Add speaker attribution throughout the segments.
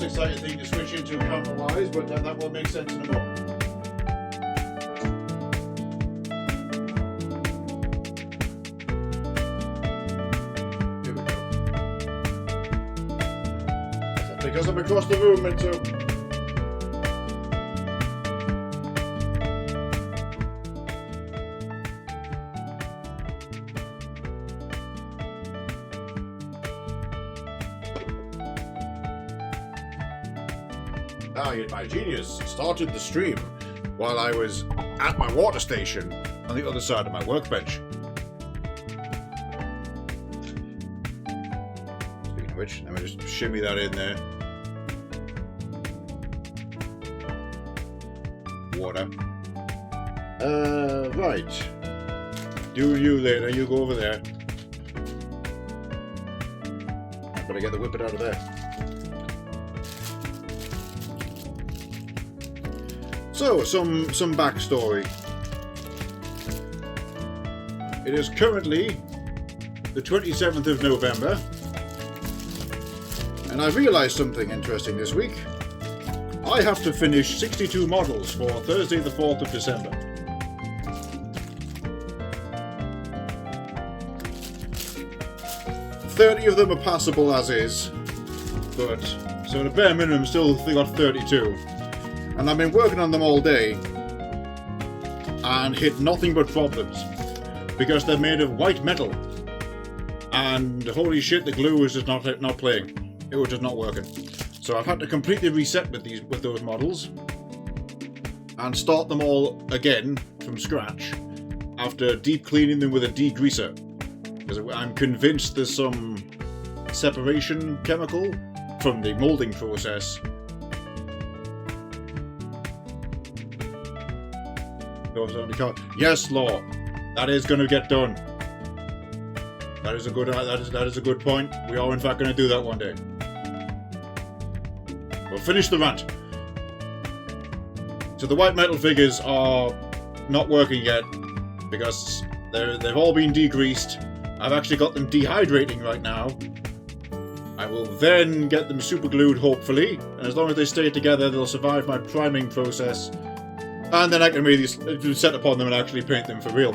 Speaker 1: Exciting thing to switch into camera-wise, but that will make sense in a moment. Here we go. Because I'm across the room, and so. My genius started the stream while I was at my water station on the other side of my workbench. Speaking of which, let me just shimmy that in there. Water. Right. Do you later, you go over there. I better get the whippet out of there. So, some backstory. It is currently the 27th of November, and I realized something interesting this week. I have to finish 62 models for Thursday the 4th of December. $30 of them are passable as is, but so at a bare minimum still they got 32. And I've been working on them all day and hit nothing but problems because they're made of white metal, and holy shit, the glue is just not playing. It was just not working. So I've had to completely reset with those models and start them all again from scratch after deep cleaning them with a degreaser, because I'm convinced there's some separation chemical from the molding process. Yes, Law, that is going to get done. That is a good point. We are in fact going to do that one day. We'll finish the rant. So the white metal figures are not working yet because they've all been degreased. I've actually got them dehydrating right now. I will then get them super glued, hopefully, and as long as they stay together, they'll survive my priming process. And then I can really set upon them and actually paint them for real.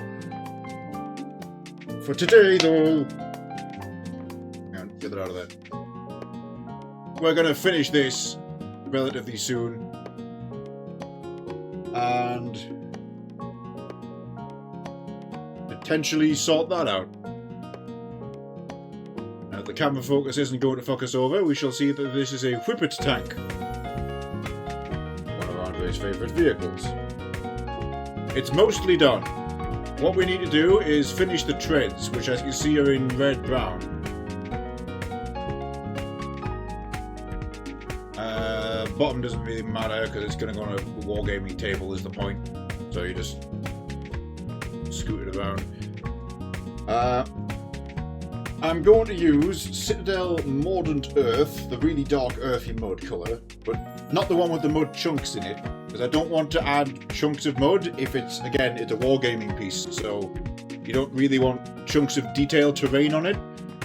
Speaker 1: For today, though... Get that out of there. We're going to finish this relatively soon. And... potentially sort that out. Now, if the camera focus isn't going to fuck us over, we shall see that this is a Whippet tank. One of Artdrei's favourite vehicles. It's mostly done. What we need to do is finish the treads, which as you see are in red-brown. Bottom doesn't really matter because it's going to go on a wargaming table is the point. So you just scoot it around. I'm going to use Citadel Mordant Earth, the really dark earthy mud colour, but not the one with the mud chunks in it, because I don't want to add chunks of mud if it's a wargaming piece, so you don't really want chunks of detailed terrain on it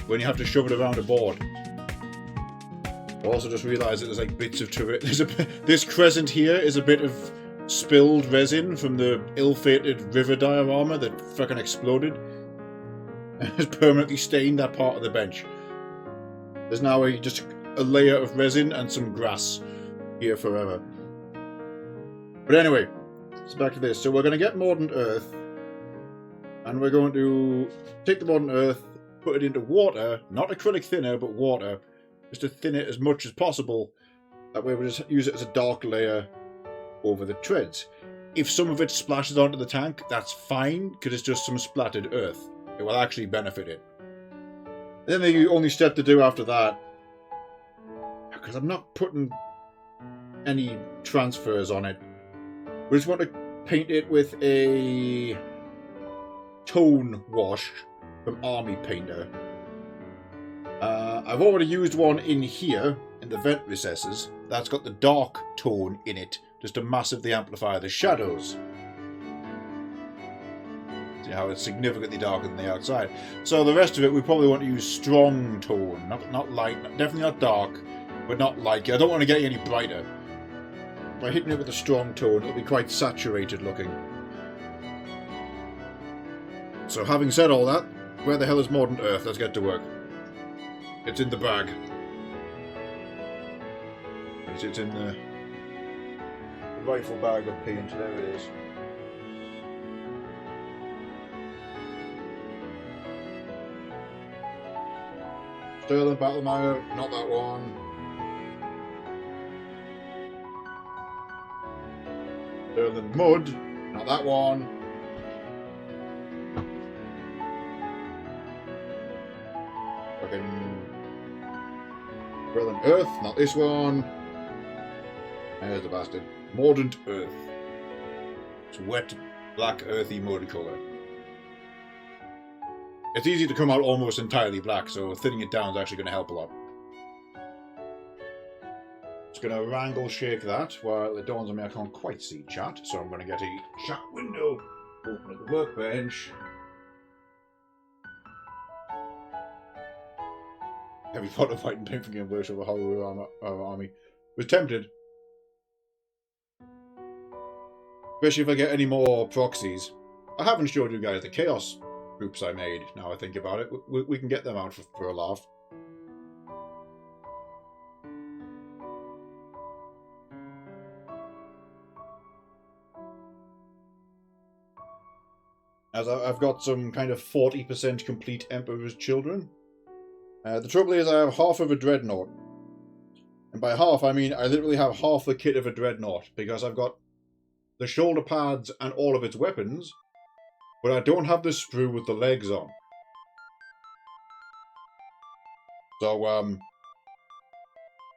Speaker 1: when you have to shove it around a board. I also just realised that there's like bits of terrain. This crescent here is a bit of spilled resin from the ill-fated river diorama that fucking exploded and has permanently stained that part of the bench. There's now just a layer of resin and some grass here forever. But anyway, so back to this. So we're going to get Mordant Earth, and we're going to take the Mordant Earth, put it into water, not acrylic thinner, but water, just to thin it as much as possible. That way we'll just use it as a dark layer over the treads. if some of it splashes onto the tank, that's fine, because it's just some splattered earth. It will actually benefit it. And then the only step to do after that, because I'm not putting any transfers on it, we just want to paint it with a tone wash from Army Painter. I've already used one in here, in the vent recesses, that's got the dark tone in it, just to massively amplify the shadows. See how it's significantly darker than the outside. So the rest of it, we probably want to use strong tone, not light, definitely not dark, but not light. I don't want to get any brighter. By hitting it with a strong tone, it'll be quite saturated looking. So having said all that, where the hell is Modern Earth? Let's get to work. It's in the bag. It's in the rifle bag of paint. There it is. Sterling Battle Mayo, not that one. Sterling Mud, not that one. Fucking Sterling Earth, not this one. There's the bastard. Mordant Earth. It's wet, black, earthy mud colour. It's easy to come out almost entirely black, so thinning it down is actually going to help a lot. Just going to wrangle shake that while it dawns on me I can't quite see chat, so I'm going to get a chat window open at the workbench. Heavy pot of fighting paint from worship of Hollywood Army. Was tempted. Especially if I get any more proxies. I haven't showed you guys the Chaos groups I made, now I think about it. We can get them out for a laugh. As I've got some kind of 40% complete Emperor's Children. The trouble is I have half of a Dreadnought. And by half I mean I literally have half the kit of a Dreadnought, because I've got the shoulder pads and all of its weapons, but I don't have the sprue with the legs on. So,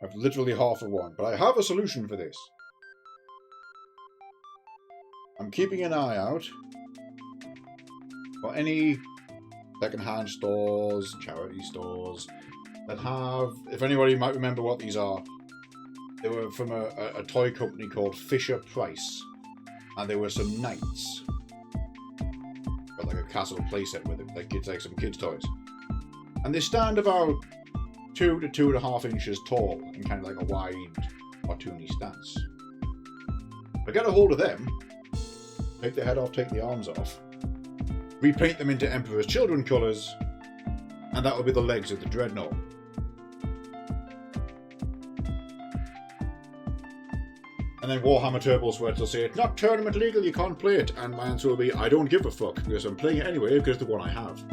Speaker 1: I've literally half of one, but I have a solution for this. I'm keeping an eye out for any second-hand stores, charity stores, that have, if anybody might remember what these are, they were from a toy company called Fisher-Price. And there were some knights. Got like a castle playset with it, like some kids' toys. And they stand about 2 to 2.5 inches tall in kind of like a wide cartoony stance. If I get a hold of them, take the head off, take the arms off, repaint them into Emperor's Children colours, and that will be the legs of the Dreadnought. And then Warhammer Turbo Sweats will say, it's not tournament legal, you can't play it. And my answer will be, I don't give a fuck, because I'm playing it anyway, because it's the one I have.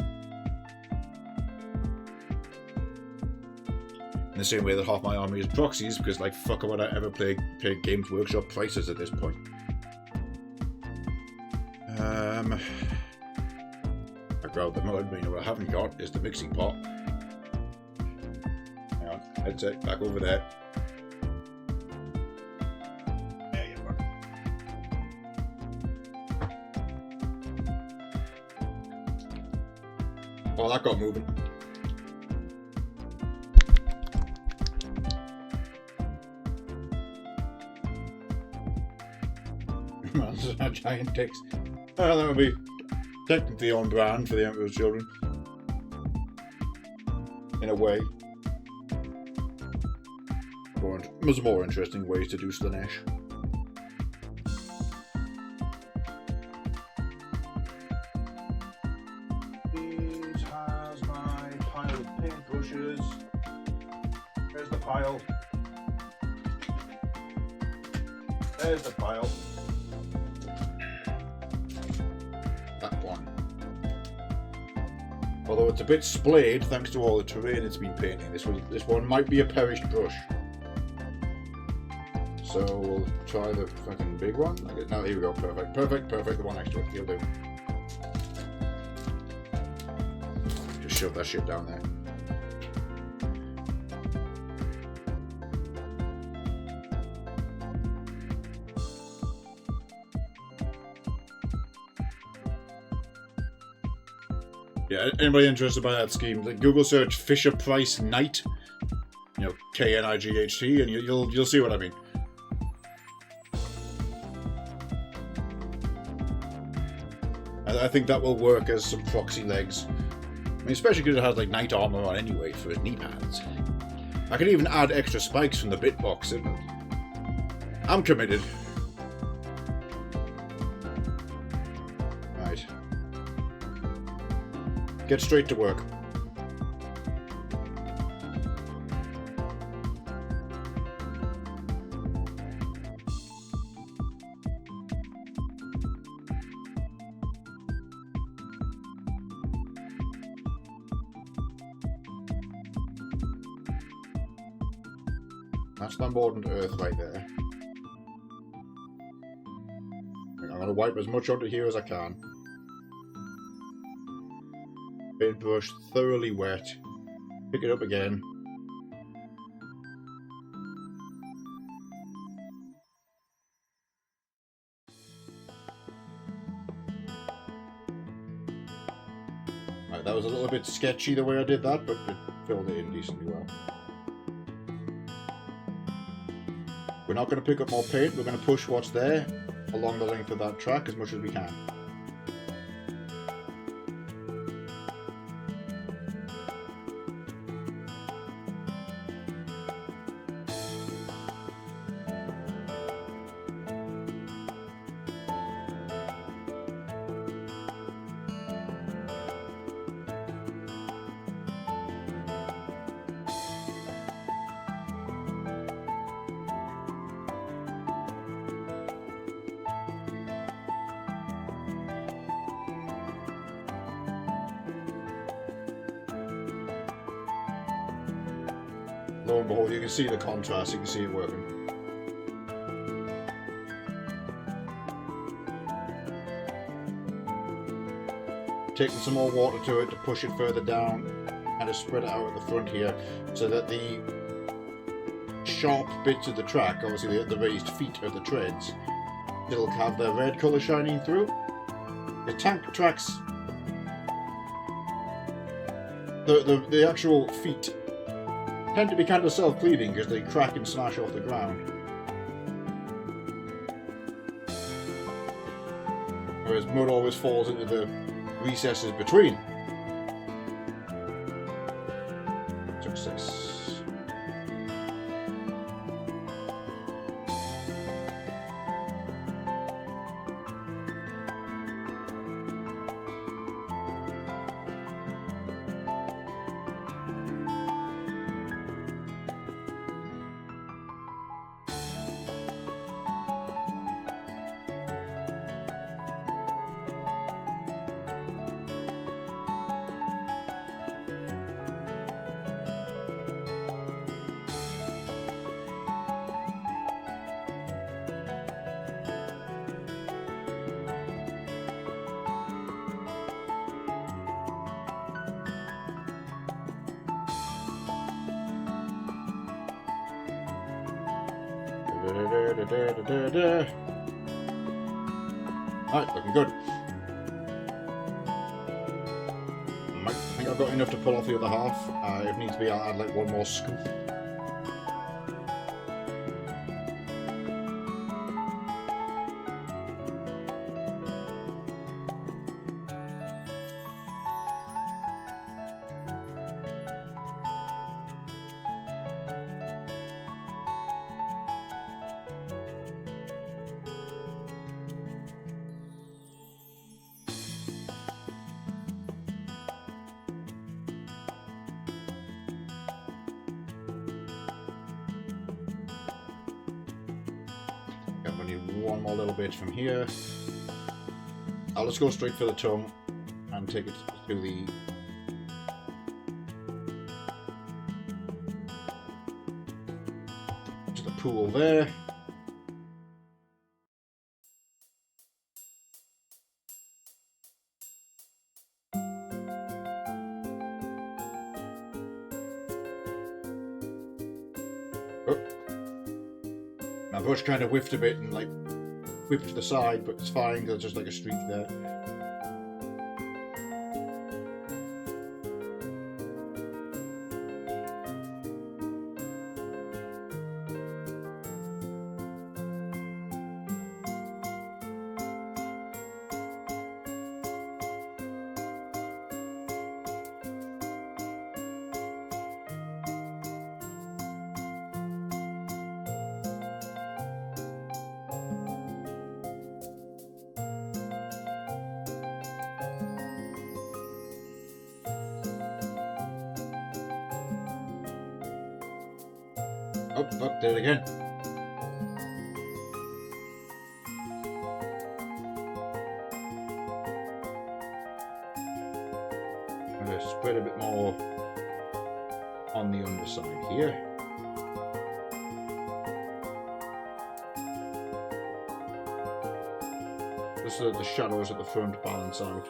Speaker 1: In the same way that half my army is proxies, because like fuck would I ever pay Games Workshop prices at this point. I grabbed the mud, but you know what I haven't got is the mixing pot. Hang on, headset back over there. Oh, that got moving. Giant ticks. Oh, that would be technically on brand for the Emperor's Children. In a way. There's more interesting ways to do Slanesh. There's the pile. That one. Although it's a bit splayed thanks to all the terrain it's been painting. This one might be a perished brush. So So we'll try the fucking big one. No, here we go. Perfect. Perfect. Perfect. The one next to it. He'll do. Just shove that shit down there. Yeah, anybody interested by that scheme? Like Google search Fisher Price Knight, you know, Knight, and you'll see what I mean. I think that will work as some proxy legs. I mean, especially because it has like knight armor on anyway for his knee pads. I could even add extra spikes from the bitbox. I'm committed. Right. Get straight to work. That's my mordant earth right there. I'm going to wipe as much onto here as I can. Paintbrush thoroughly wet. Pick it up again. Right, that was a little bit sketchy the way I did that, but it filled it in decently well. We're not going to pick up more paint, we're going to push what's there along the length of that track as much as we can. Lo and behold, you can see the contrast, you can see it working. Taking some more water to it to push it further down and to spread it out at the front here so that the sharp bits of the track, obviously the raised feet of the treads, still have the red colour shining through. The tank tracks, the actual feet tend to be kind of self-cleaning because they crack and slash off the ground. Whereas mud always falls into the recesses between. Success. Alright, looking good. I think I've got enough to pull off the other half. If needs be, I'll add like one more scoop. We need one more little bit from here. I'll just go straight for the tongue and take it to the pool there. Oh. My brush kind of whiffed a bit and like whipped to the side, but it's fine because there's just like a streak there. Oh, did it again. I'm going to spread a bit more on the underside here. Just so that the shadows at the front balance out.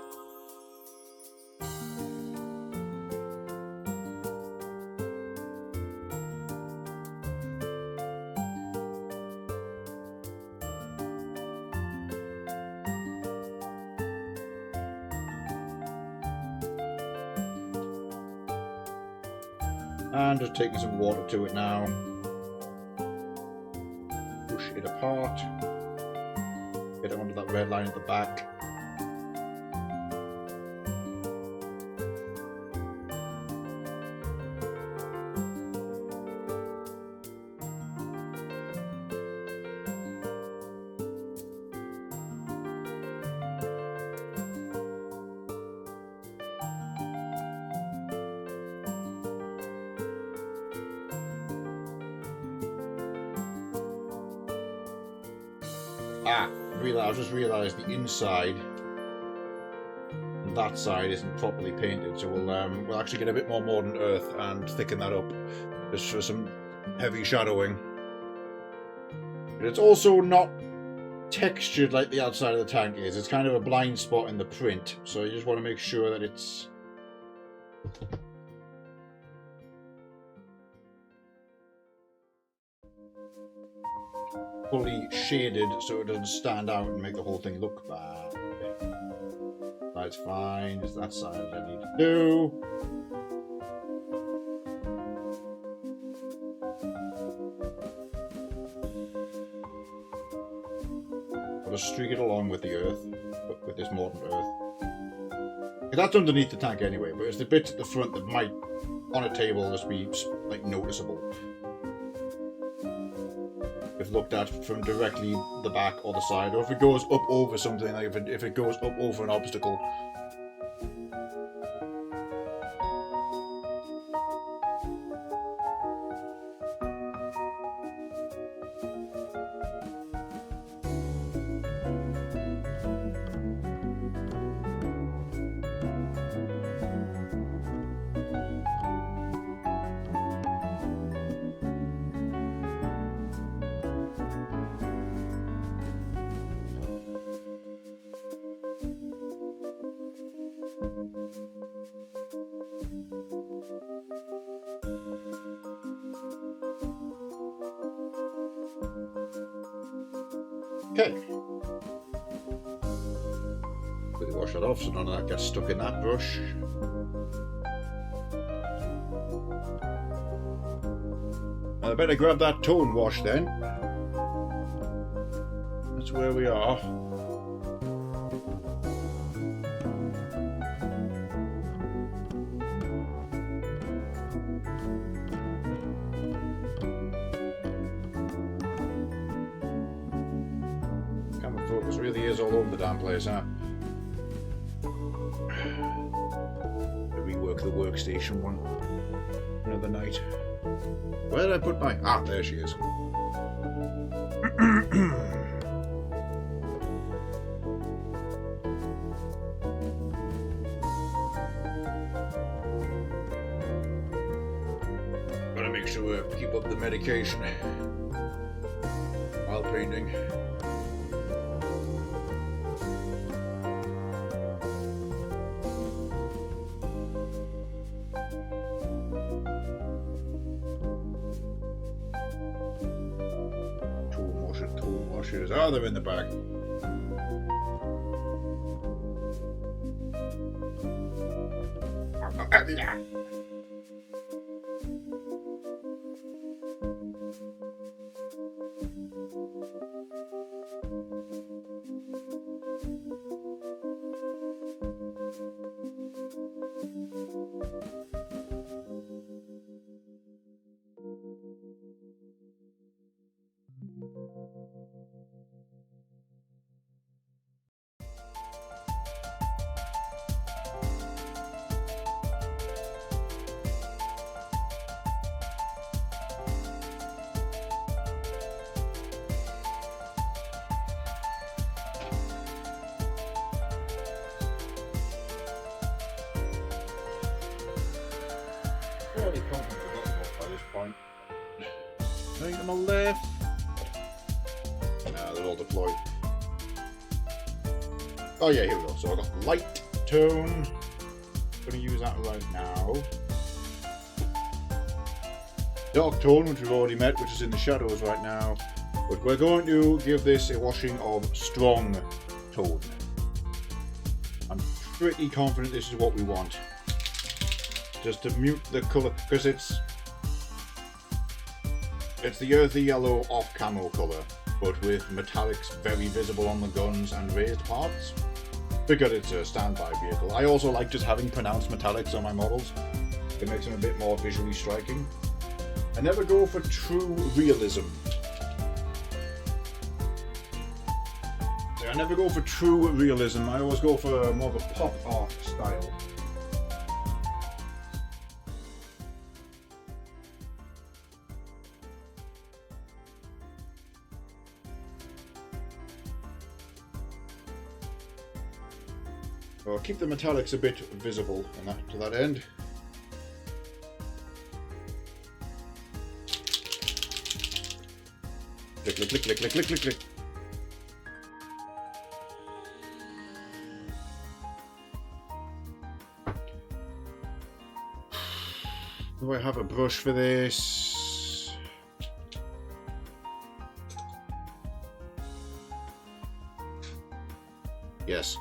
Speaker 1: And just taking some water to it now. Push it apart. Get it onto that red line at the back. I just realised the inside on that side isn't properly painted, so we'll actually get a bit more modern earth and thicken that up just for some heavy shadowing. But it's also not textured like the outside of the tank is. It's kind of a blind spot in the print, so you just want to make sure that it's fully shaded so it doesn't stand out and make the whole thing look bad. That's fine, just that side I need to do. I'll just streak it along with the earth, with this modern earth. That's underneath the tank anyway, but it's the bits at the front that might, on a table, just be like noticeable if looked at from directly the back or the side, or if it goes up over something, like if it goes up over an obstacle. Okay. Quickly wash that off so none of that gets stuck in that brush. I better grab that tone wash then. That's where we are. Focus really is all over the damn place, huh? Rework the workstation one another night. Where did I put my... Ah, there she is. Gotta make sure we keep up the medication while painting. shooters. Oh, they're in the bag. Fairly confident I've got them by this point. Anything on the left? No, they're all deployed. Oh yeah, here we go. So I've got light tone. Going to use that right now. Dark tone, which we've already met, which is in the shadows right now. But we're going to give this a washing of strong tone. I'm pretty confident this is what we want. Just to mute the colour, because it's the earthy yellow off camo colour, but with metallics very visible on the guns and raised parts, because it's a standby vehicle. I also like just having pronounced metallics on my models. It makes them a bit more visually striking. I never go for true realism. I never go for true realism. I always go for more of a pop art style. I'll keep the metallics a bit visible to that end. Click, click, click, click, click, click, click, click. Do I have a brush for this? Yes.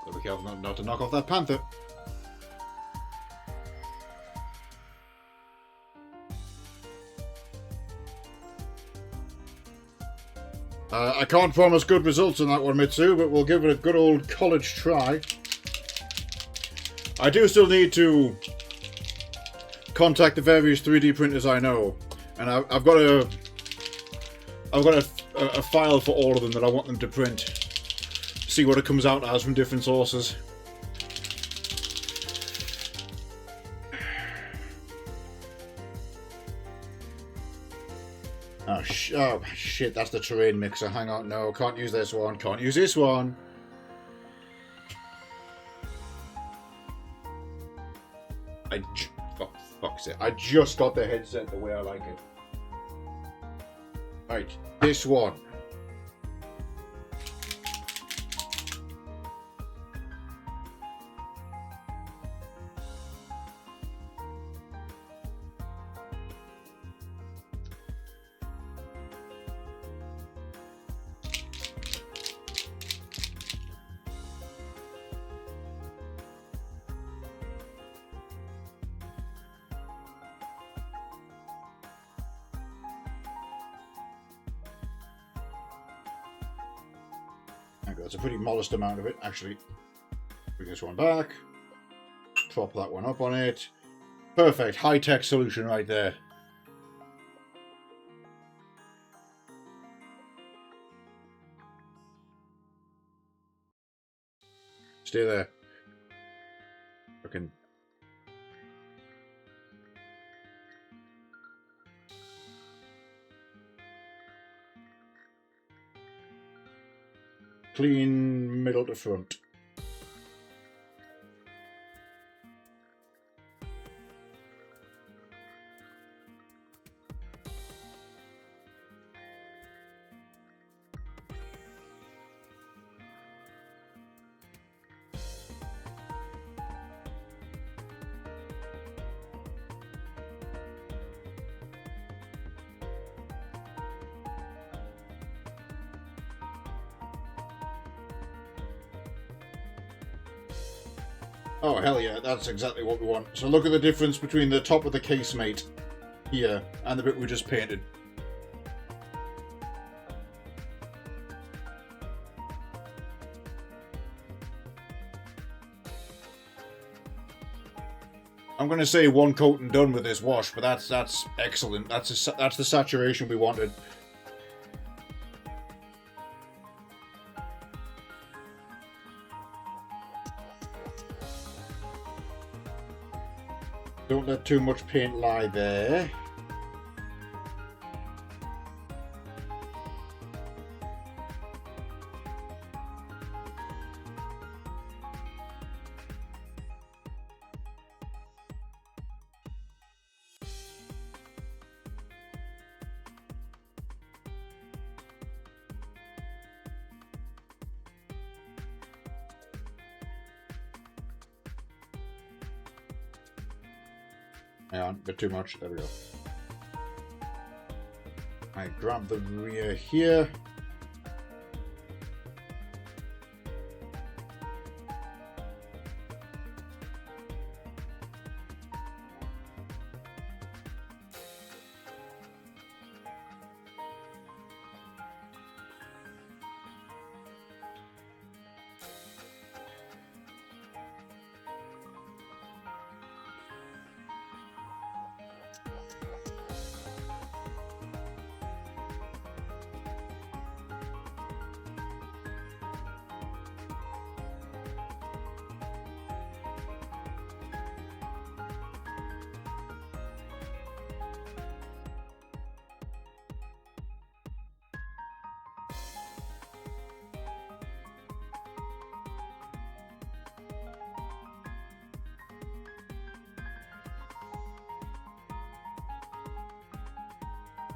Speaker 1: Gotta be careful not to knock off that panther. I can't promise good results on that one, Mitsu, but we'll give it a good old college try. I do still need to contact the various 3D printers I know, and I've got a file for all of them that I want them to print. See what it comes out as from different sources. Oh shit, that's the terrain mixer. Hang on, no, can't use this one. Can't use this one. Oh, fuck's sake. I just got the headset the way I like it. Right, this one. That's a pretty modest amount of it, actually. Bring this one back. Prop that one up on it. Perfect. High-tech solution right there. Stay there. Fucking... Clean middle to front. Oh, hell yeah, that's exactly what we want. So look at the difference between the top of the casemate here and the bit we just painted. I'm going to say one coat and done with this wash, but that's excellent. That's the saturation we wanted. Don't let too much paint lie there. Hang on, a bit too much. There we go. I grab the rear here.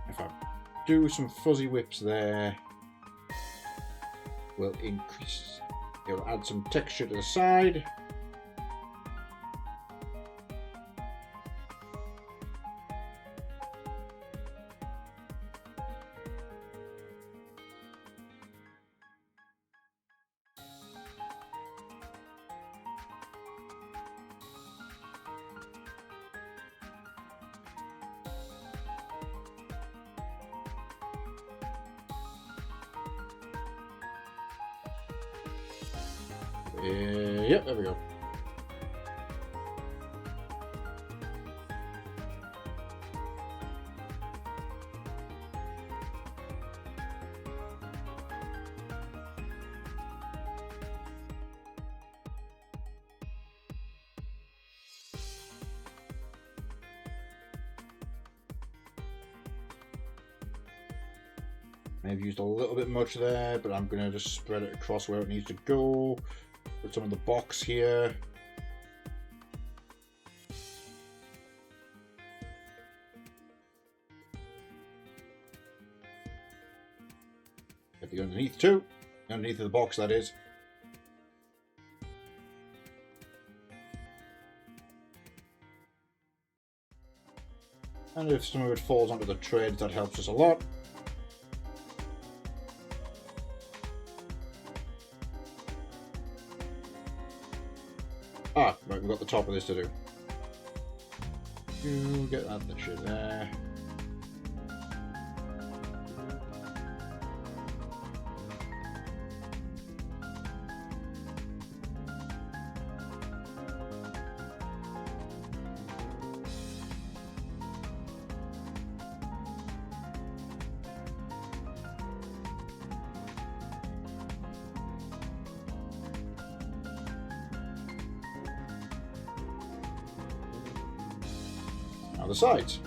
Speaker 1: If I do some fuzzy whips there, we'll increase, it'll add some texture to the side. Yep, there we go. I've used a little bit much there, but I'm going to just spread it across where it needs to go. Put some of the box here. Get the underneath too. Underneath of the box, that is. And if some of it falls onto the treads, that helps us a lot. Ah, right, we've got the top of this to do. You get that shit there. Now the sides.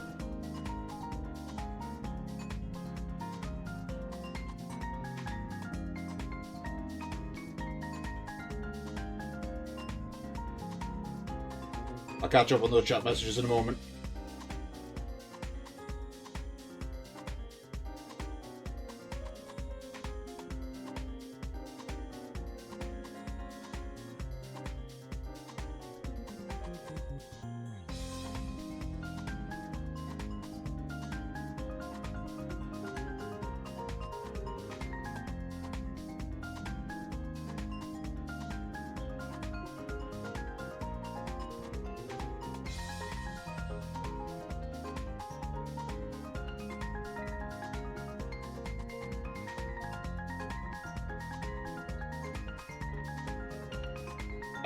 Speaker 1: I'll catch up on those chat messages in a moment.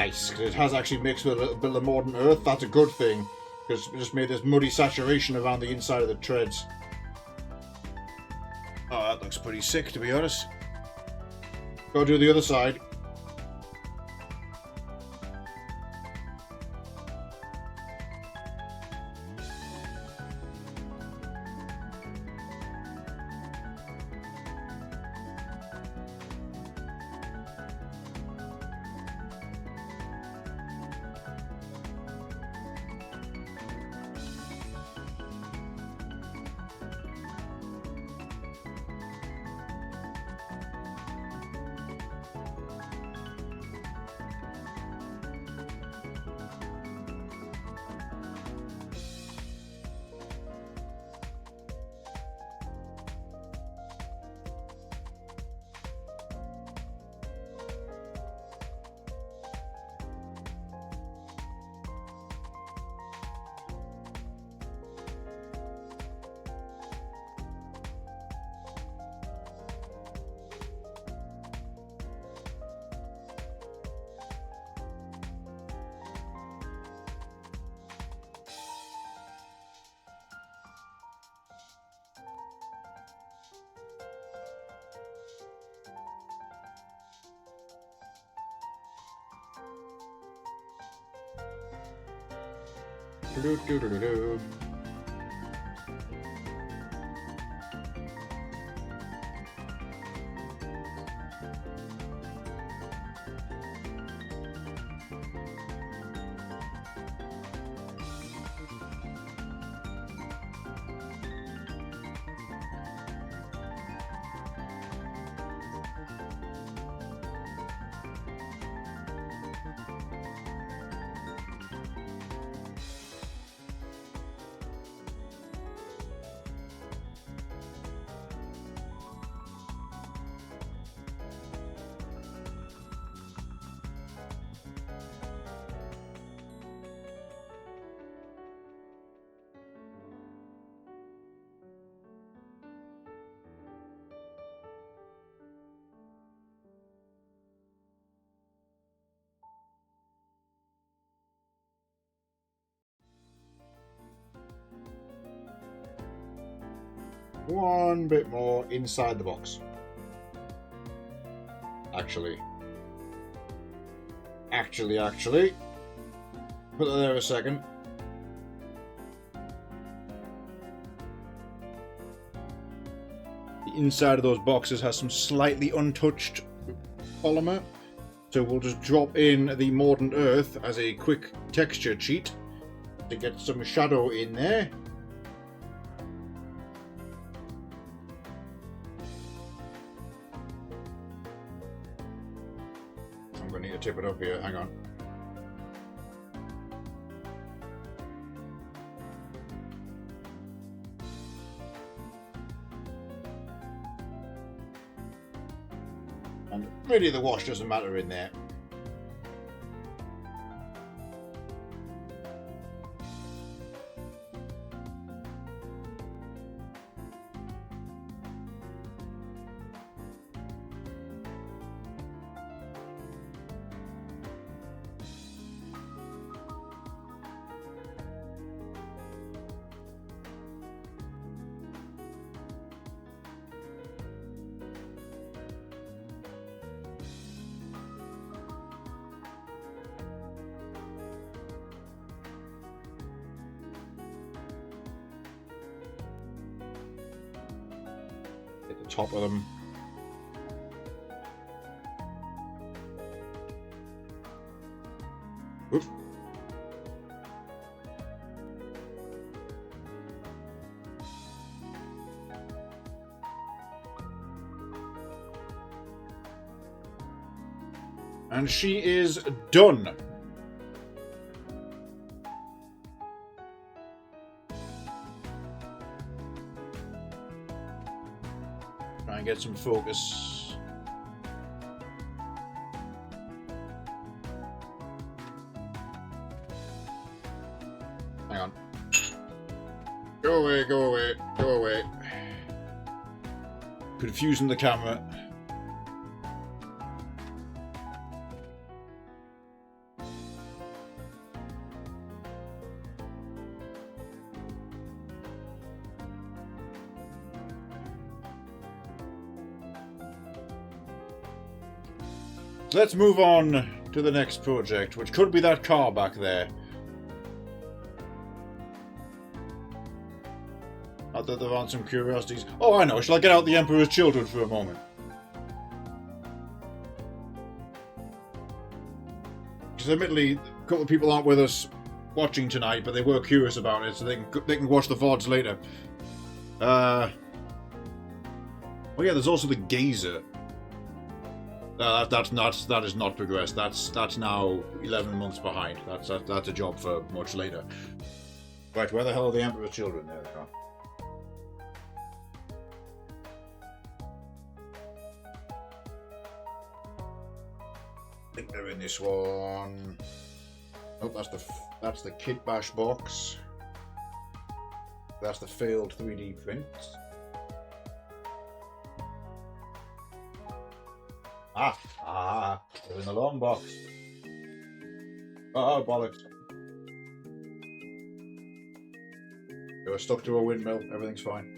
Speaker 1: Nice, because it has actually mixed with a little bit of modern earth. That's a good thing, because it just made this muddy saturation around the inside of the treads. Oh, that looks pretty sick, to be honest. Go do the other side. Do-do-do-do-do. One bit more inside the box. Actually. Put that there a second. The inside of those boxes has some slightly untouched polymer. So we'll just drop in the Mordant Earth as a quick texture cheat to get some shadow in there. I'm going to need to tip it up here, hang on. And really the wash doesn't matter in there. Hit the top of them. Oops. And she is done. Try and get some focus. Hang on. Go away, go away, go away. Confusing the camera. Let's move on to the next project, which could be that car back there. Not that there aren't some curiosities. Oh, I know. Shall I get out the Emperor's Children for a moment? Because admittedly, a couple of people aren't with us watching tonight, but they were curious about it, so they can watch the VODs later. Oh yeah, there's also the Gazer. That is not progressed. That's now 11 months behind. That's a job for much later. Right, where the hell are the Emperor's Children? There they are. I think they're in this one. Oh, that's the Kit Bash box. That's the failed 3D print. They're in the long box. Oh, bollocks. They were stuck to a windmill. Everything's fine.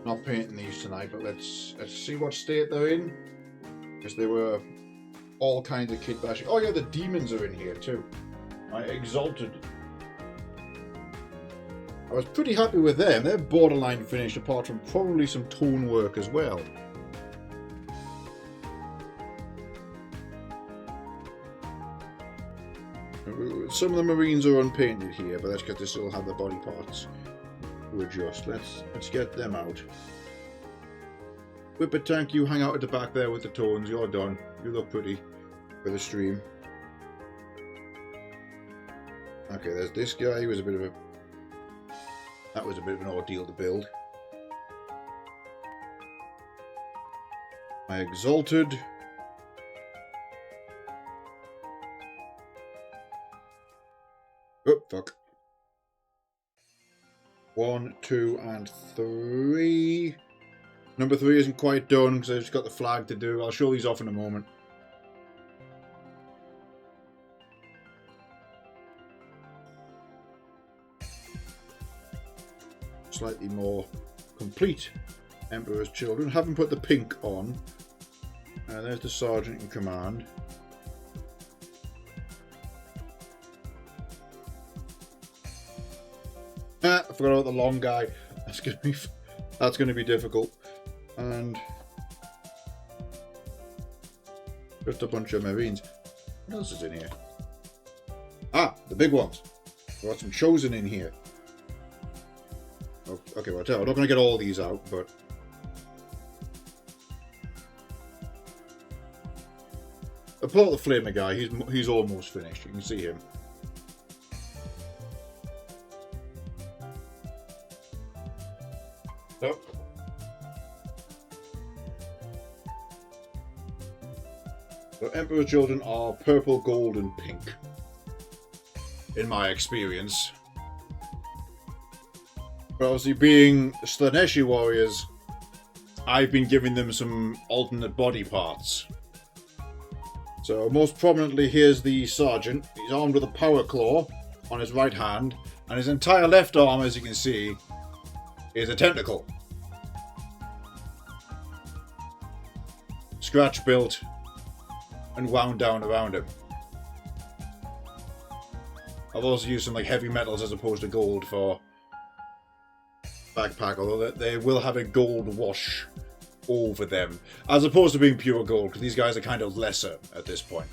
Speaker 1: Not painting these tonight, but let's see what state they're in. Because they were all kinds of kit bashing. Oh yeah, the demons are in here too. My Exalted. I was pretty happy with them. They're borderline finished, apart from probably some tone work as well. Some of the Marines are unpainted here, but that's because they still have the body parts to adjust. Let's get them out. Whippet Tank, you hang out at the back there with the tones. You're done. You look pretty for the stream. Okay, there's this guy. He was a bit of a... That was a bit of an ordeal to build. My Exalted. Oh, fuck. 1, 2, and 3. Number 3 isn't quite done because I've just got the flag to do. I'll show these off in a moment. Slightly more complete Emperor's Children. Haven't put the pink on. There's the Sergeant in command. I forgot about the long guy. That's gonna be difficult. And just a bunch of Marines. What else is in here? Ah, the big ones. We've got some Chosen in here. Oh, okay, well, I'm not going to get all these out, but I'll pull out the Flamer guy. He's almost finished. You can see him. Oh. So Emperor's Children are purple, gold, and pink. In my experience. But obviously, being Slaneshi warriors, I've been giving them some alternate body parts. So most prominently, here's the Sergeant. He's armed with a power claw on his right hand, and his entire left arm, as you can see, is a tentacle. Scratch built and wound down around him. I've also used some like heavy metals as opposed to gold for backpack, although they will have a gold wash over them, as opposed to being pure gold, because these guys are kind of lesser at this point.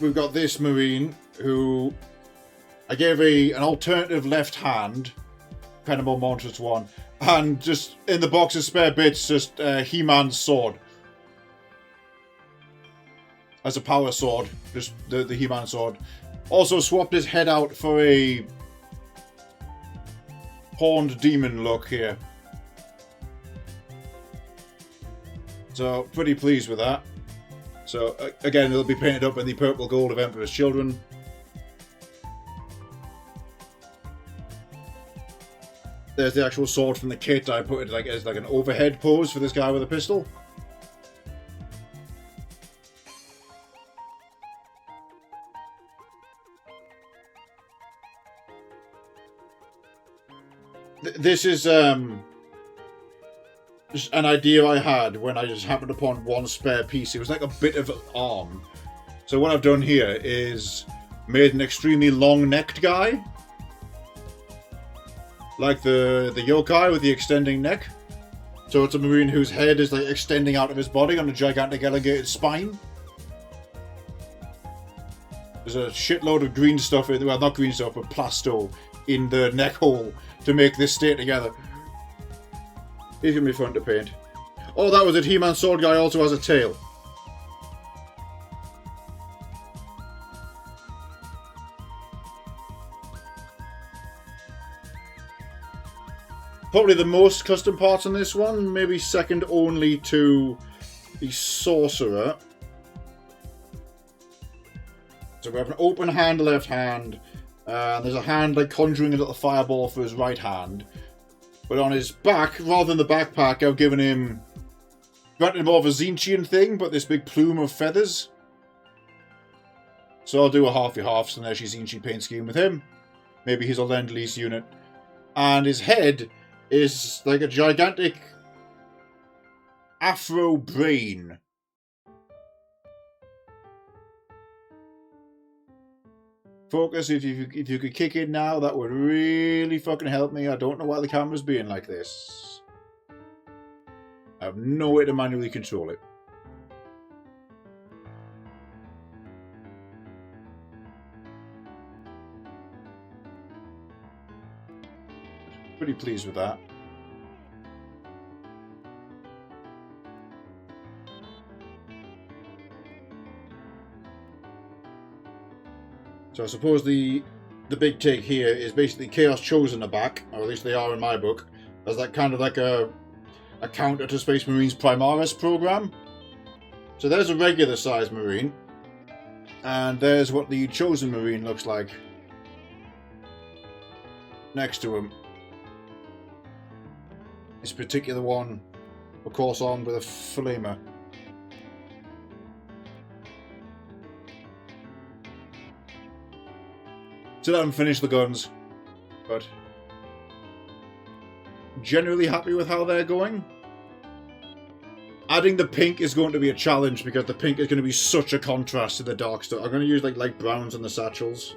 Speaker 1: We've got this Marine who I gave an alternative left hand, kind of more monstrous one, and just in the box of spare bits, just He-Man's sword. As a power sword, just the He-Man sword. Also swapped his head out for a horned demon look here. So, pretty pleased with that. So, again, it'll be painted up in the purple gold of Emperor's Children. There's the actual sword from the kit. I put it as like an overhead pose for this guy with a pistol. This is just an idea I had when I just happened upon one spare piece. It was like a bit of an arm. So what I've done here is made an extremely long-necked guy. Like the yokai with the extending neck. So it's a marine whose head is like extending out of his body on a gigantic elongated spine. There's a shitload of green stuff, well not green stuff, but plasto in the neck hole to make this stay together. He's going to be fun to paint. Oh, that was it. He-Man sword guy also has a tail. Probably the most custom parts on this one, maybe second only to the Sorcerer. So we have an open hand, left hand. There's a hand like conjuring a little fireball for his right hand. But on his back, rather than the backpack, I've given him... granted more of a Zinchian thing, but this big plume of feathers. So I'll do a halfy-half, so there's your Zinchi paint scheme with him. Maybe he's a Lend-Lease unit. And his head is like a gigantic afro brain. Focus, if you could kick in now, that would really fucking help me. I don't know why the camera's being like this. I have no way to manually control it. Pretty pleased with that. So I suppose the big take here is basically Chaos Chosen are back, or at least they are in my book, as that kind of like a counter to Space Marines Primaris program. So there's a regular size Marine, and there's what the Chosen Marine looks like next to him. This particular one, of course, armed with a flamer. Still haven't finished the guns, but generally happy with how they're going. Adding the pink is going to be a challenge because the pink is going to be such a contrast to the dark stuff. I'm going to use like light browns on the satchels,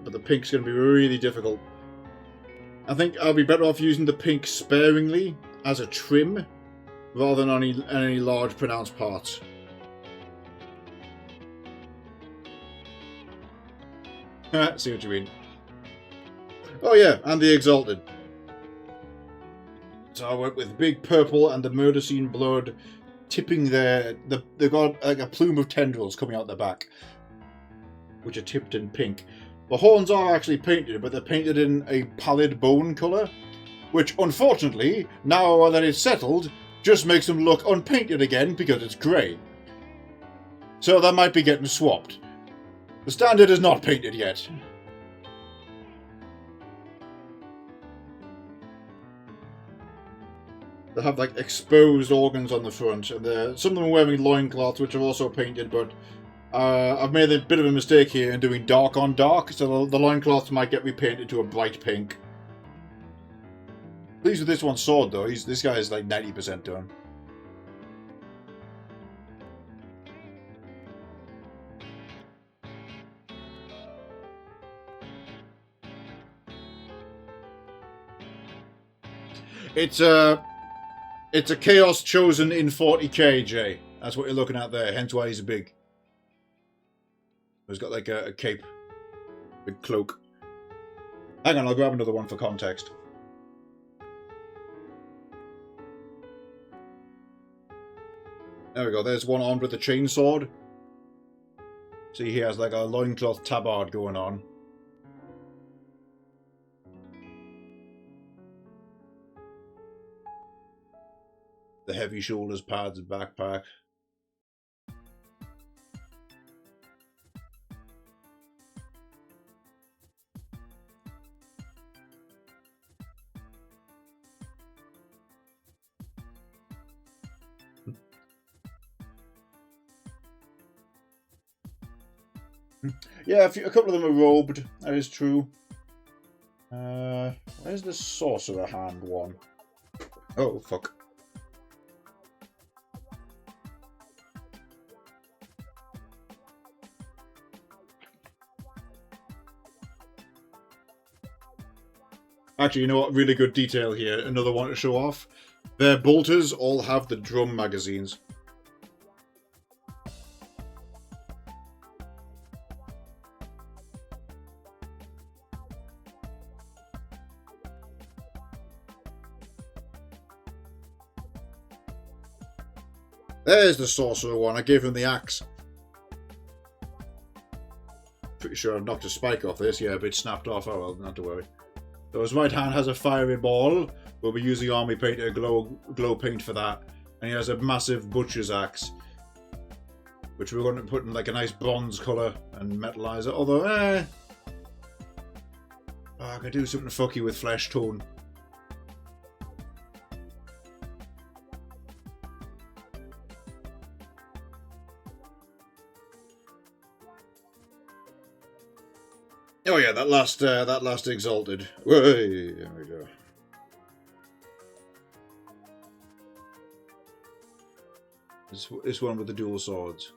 Speaker 1: but the pink's going to be really difficult. I think I'll be better off using the pink sparingly as a trim rather than on any large pronounced parts. See what you mean. Oh yeah, and the Exalted. So I went with big purple and the murder scene blood tipping they've got like a plume of tendrils coming out their back, which are tipped in pink. The horns are actually painted, but they're painted in a pallid bone colour, which unfortunately, now that it's settled, just makes them look unpainted again because it's grey. So that might be getting swapped. The standard is not painted yet. They have like exposed organs on the front, and some of them are wearing loincloths which are also painted, but I've made a bit of a mistake here in doing dark on dark, so the loincloths might get repainted to a bright pink. Pleased with this one's sword though, this guy is like 90% done. It's a Chaos Chosen in 40k, Jay. That's what you're looking at there, hence why he's big. He's got like a cape. Big cloak. Hang on, I'll grab another one for context. There we go, there's one armed with a chainsword. See, he has like a loincloth tabard going on. The heavy shoulders, pads, and backpack. Yeah, a couple of them are robed, that is true. Where's the sorcerer hand one? Oh, fuck. Actually, you know what? Really good detail here. Another one to show off. Their bolters all have the drum magazines. There's the sorcerer one. I gave him the axe. Pretty sure I've knocked a spike off this. Yeah, but it snapped off. Oh well, not to worry. So his right hand has a fiery ball. We'll be using army painter glow paint for that. And he has a massive butcher's axe, which we're going to put in like a nice bronze colour and metallize it. Although, I could do something fucky with flesh tone. Oh yeah, that last exalted. Way, there we go. This one with the dual swords.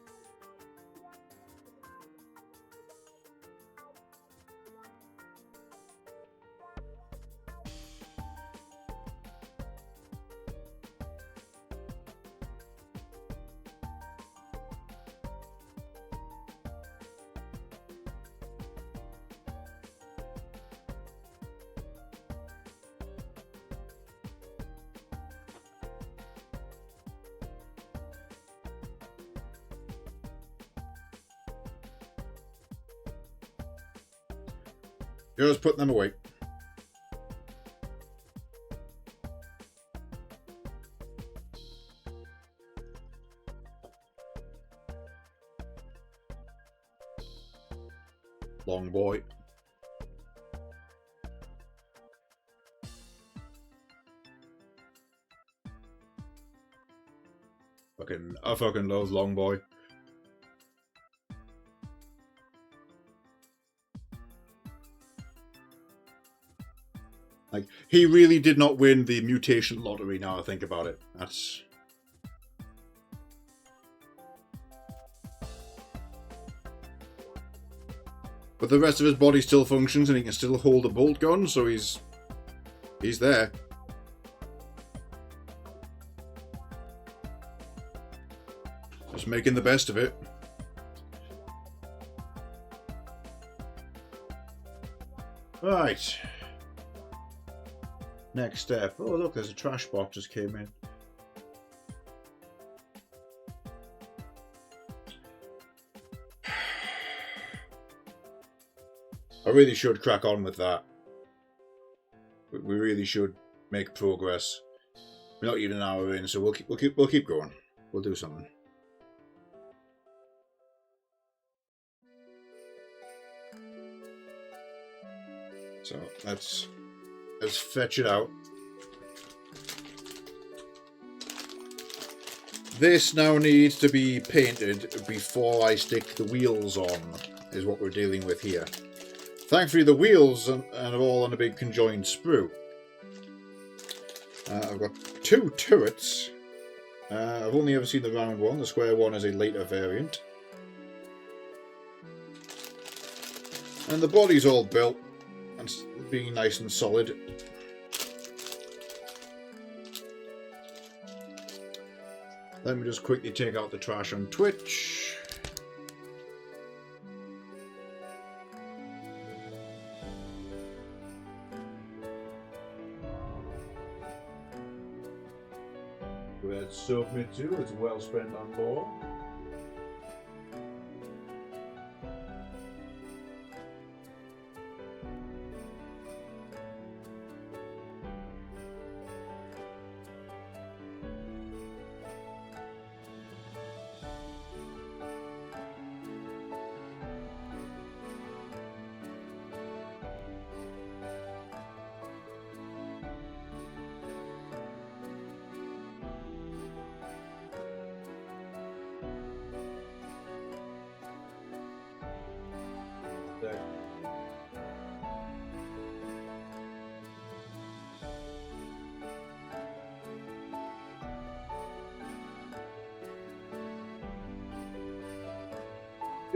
Speaker 1: Just put them away. Long boy. I fucking love Long Boy. Like, he really did not win the mutation lottery now I think about it. That's... But the rest of his body still functions and he can still hold a bolt gun, so he's there. Just making the best of it. Right. Next step. Oh look, there's a trash box just came in. I really should crack on with that. We really should make progress. We're not even an hour in, so we'll keep going. We'll do something. So let's fetch it out. This now needs to be painted before I stick the wheels on, is what we're dealing with here. Thankfully the wheels are all on a big conjoined sprue. I've got two turrets. I've only ever seen the round one. The square one is a later variant. And the body's all built and being nice and solid. Let me just quickly take out the trash on Twitch. Red submit to, it's well spent on board.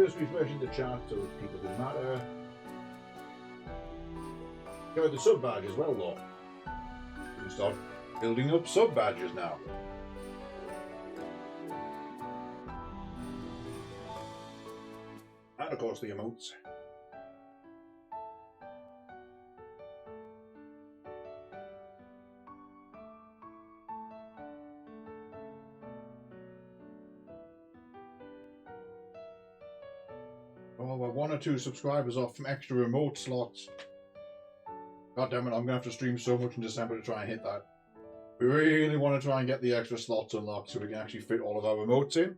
Speaker 1: just refreshing the chat so people do matter. Got the sub badge as well, though. We can start building up sub badges now. And of course the emotes. Oh, we're 1 or 2 subscribers off from extra remote slots. God damn it, I'm gonna have to stream so much in December to try and hit that. We really want to try and get the extra slots unlocked so we can actually fit all of our remotes in.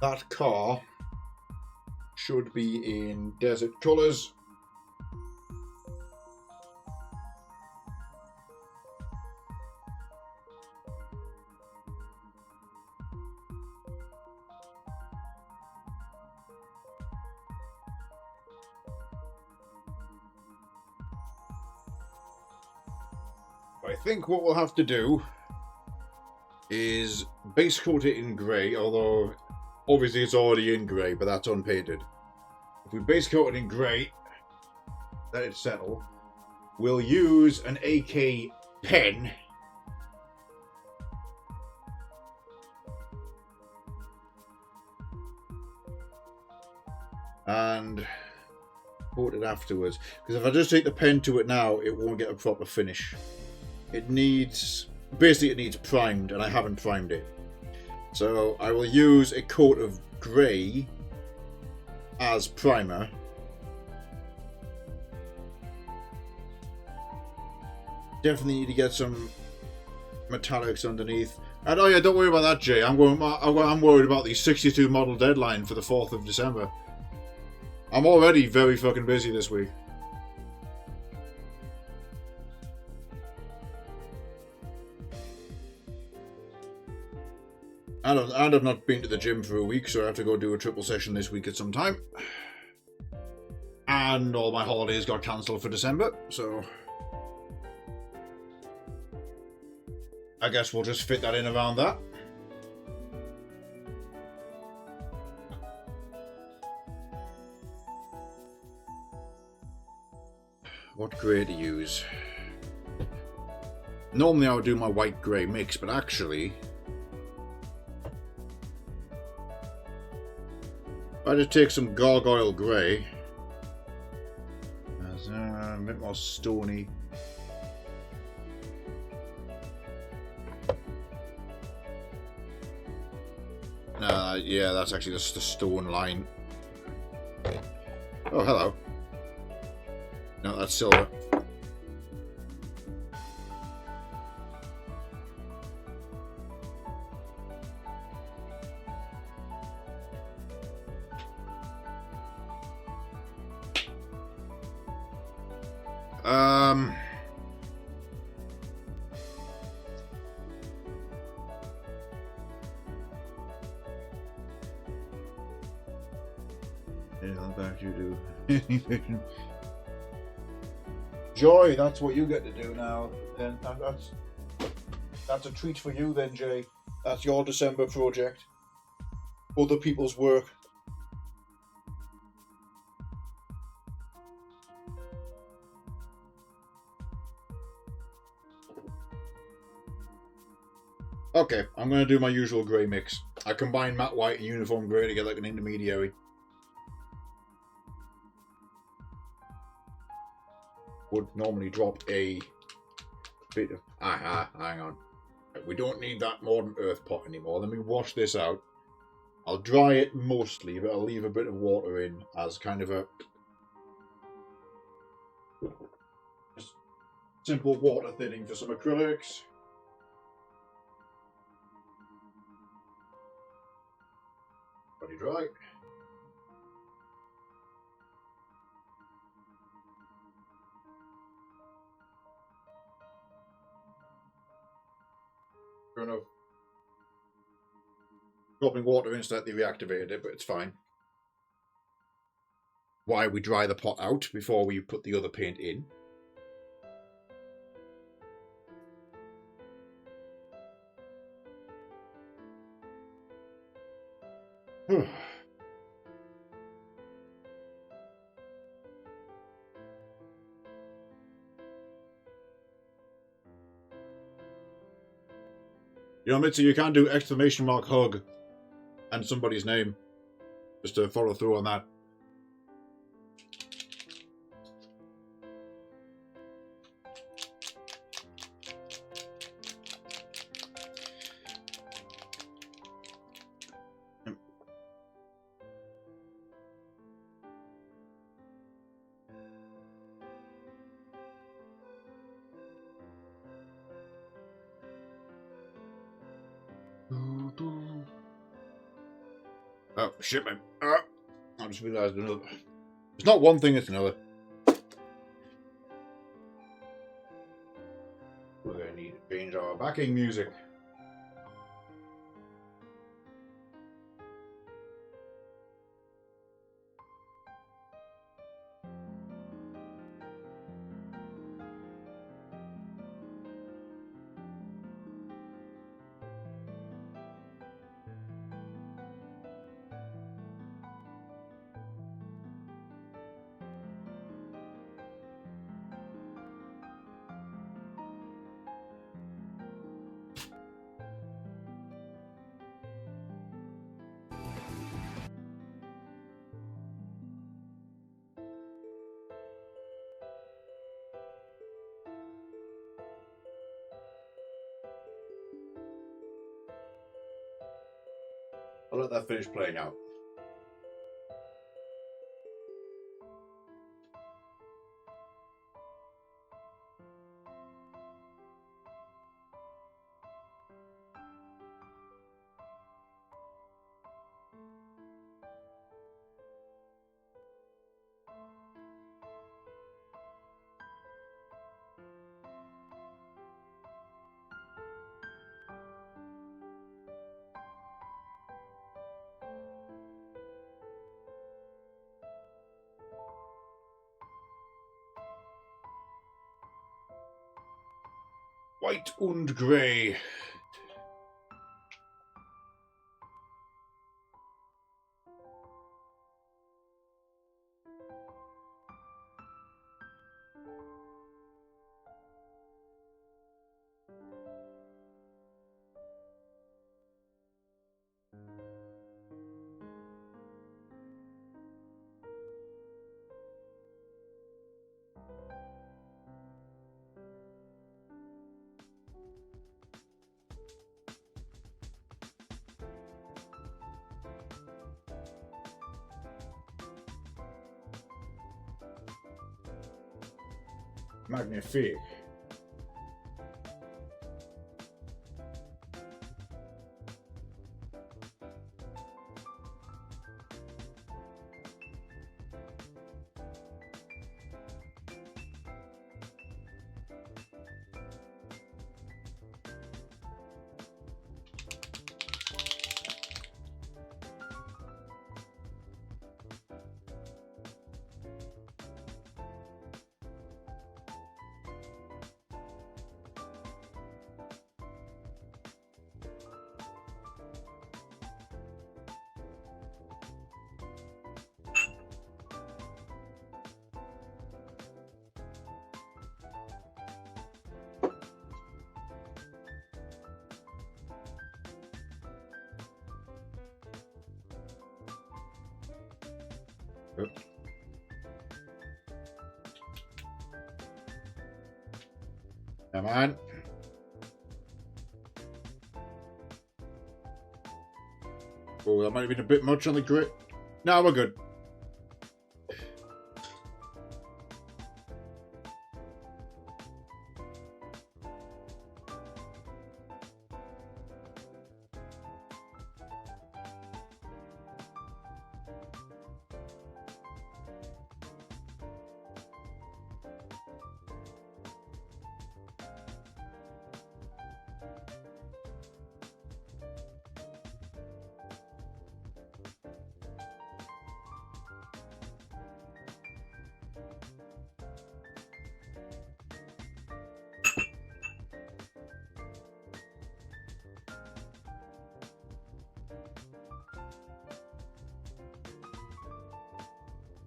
Speaker 1: That car should be in desert colours. I think what we'll have to do is base coat it in grey, although obviously it's already in grey, but that's unpainted. If we base coat it in grey, let it settle, we'll use an AK pen and coat it afterwards. Because if I just take the pen to it now, it won't get a proper finish. It needs, basically it needs primed, and I haven't primed it. So I will use a coat of grey as primer. Definitely need to get some metallics underneath. And oh yeah, don't worry about that, Jay. I'm worried about the 62 model deadline for the 4th of December. I'm already very fucking busy this week. And I've not been to the gym for a week, so I have to go do a triple session this week at some time. And all my holidays got cancelled for December, so I guess we'll just fit that in around that. What grey to use? Normally I would do my white grey mix, but actually I just take some gargoyle grey. That's a bit more stony. Yeah, that's actually just the stone line. Oh, hello. No, that's silver. Back you do. Joy, that's what you get to do now. Then that's a treat for you then, Jay. That's your December project. Other people's work. Okay, I'm going to do my usual grey mix. I combine matte white and uniform grey to get like an intermediary. Would normally drop a bit of... hang on. We don't need that modern earth pot anymore. Let me wash this out. I'll dry it mostly, but I'll leave a bit of water in as kind of a... just simple water thinning for some acrylics. Pretty dry. Fair enough. Dropping water instantly reactivated it, but it's fine. Why we dry the pot out before we put the other paint in. You know, Mitzi, you can't do exclamation mark hug and somebody's name just to follow through on that. Oh, shit, man. I just realised another. It's not one thing, it's another. We're going to need to change our backing music. I'll let that finish playing out. White und grey. Magnifique. Yep. Come on. Oh, that might have been a bit much on the grit. No, we're good.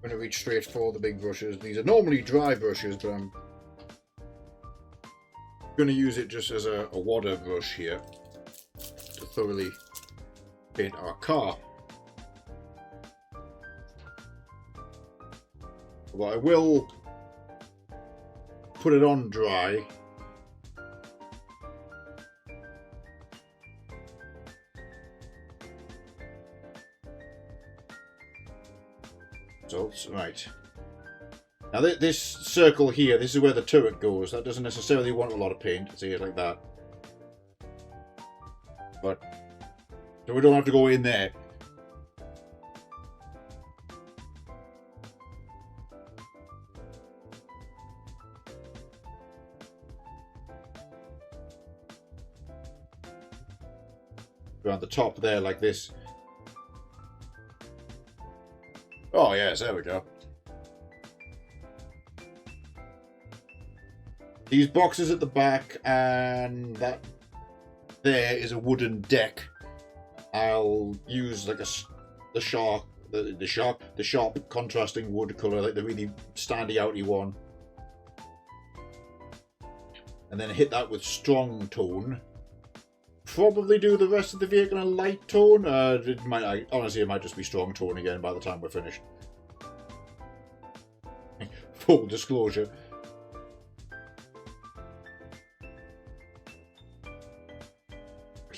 Speaker 1: going to reach straight for the big brushes. These are normally dry brushes, but I'm going to use it just as a water brush here to thoroughly paint our car. But I will put it on dry. Results, right. Now this circle here, this is where the turret goes. That doesn't necessarily want a lot of paint. See it like that. But so we don't have to go in there. Around the top there like this. Oh yes, there we go. These boxes at the back and that there is a wooden deck. I'll use like the sharp contrasting wood colour, like the really standy outy one. And then hit that with strong tone. Probably do the rest of the vehicle in a light tone. Honestly, it might just be strong tone again by the time we're finished. Full disclosure.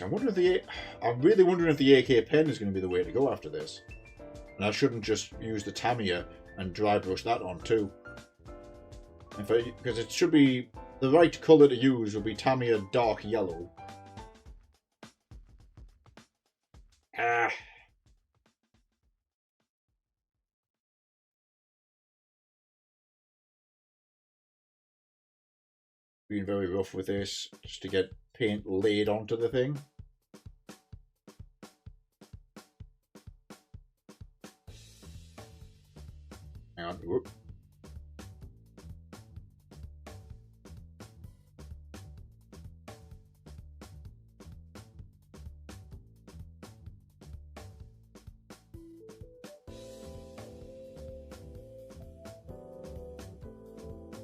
Speaker 1: I'm really wondering if the AK pen is going to be the way to go after this. And I shouldn't just use the Tamiya and dry brush that on too. Because it should be the right colour to use would be Tamiya dark yellow. Being very rough with this, just to get paint laid onto the thing. Hang on. Whoop.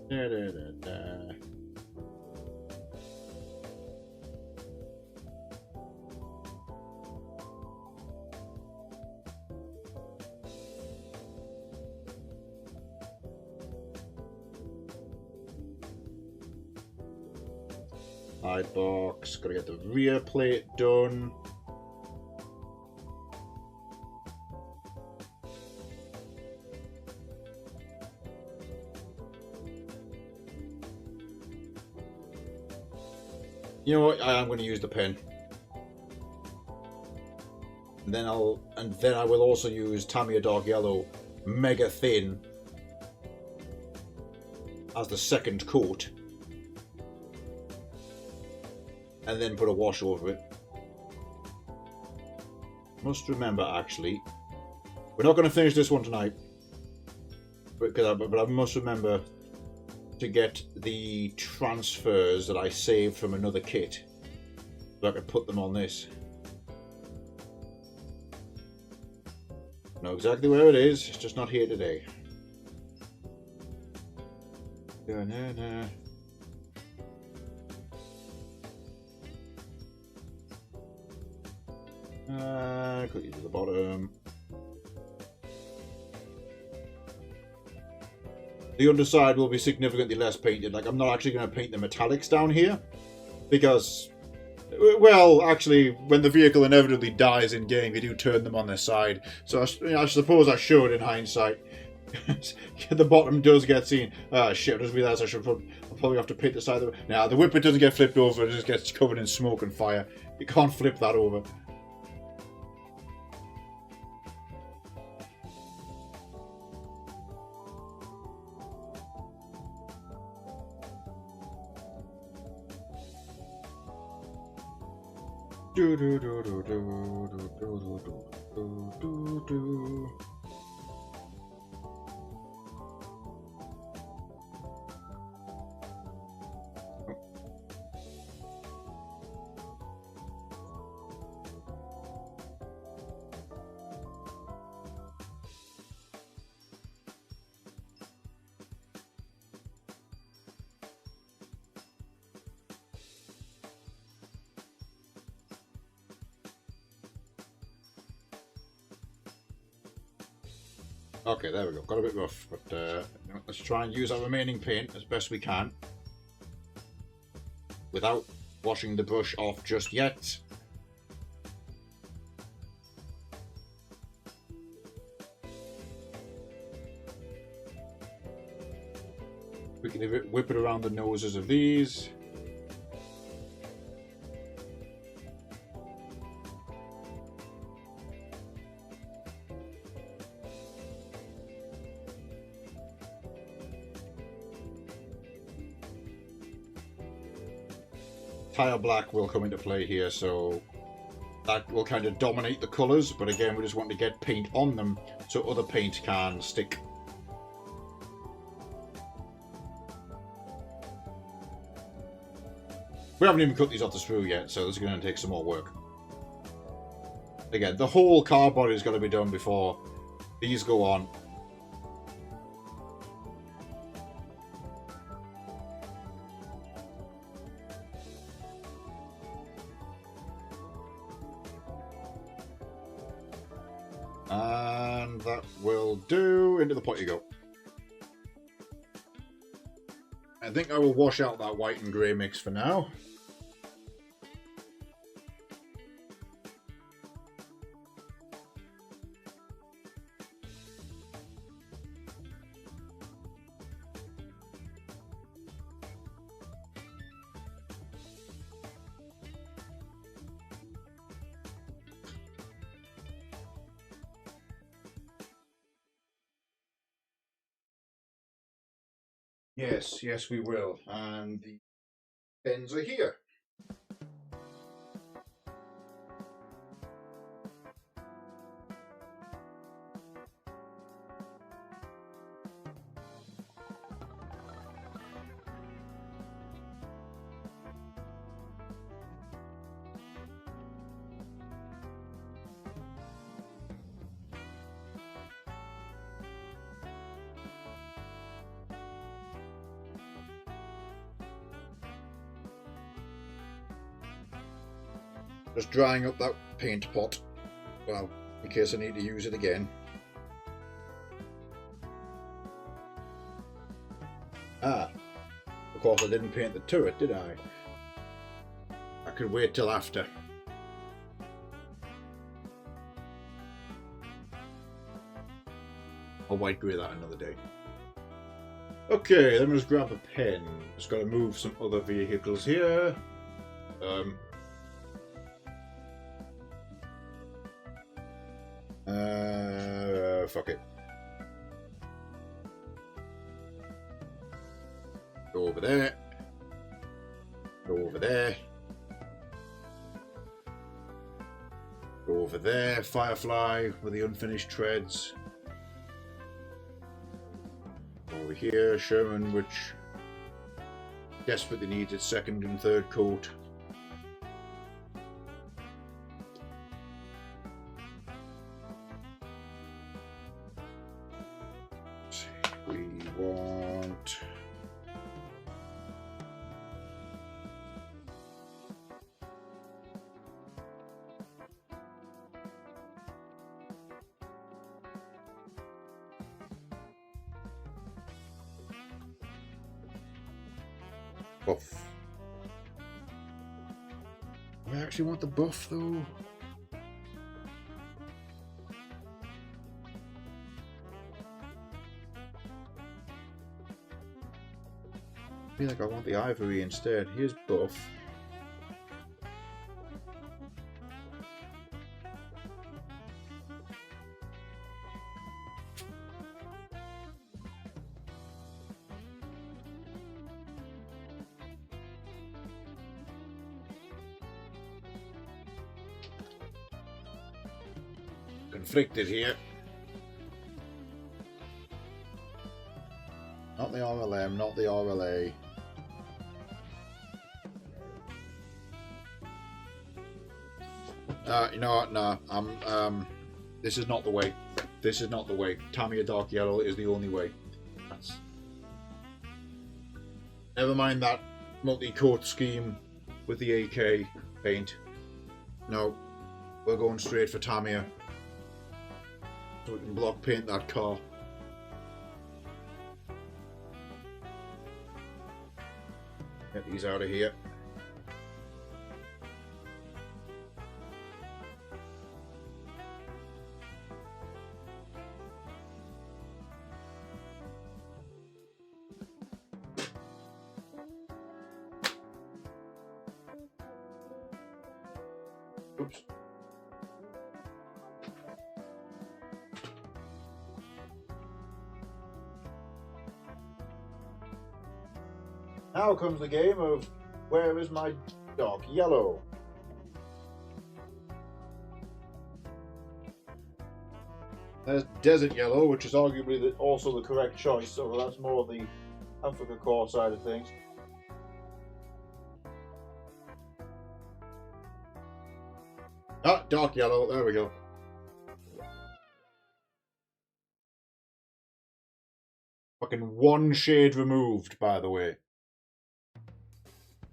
Speaker 1: Da, da, da, da. Side box, gotta get the rear plate done. You know what? I am going to use the pen. And then I will also use Tamiya Dark Yellow Mega Thin as the second coat. And then put a wash over it. Must remember, actually, we're not going to finish this one tonight. But I must remember to get the transfers that I saved from another kit, so I can put them on this. Know exactly where it is, it's just not here today. Quickly to the bottom. The underside will be significantly less painted. Like, I'm not actually going to paint the metallics down here because, well, actually, when the vehicle inevitably dies in game, you do turn them on their side. So I suppose I should in hindsight. The bottom does get seen. Ah, shit! I just realised I'll probably have to paint the side of the. Now the whip, it doesn't get flipped over. It just gets covered in smoke and fire. You can't flip that over. Do do do do do do do do do do. Okay, there we go. Got a bit rough, but let's try and use our remaining paint as best we can without washing the brush off just yet. We can whip it around the noses of these. Tile black will come into play here, so that will kind of dominate the colours, but again we just want to get paint on them so other paint can stick. We haven't even cut these off the sprue yet, so this is going to take some more work. Again, the whole car body is going to be done before these go on. And that will do. Into the pot you go. I think I will wash out that white and grey mix for now. Yes, we will. And the pens are here. Just drying up that paint pot, well, in case I need to use it again. Ah, of course I didn't paint the turret, did I? I could wait till after. I'll white grey that another day. Okay, let me just grab a pen. Just got to move some other vehicles here. Fuck it. Go over there. Go over there. Go over there. Firefly with the unfinished treads. Over here, Sherman, which desperately needs its second and third coat. We want buff. I actually want the buff though. I feel like I want the ivory instead. Here's buff. Conflicted here. Not the RLM, not the RLA. You know what? No, this is not the way. This is not the way. Tamiya Dark Yellow is the only way. Never mind that multi-coat scheme with the AK paint. No, we're going straight for Tamiya. So we can block paint that car. Get these out of here. Oops. Now comes the game of where is my dog? Yellow. There's desert yellow, which is arguably also the correct choice, so that's more the Africa core side of things. Ah, dark yellow, there we go. Fucking one shade removed, by the way.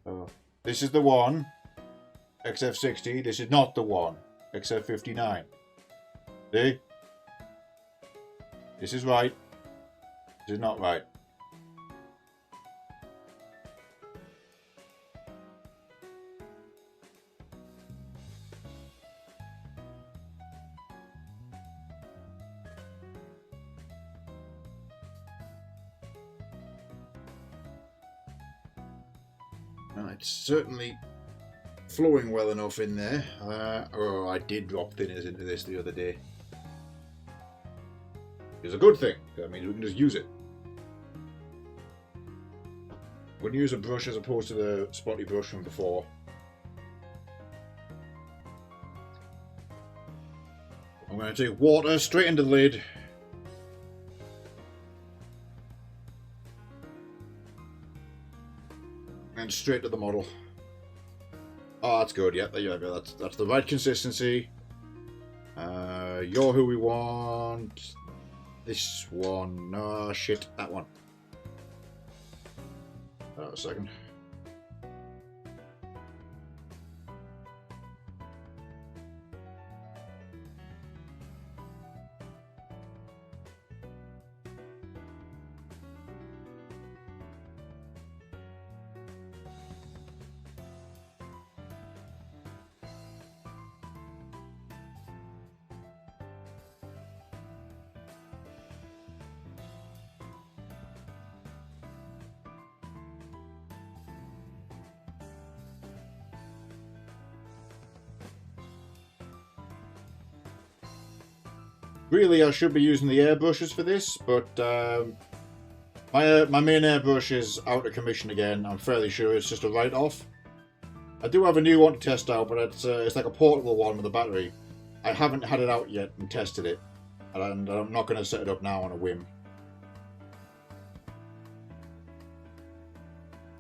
Speaker 1: Oh, this is the one, XF60. This is not the one, XF59. See? This is right. This is not right. It's certainly flowing well enough in there. Oh, I did drop thinners into this the other day. It's a good thing. That means we can just use it. We can use a brush as opposed to the spotty brush from before. I'm going to take water straight into the lid. And straight to the model. Oh, that's good. Yeah, there you go. That's the right consistency. You're who we want. This one. No, shit. That one. A second. Really, I should be using the airbrushes for this, but my main airbrush is out of commission again. I'm fairly sure it's just a write-off. I do have a new one to test out, but it's like a portable one with a battery. I haven't had it out yet and tested it, and I'm not going to set it up now on a whim.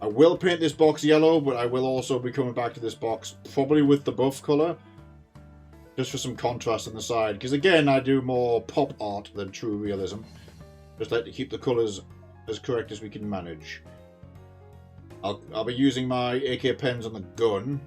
Speaker 1: I will paint this box yellow, but I will also be coming back to this box probably with the buff colour. Just for some contrast on the side, because again I do more pop art than true realism. Just like to keep the colours as correct as we can manage. I'll be using my AK pens on the gun.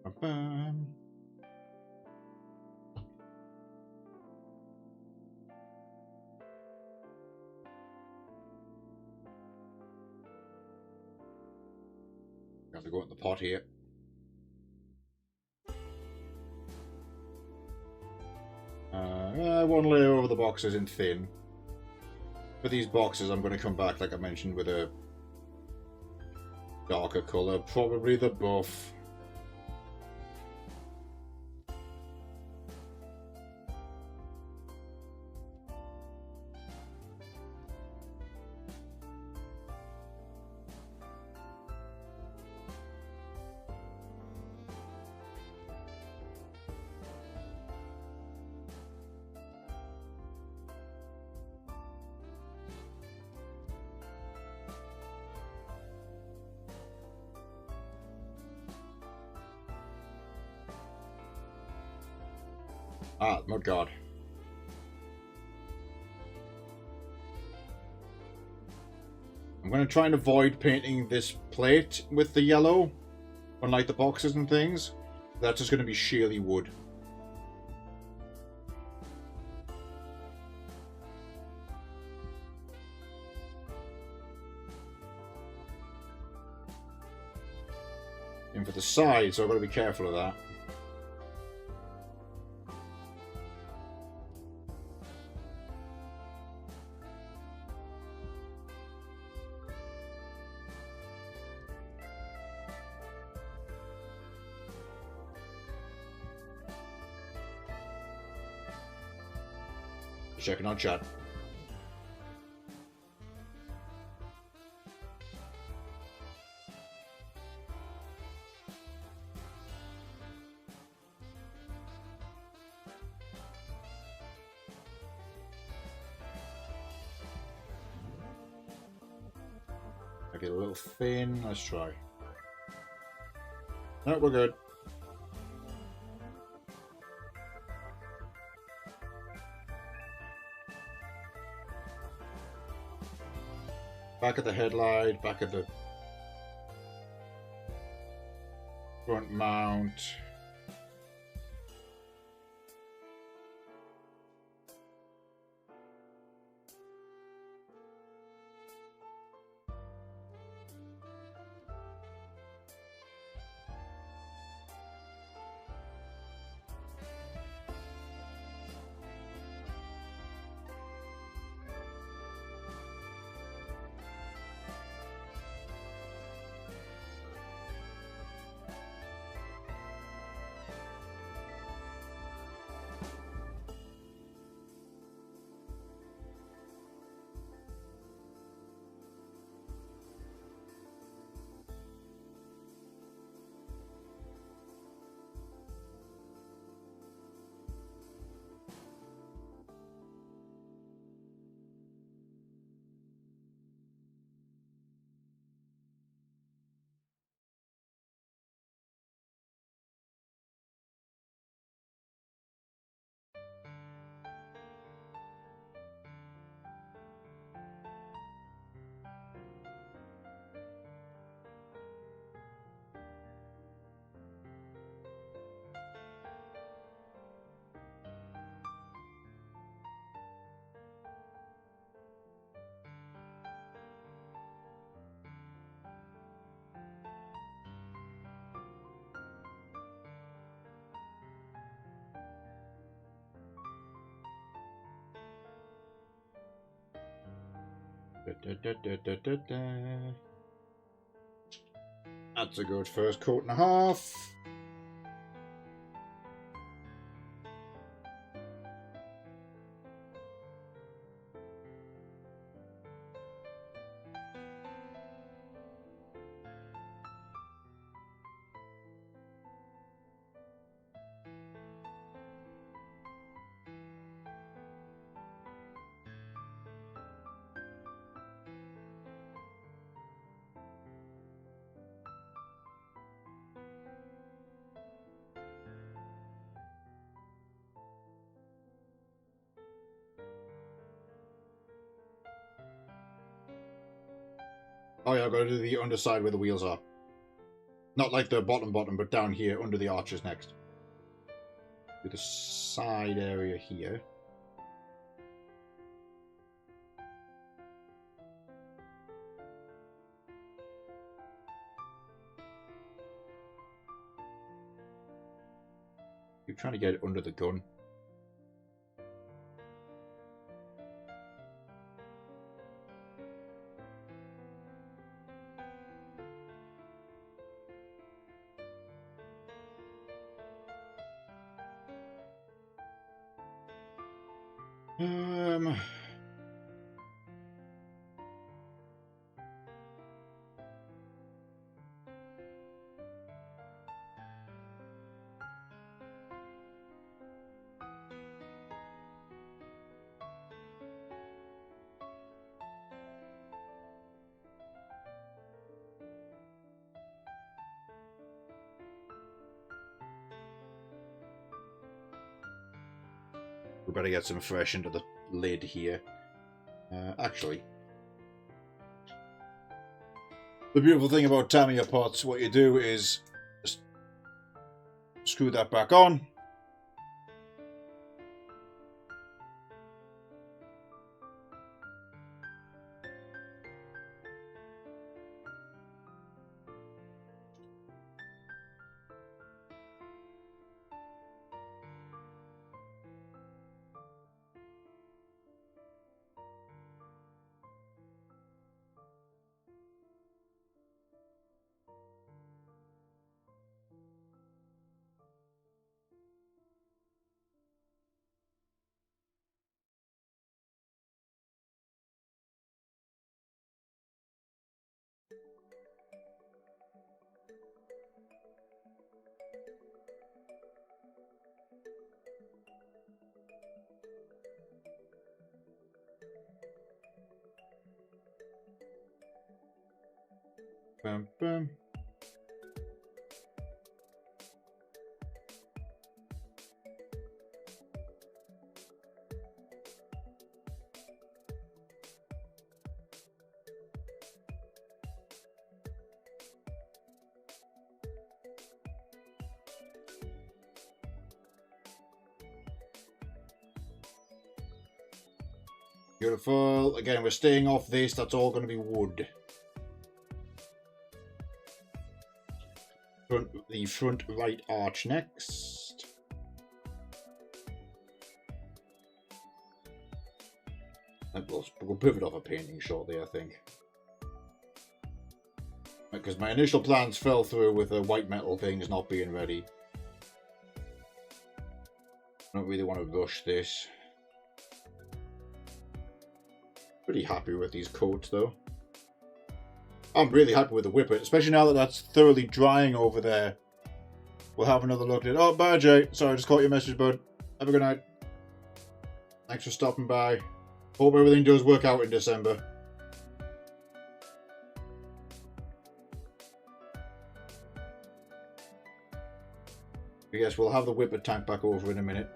Speaker 1: Ba-bam. Have to go in the pot here. One layer over the boxes in thin. For these boxes, I'm going to come back, like I mentioned, with a darker colour, probably the buff. Ah, mud guard. I'm going to try and avoid painting this plate with the yellow, unlike the boxes and things. That's just going to be sheerly wood. And for the sides, so I've got to be careful of that. Checking on chat. I get a little thin. Let's try. No, we're good. Back at the headlight, back at the front mount. That's a good first coat and a half. Oh yeah, I've got to do the underside where the wheels are. Not like the bottom, but down here under the arches next. To the side area here. You're trying to get it under the gun. We better get some fresh into the lid here. Actually, the beautiful thing about Tamiya pots, what you do is just screw that back on. Bam, bam. Beautiful. Again, we're staying off this. That's all going to be wood. The front right arch next. And we'll pivot off a painting shortly, I think. Because my initial plans fell through with the white metal things not being ready. I don't really want to rush this. Pretty happy with these coats though. I'm really happy with the whippet, especially now that that's thoroughly drying over there. We'll have another look at it. Oh, bye Jay. Sorry, I just caught your message, bud. Have a good night. Thanks for stopping by. Hope everything does work out in December. I guess we'll have the whippet tank back over in a minute.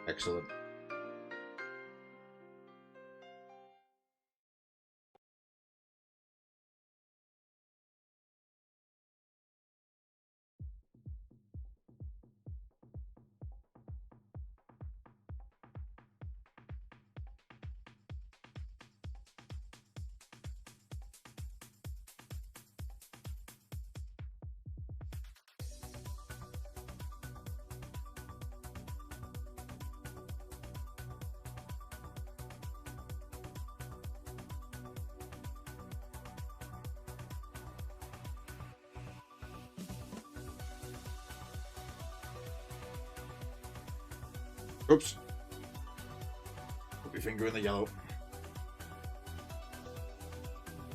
Speaker 1: Excellent. Oops. Put your finger in the yellow.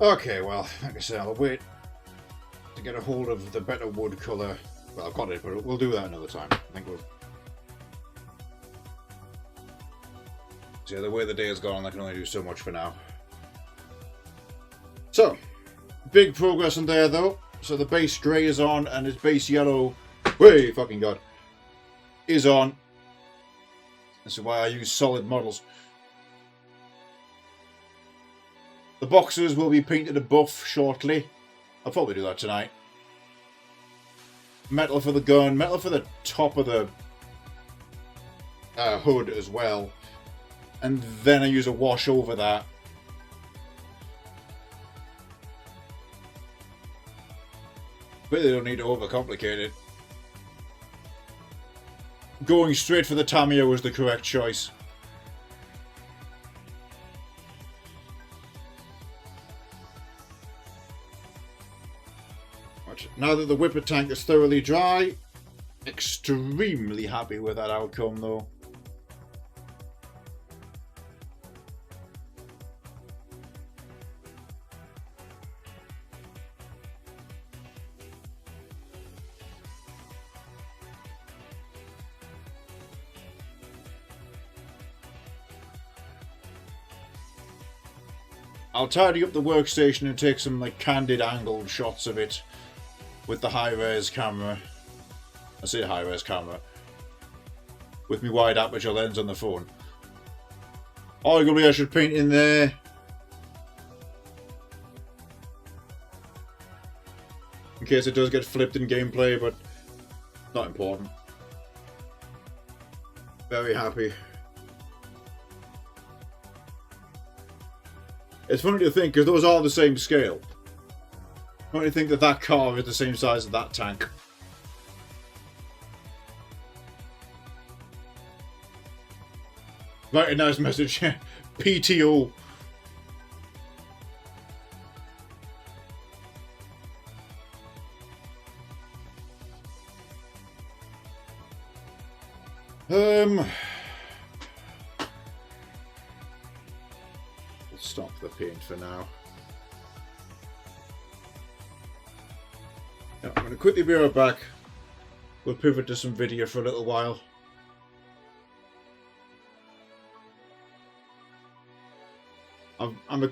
Speaker 1: Okay, well, like I said, I'll wait to get a hold of the better wood colour. Well, I've got it, but we'll do that another time. I think we'll... So yeah, the way the day has gone, I can only do so much for now. So, big progress in there, though. So the base grey is on, and its base yellow... Way fucking god! Is on. This is why I use solid models. The boxes will be painted a buff shortly. I'll probably do that tonight. Metal for the gun, metal for the top of the hood as well. And then I use a wash over that. But they don't need to overcomplicate it. Going straight for the Tamiya was the correct choice. Right, now that the whipper tank is thoroughly dry, extremely happy with that outcome though. I'll tidy up the workstation and take some like candid angled shots of it with the high-res camera. I say high-res camera. With my wide aperture lens on the phone. Arguably I should paint in there. In case it does get flipped in gameplay, but not important. Very happy. It's funny to think, because those are the same scale. Funny to think that that car is the same size as that tank. Right, a nice message. PTO. Stop the paint for now. Yeah, I'm going to quickly be right back. We'll pivot to some video for a little while. I'm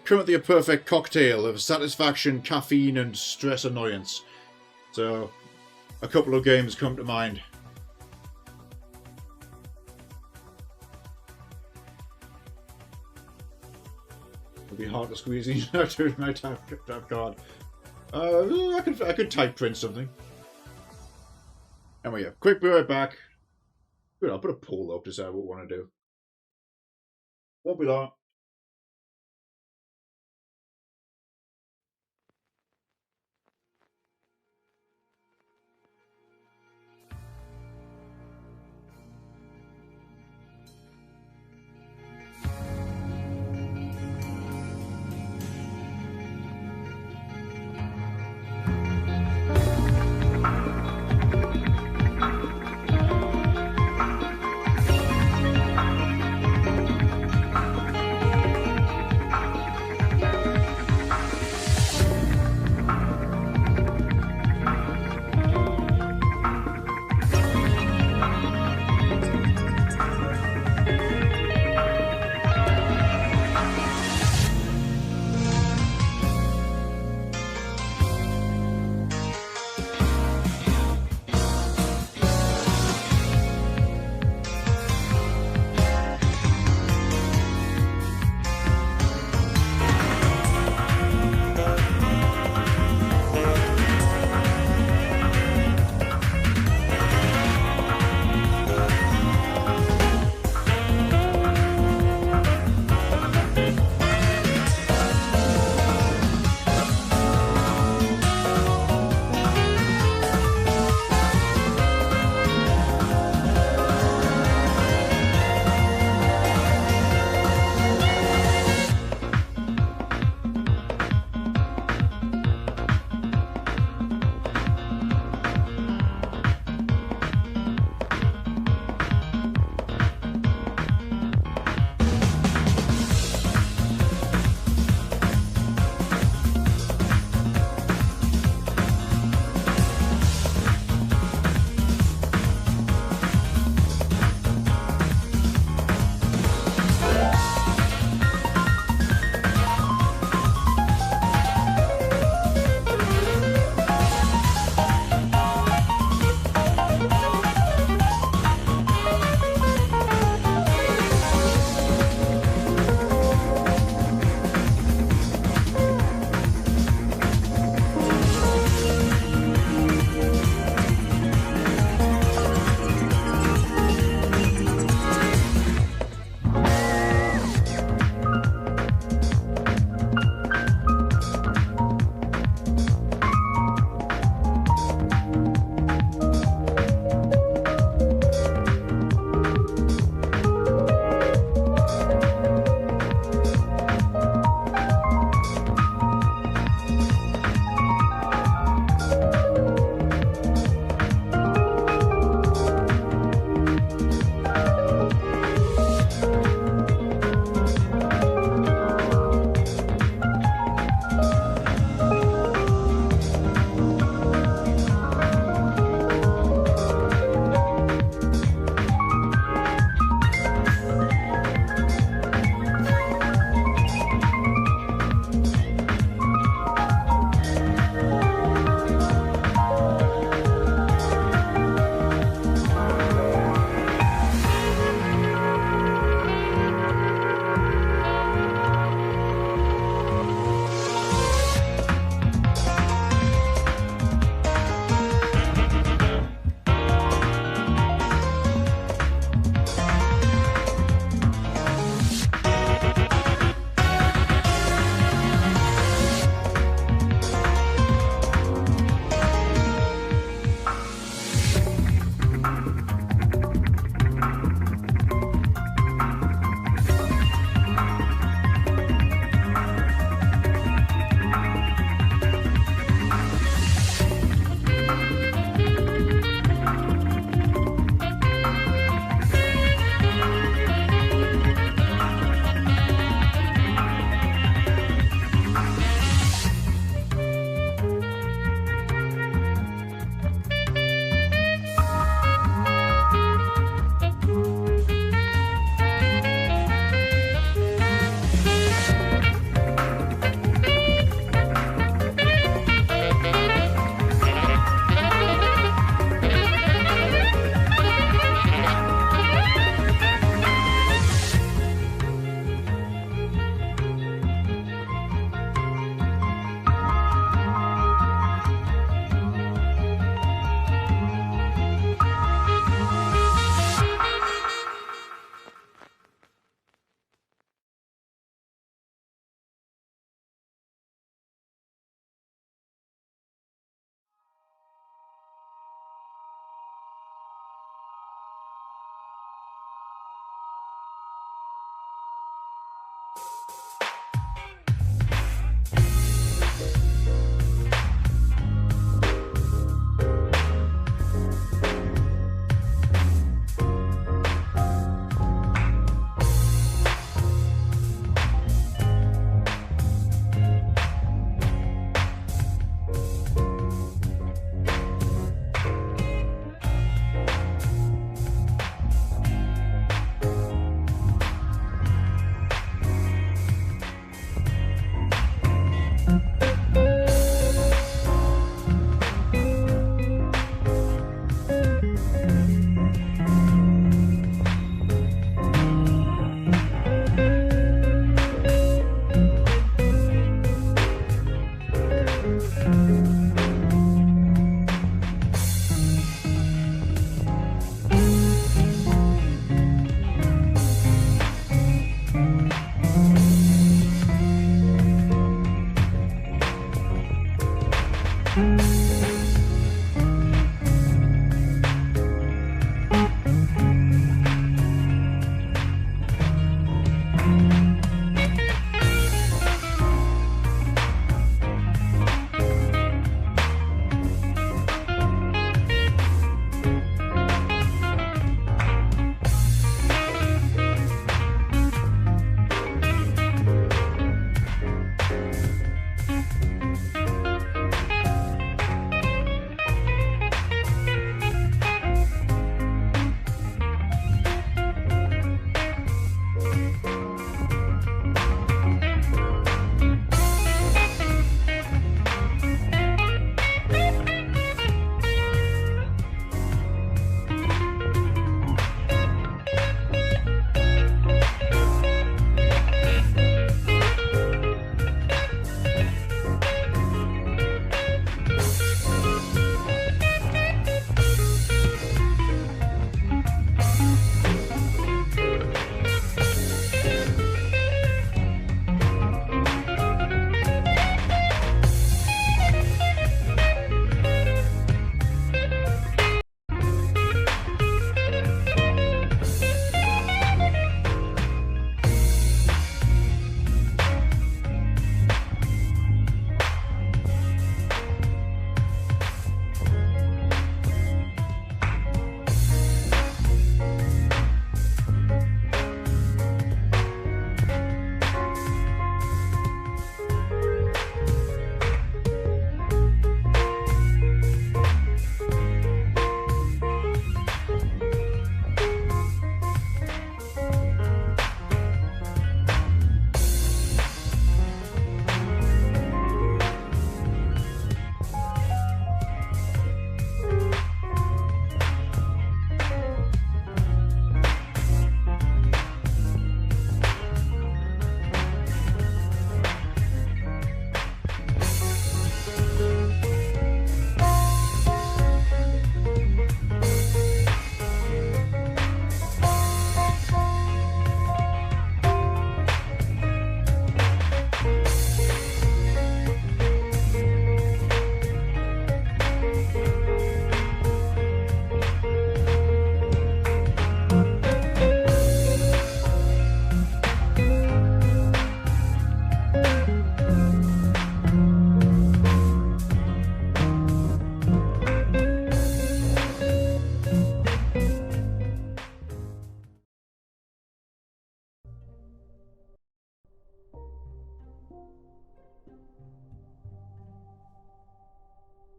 Speaker 1: currently a perfect cocktail of satisfaction, caffeine, and stress annoyance. So, a couple of games come to mind. Be hard to squeeze in to my tap card. I could type print something. Anyway, yeah, quick, be right back. Good, I'll put a poll up to decide what we want to do. Won't be long.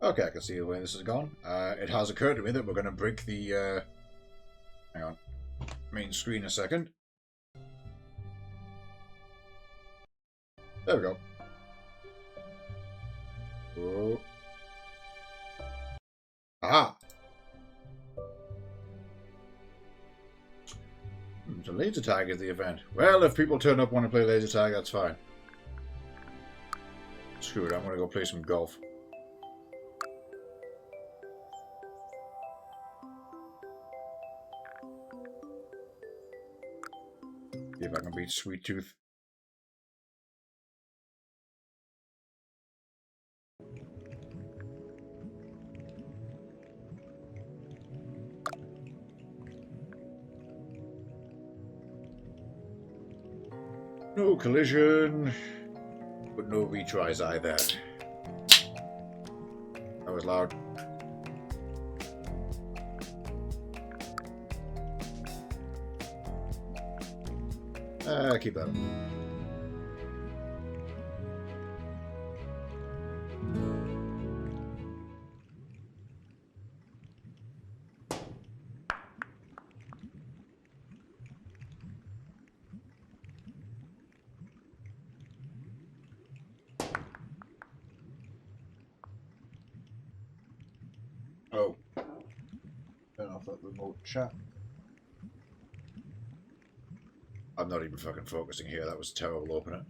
Speaker 1: Okay, I can see where this has gone. It has occurred to me that we're going to break the hang on, main screen a second. There we go. Oh. Aha! So laser tag is the event. Well, if people turn up and want to play laser tag, that's fine. Screw it, I'm going to go play some golf. See if I can beat Sweet Tooth. No collision, but no retries either. That was loud. Keep that up. Oh. Turn off that remote chat. I'm not even fucking focusing here. That was a terrible opener.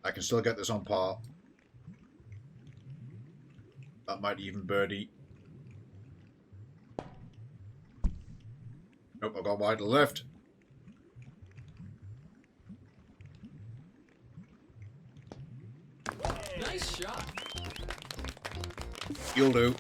Speaker 1: I can still get this on par. That might even birdie. Nope, I got wide to the left.
Speaker 2: Nice shot.
Speaker 1: You'll do.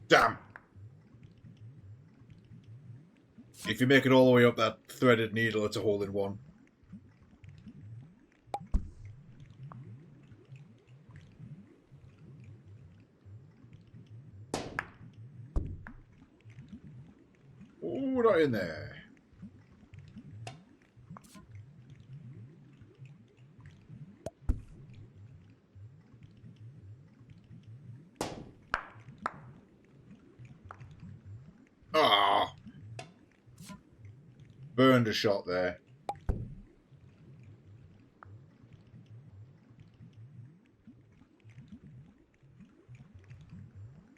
Speaker 1: Damn. If you make it all the way up that threaded needle, it's a hole in one. Oh, not in there. Ah. Burned a shot there.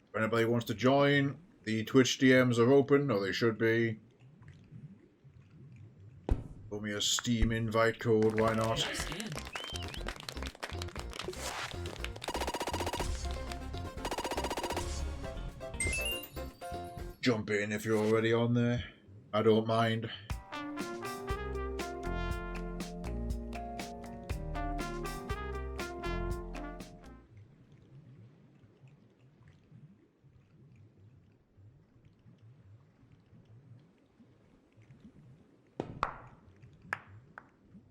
Speaker 1: If anybody wants to join, the Twitch DMs are open, or they should be. Put me a Steam invite code, why not?
Speaker 2: Nice game.
Speaker 1: Jump in if you're already on there. I don't mind.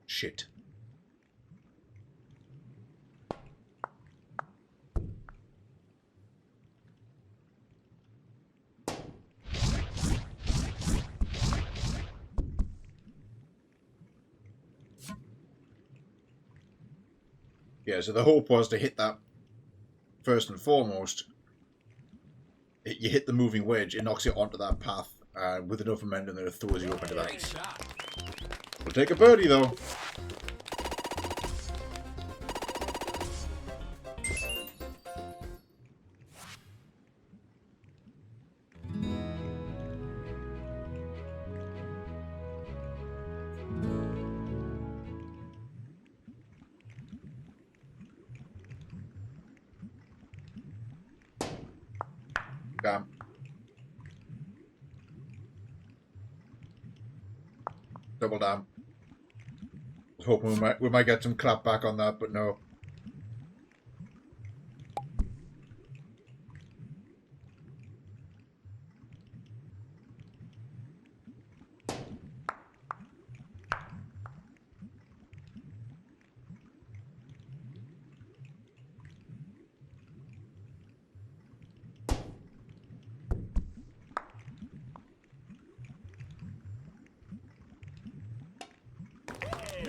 Speaker 1: Shit. Yeah, so the hope was to hit that first and foremost. You hit the moving wedge, it knocks you onto that path, and with enough momentum that it throws you up into that.
Speaker 2: Great shot.
Speaker 1: We'll take a birdie though. Damn. Double damn. I was hoping we might get some clap back on that, but no.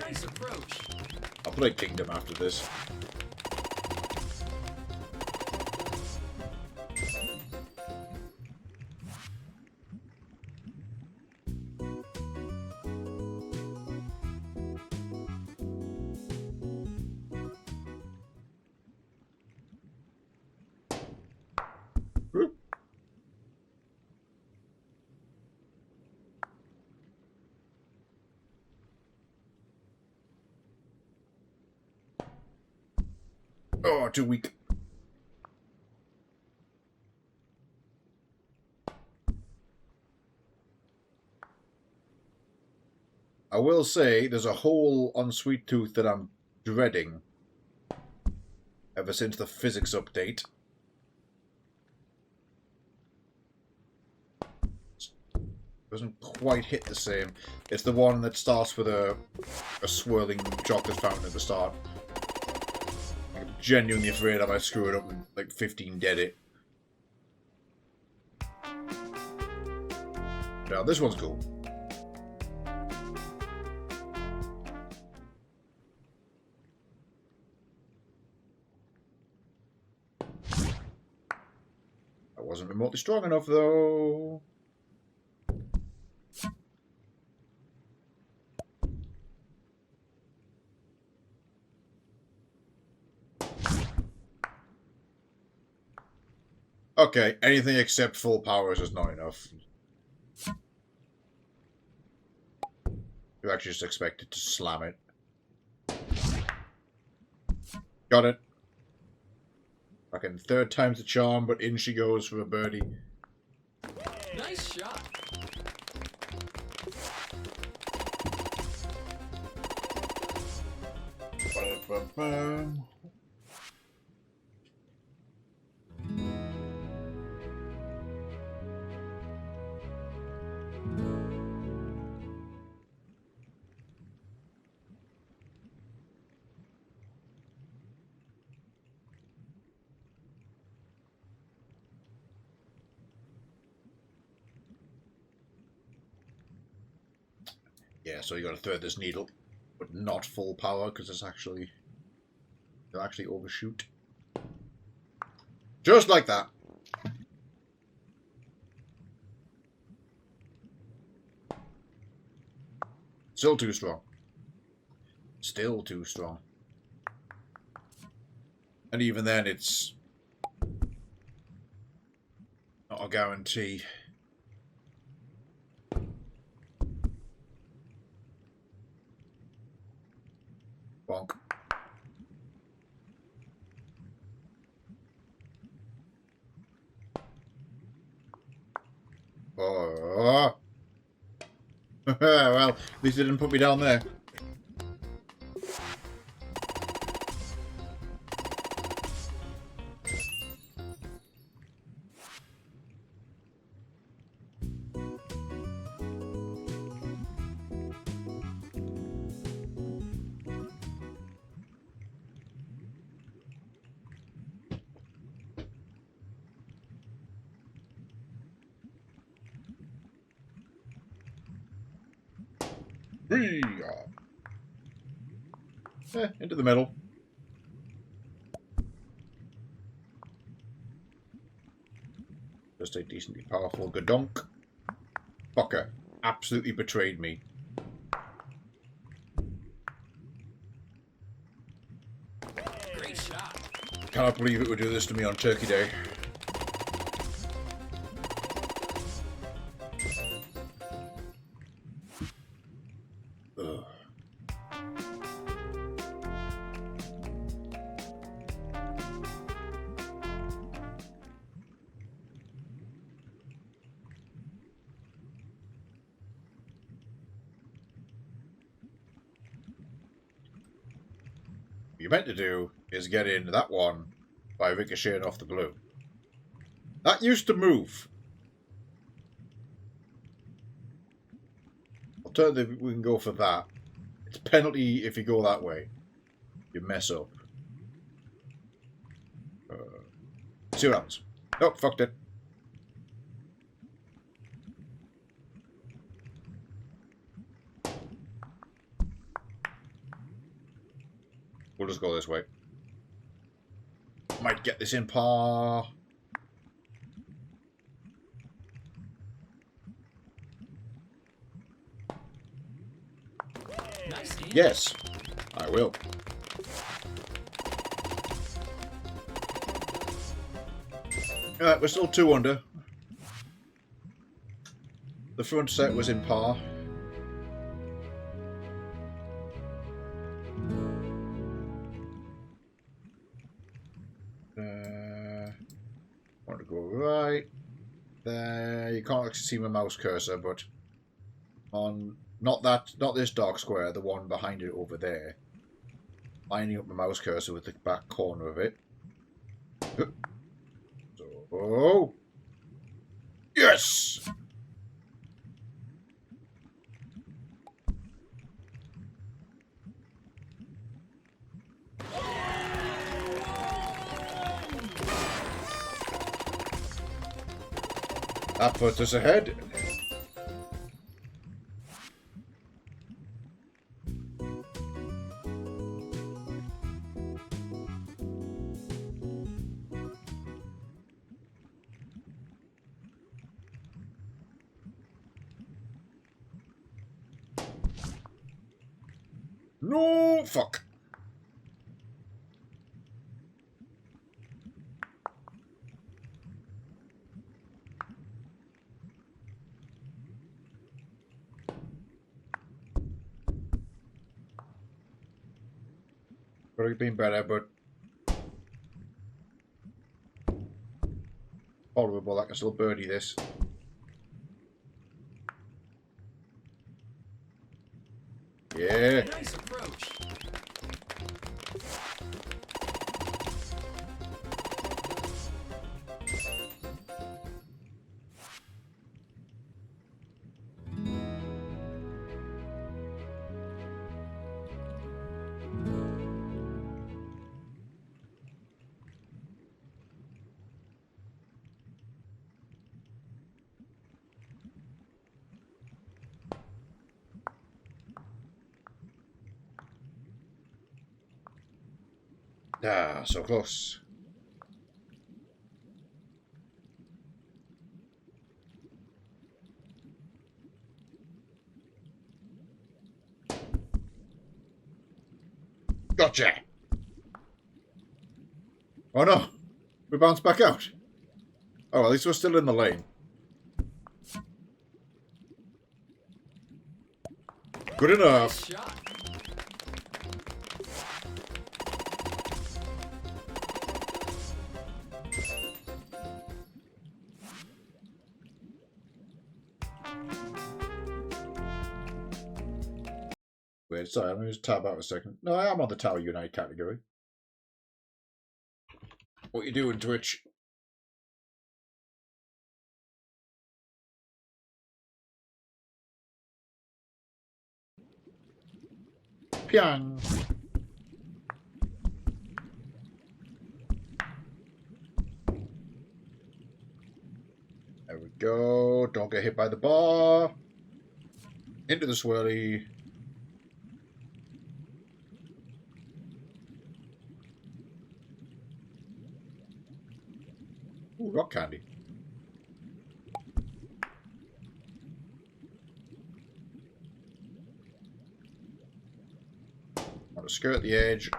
Speaker 2: Nice approach.
Speaker 1: I'll play Kingdom after this. Oh, too weak. I will say there's a hole on Sweet Tooth that I'm dreading ever since the physics update. Doesn't quite hit the same. It's the one that starts with a swirling chocolate fountain at the start. I'm genuinely afraid I might screw it up and like 15 dead it. Now this one's cool. That wasn't remotely strong enough though. Okay, anything except full powers is not enough. You actually just expected to slam it. Got it. Fucking third time's the charm, but in she goes for a birdie.
Speaker 2: Nice shot.
Speaker 1: Ba-da-ba-bam. Yeah, so you got to thread this needle, but not full power because it's actually you'll actually overshoot. Just like that. Still too strong. Still too strong. And even then, it's not a guarantee. Bonk. Oh. Well, at least it didn't put me down there. Into the middle. Just a decently powerful gadonk. Fucker. Absolutely betrayed me.
Speaker 2: Great shot.
Speaker 1: Cannot believe it would do this to me on Turkey Day. Ugh. What you're meant to do is get in that one by ricocheting off the blue. That used to move. Alternatively, we can go for that. It's penalty if you go that way. You mess up. See what happens. Oh, fucked it. We'll just go this way. Might get this in par.
Speaker 2: Nice game.
Speaker 1: Yes, I will. Alright, we're still 2 under. The front set was in par. Want to go right there. You can't actually see my mouse cursor, but on not this dark square, the one behind it over there. Lining up my mouse cursor with the back corner of it. So, yes. That puts us ahead. No, fuck. Could have been better, but horrible. I can still birdie this. Yeah.
Speaker 2: Nice approach.
Speaker 1: Ah, so close. Gotcha. Oh no, we bounced back out. Oh, at least we're still in the lane. Good enough.
Speaker 2: Nice shot.
Speaker 1: Wait, sorry, let me just tab out a second. No, I am on the Tower Unite category. What you doing, Twitch? Pyong. There we go. Don't get hit by the bar. Into the swirly. Ooh, rock candy. Want to skirt the edge.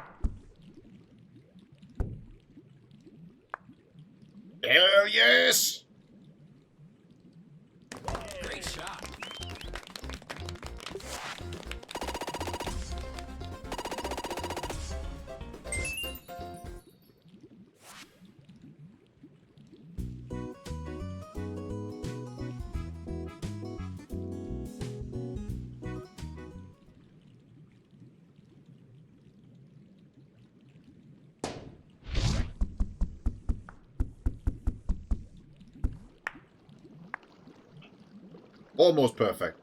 Speaker 1: Hell yes!
Speaker 2: Great shot.
Speaker 1: Almost perfect.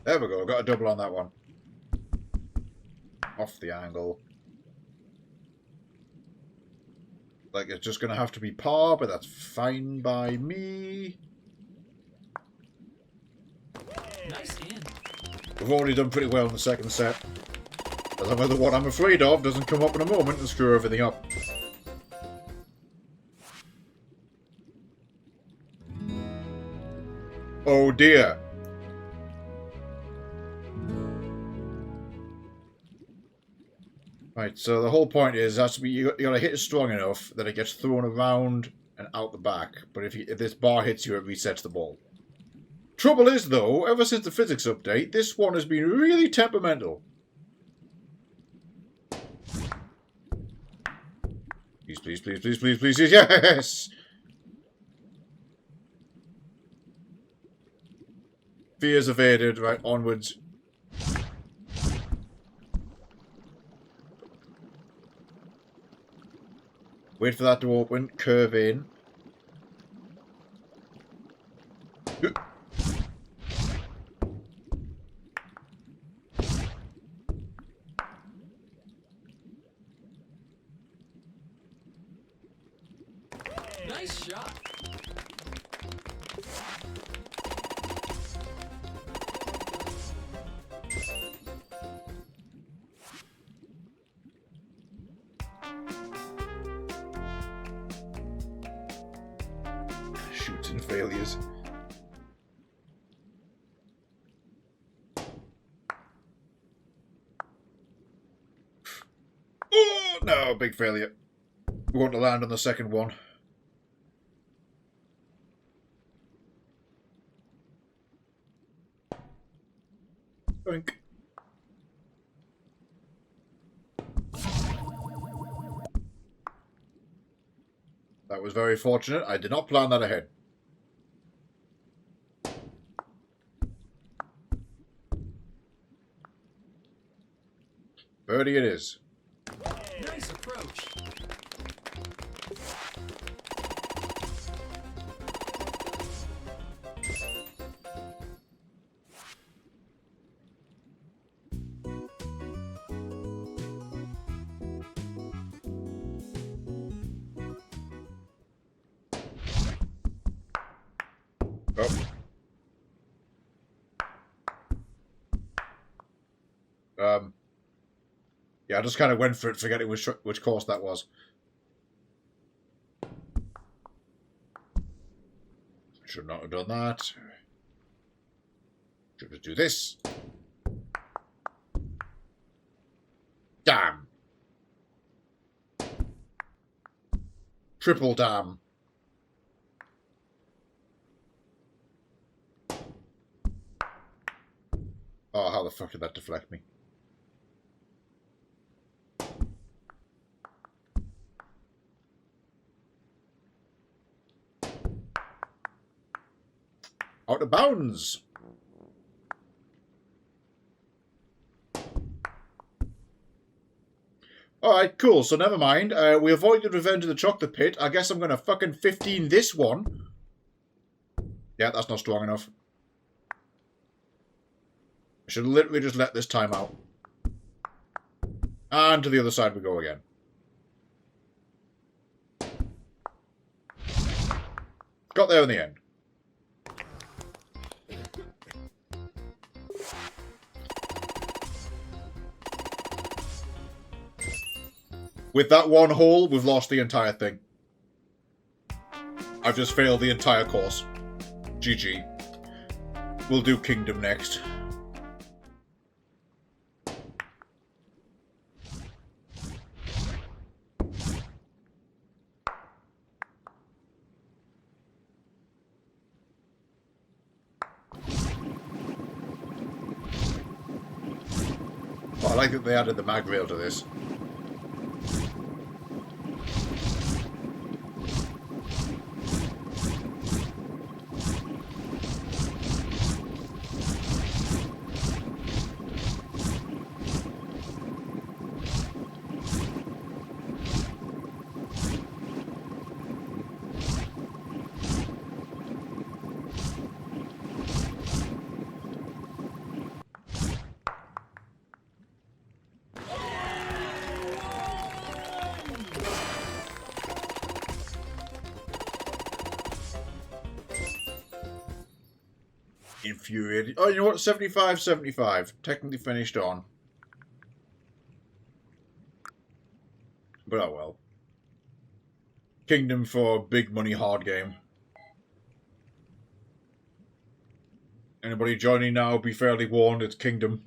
Speaker 1: There we go. Got a double on that one. Off the angle. like it's just going to have to be par, but that's fine by me.
Speaker 2: Nice in.
Speaker 1: We've already done pretty well in the second set. Although what I'm afraid of doesn't come up in a moment and screw everything up. Oh dear. Right, so the whole point is has to be you got to hit it strong enough that it gets thrown around and out the back. But if this bar hits you, it resets the ball. Trouble is, though, ever since the physics update, this one has been really temperamental. Please, please, please, please, please, please, yes! Fears evaded, right, onwards. Wait for that to open, curve in.
Speaker 2: Nice shot.
Speaker 1: Shoots and failures. Oh, no, big failure. We want to land on the second one. Think. That was very fortunate. I did not plan that ahead. Birdie it is.
Speaker 2: Nice approach.
Speaker 1: Oh. Yeah, I just kind of went for it, forgetting which course that was. Should not have done that. Should just do this. Damn. Triple damn. Oh, how the fuck did that deflect me? Out of bounds. Alright, cool. So never mind. We avoided Revenge of the Chocolate Pit. I guess I'm going to fucking 15 this one. Yeah, that's not strong enough. I should literally just let this time out. And to the other side we go again. Got there in the end. With that one hole, we've lost the entire thing. I've just failed the entire course. GG. We'll do Kingdom next. Oh, I like that they added the mag rail to this. Infuriating. Oh, you know what? 75, 75. Technically finished on. But oh well. Kingdom for big money hard game. Anybody joining now, be fairly warned, it's Kingdom.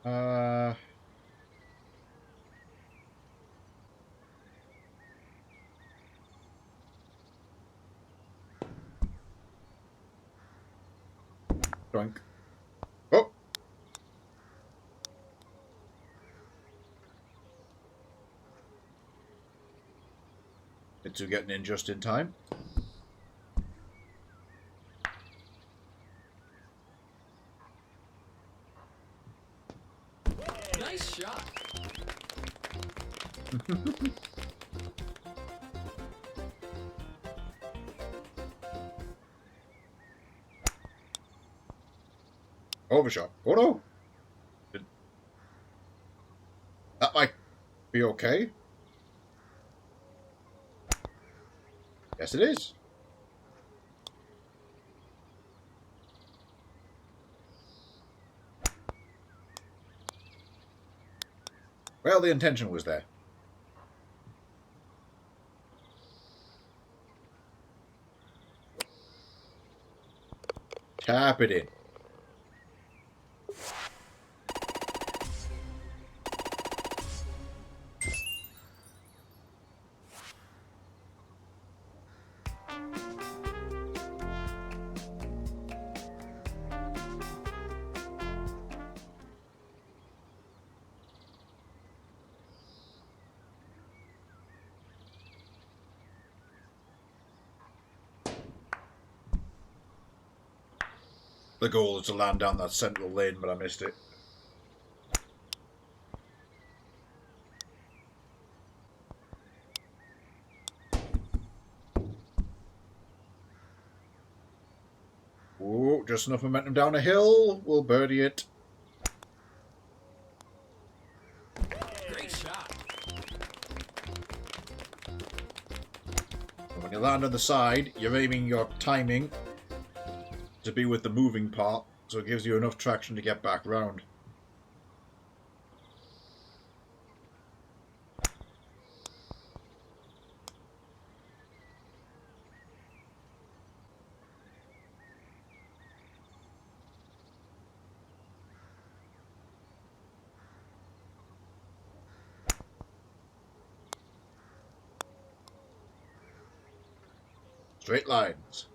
Speaker 1: Ugh. Drunk. Oh! It's getting in just in time.
Speaker 2: Nice shot.
Speaker 1: Overshot. Oh no! That might be okay. Yes, it is. Well, the intention was there. Tap it in. The goal is to land down that central lane, but I missed it. Ooh, just enough momentum down a hill. We'll birdie it.
Speaker 2: Great shot.
Speaker 1: And when you land on the side, you're aiming your timing to be with the moving part, so it gives you enough traction to get back round. Straight lines.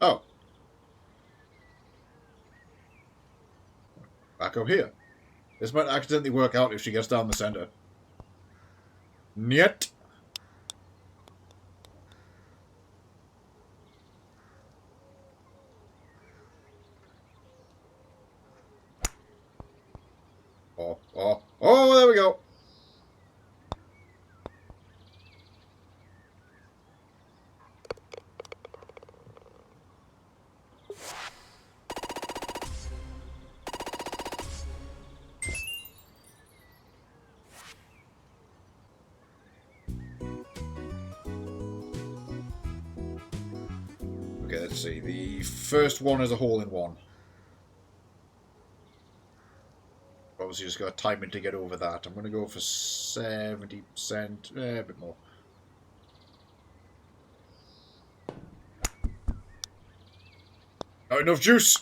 Speaker 1: Oh. Back up here. This might accidentally work out if she gets down the center. Niet. Oh, there we go. Okay, let's see. The first one is a hole-in-one. Obviously, just got to time it to get over that. I'm going to go for 70%, a bit more. Not enough juice.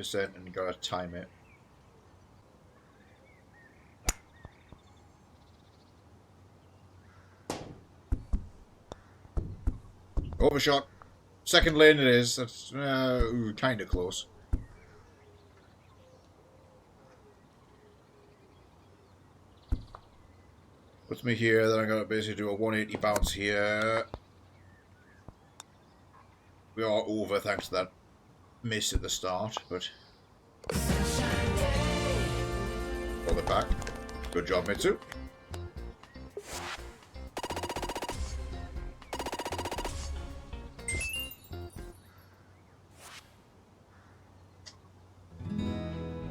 Speaker 1: 50% and gotta time it. Overshot. Second lane it is. That's kind of close. Puts me here, then I'm going to basically do a 180 bounce here. We are over thanks to that miss at the start, but... Pull it back. Good job, Mitsu.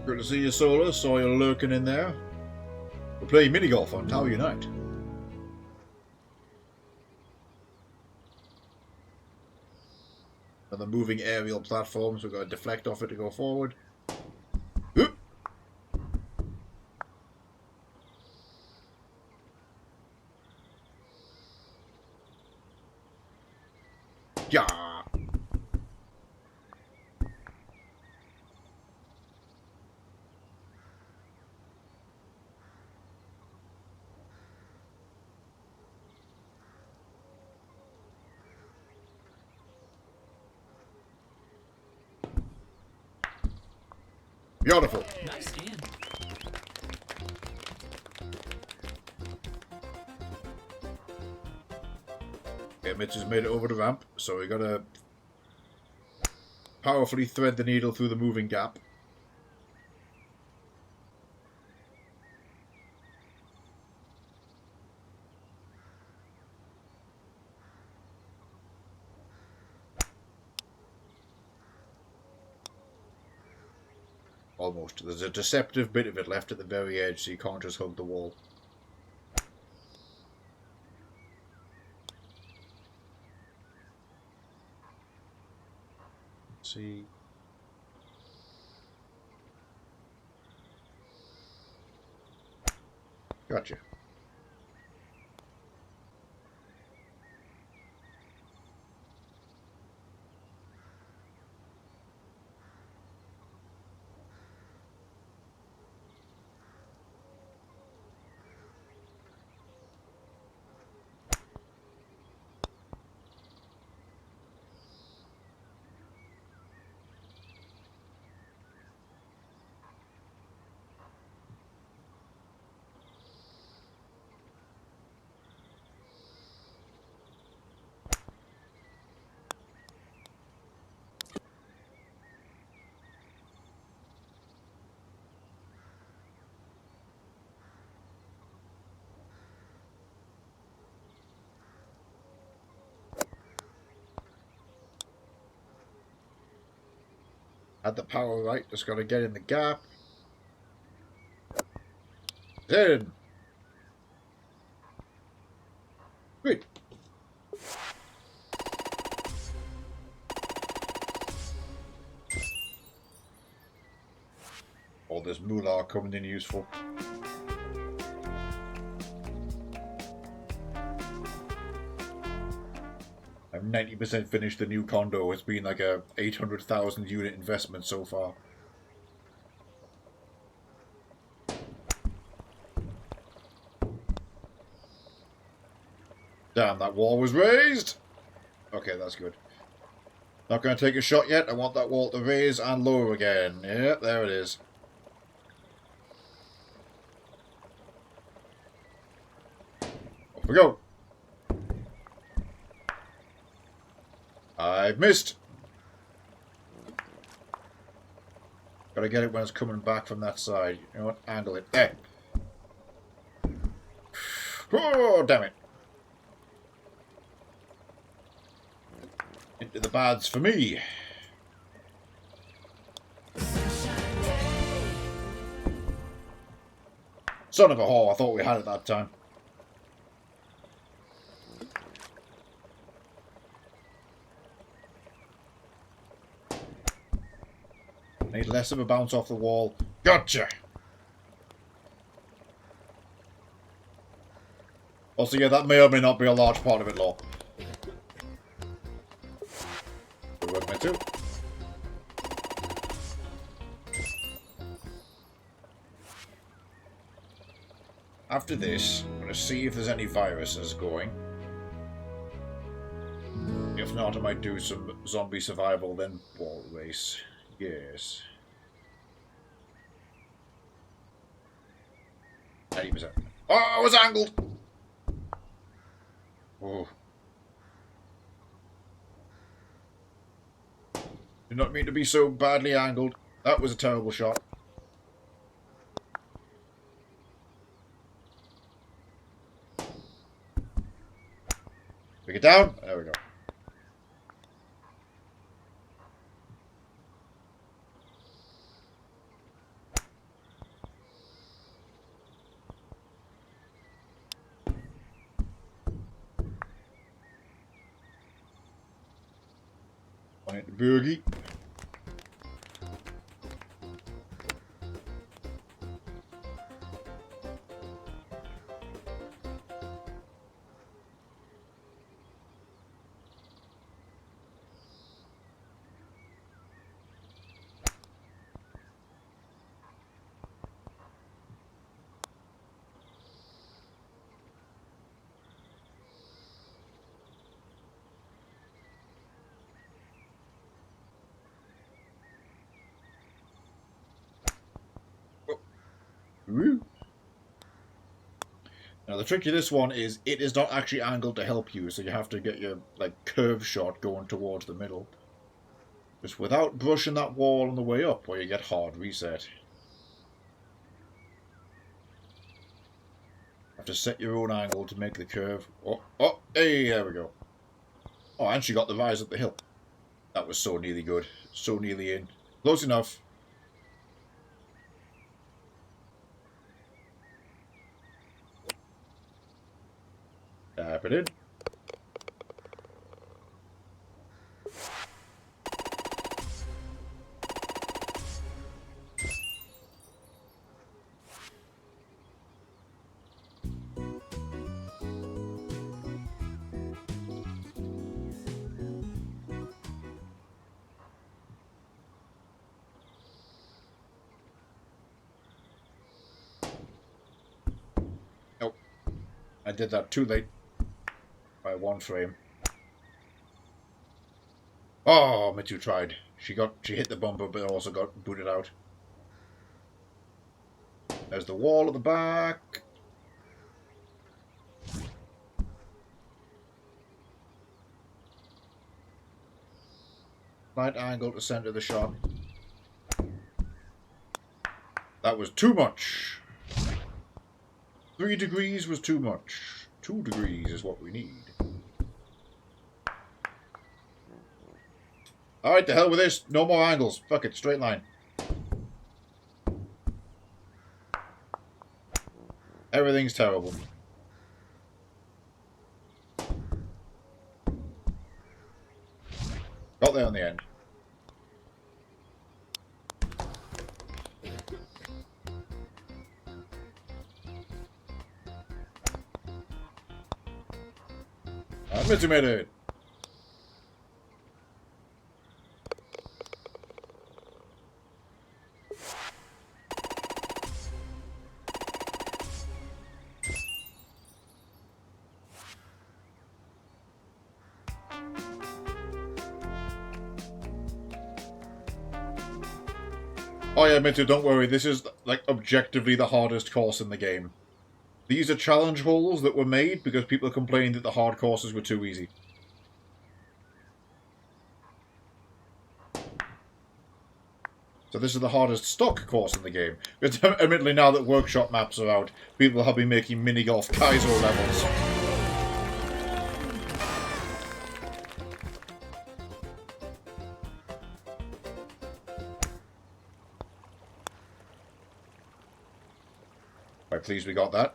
Speaker 1: Good to see you, Solar. Saw you lurking in there. We're playing mini-golf on Tower Unite. Another moving aerial platform, so we've got to deflect off it to go forward. Oop. Yeah. Beautiful.
Speaker 2: Nice in.
Speaker 1: Okay, Mitch has made it over the ramp, so we gotta powerfully thread the needle through the moving gap. Almost. There's a deceptive bit of it left at the very edge, so you can't just hug the wall. Let's see. Gotcha. Had the power right, just got to get in the gap. Then. Great. All this moolah coming in useful. I'm 90% finished the new condo. It's been like a 800,000 unit investment so far. Damn, that wall was raised! Okay, that's good. Not going to take a shot yet. I want that wall to raise and lower again. Yeah, there it is. Off we go. I've missed. Gotta get it when it's coming back from that side. You know what? Angle it. There. Oh, damn it. Into the bads for me. Son of a whore, I thought we had it that time. Need less of a bounce off the wall. Gotcha! Also, yeah, that may or may not be a large part of it, Law. Good work, me too. After this, I'm going to see if there's any viruses going. If not, I might do some zombie survival, then ball race. Yes. 90%. Oh, I was angled! Oh. Did not mean to be so badly angled. That was a terrible shot. Pick it down. There we go. On it, Boogie. Woo. Now the trick to this one is it is not actually angled to help you, so you have to get your curve shot going towards the middle. Just without brushing that wall on the way up, or you get hard reset. Have to set your own angle to make the curve. Oh, hey, there we go. Oh, and she got the rise up the hill. That was so nearly good. So nearly in. Close enough. Tap it in. Nope. I did that too late. By one frame. Oh, Mitsu tried. She hit the bumper, but also got booted out. There's the wall at the back. Right angle to center the shot. That was too much. 3 degrees was too much. 2 degrees is what we need. Alright, the hell with this. No more angles. Fuck it, straight line. Everything's terrible. Got there on the end. I'm intimidated. Oh yeah, Mitsu, don't worry. This is, objectively the hardest course in the game. These are challenge holes that were made because people are complaining that the hard courses were too easy. So this is the hardest stock course in the game. Because admittedly, now that workshop maps are out, people have been making mini-golf Kaizo levels. Quite pleased we got that.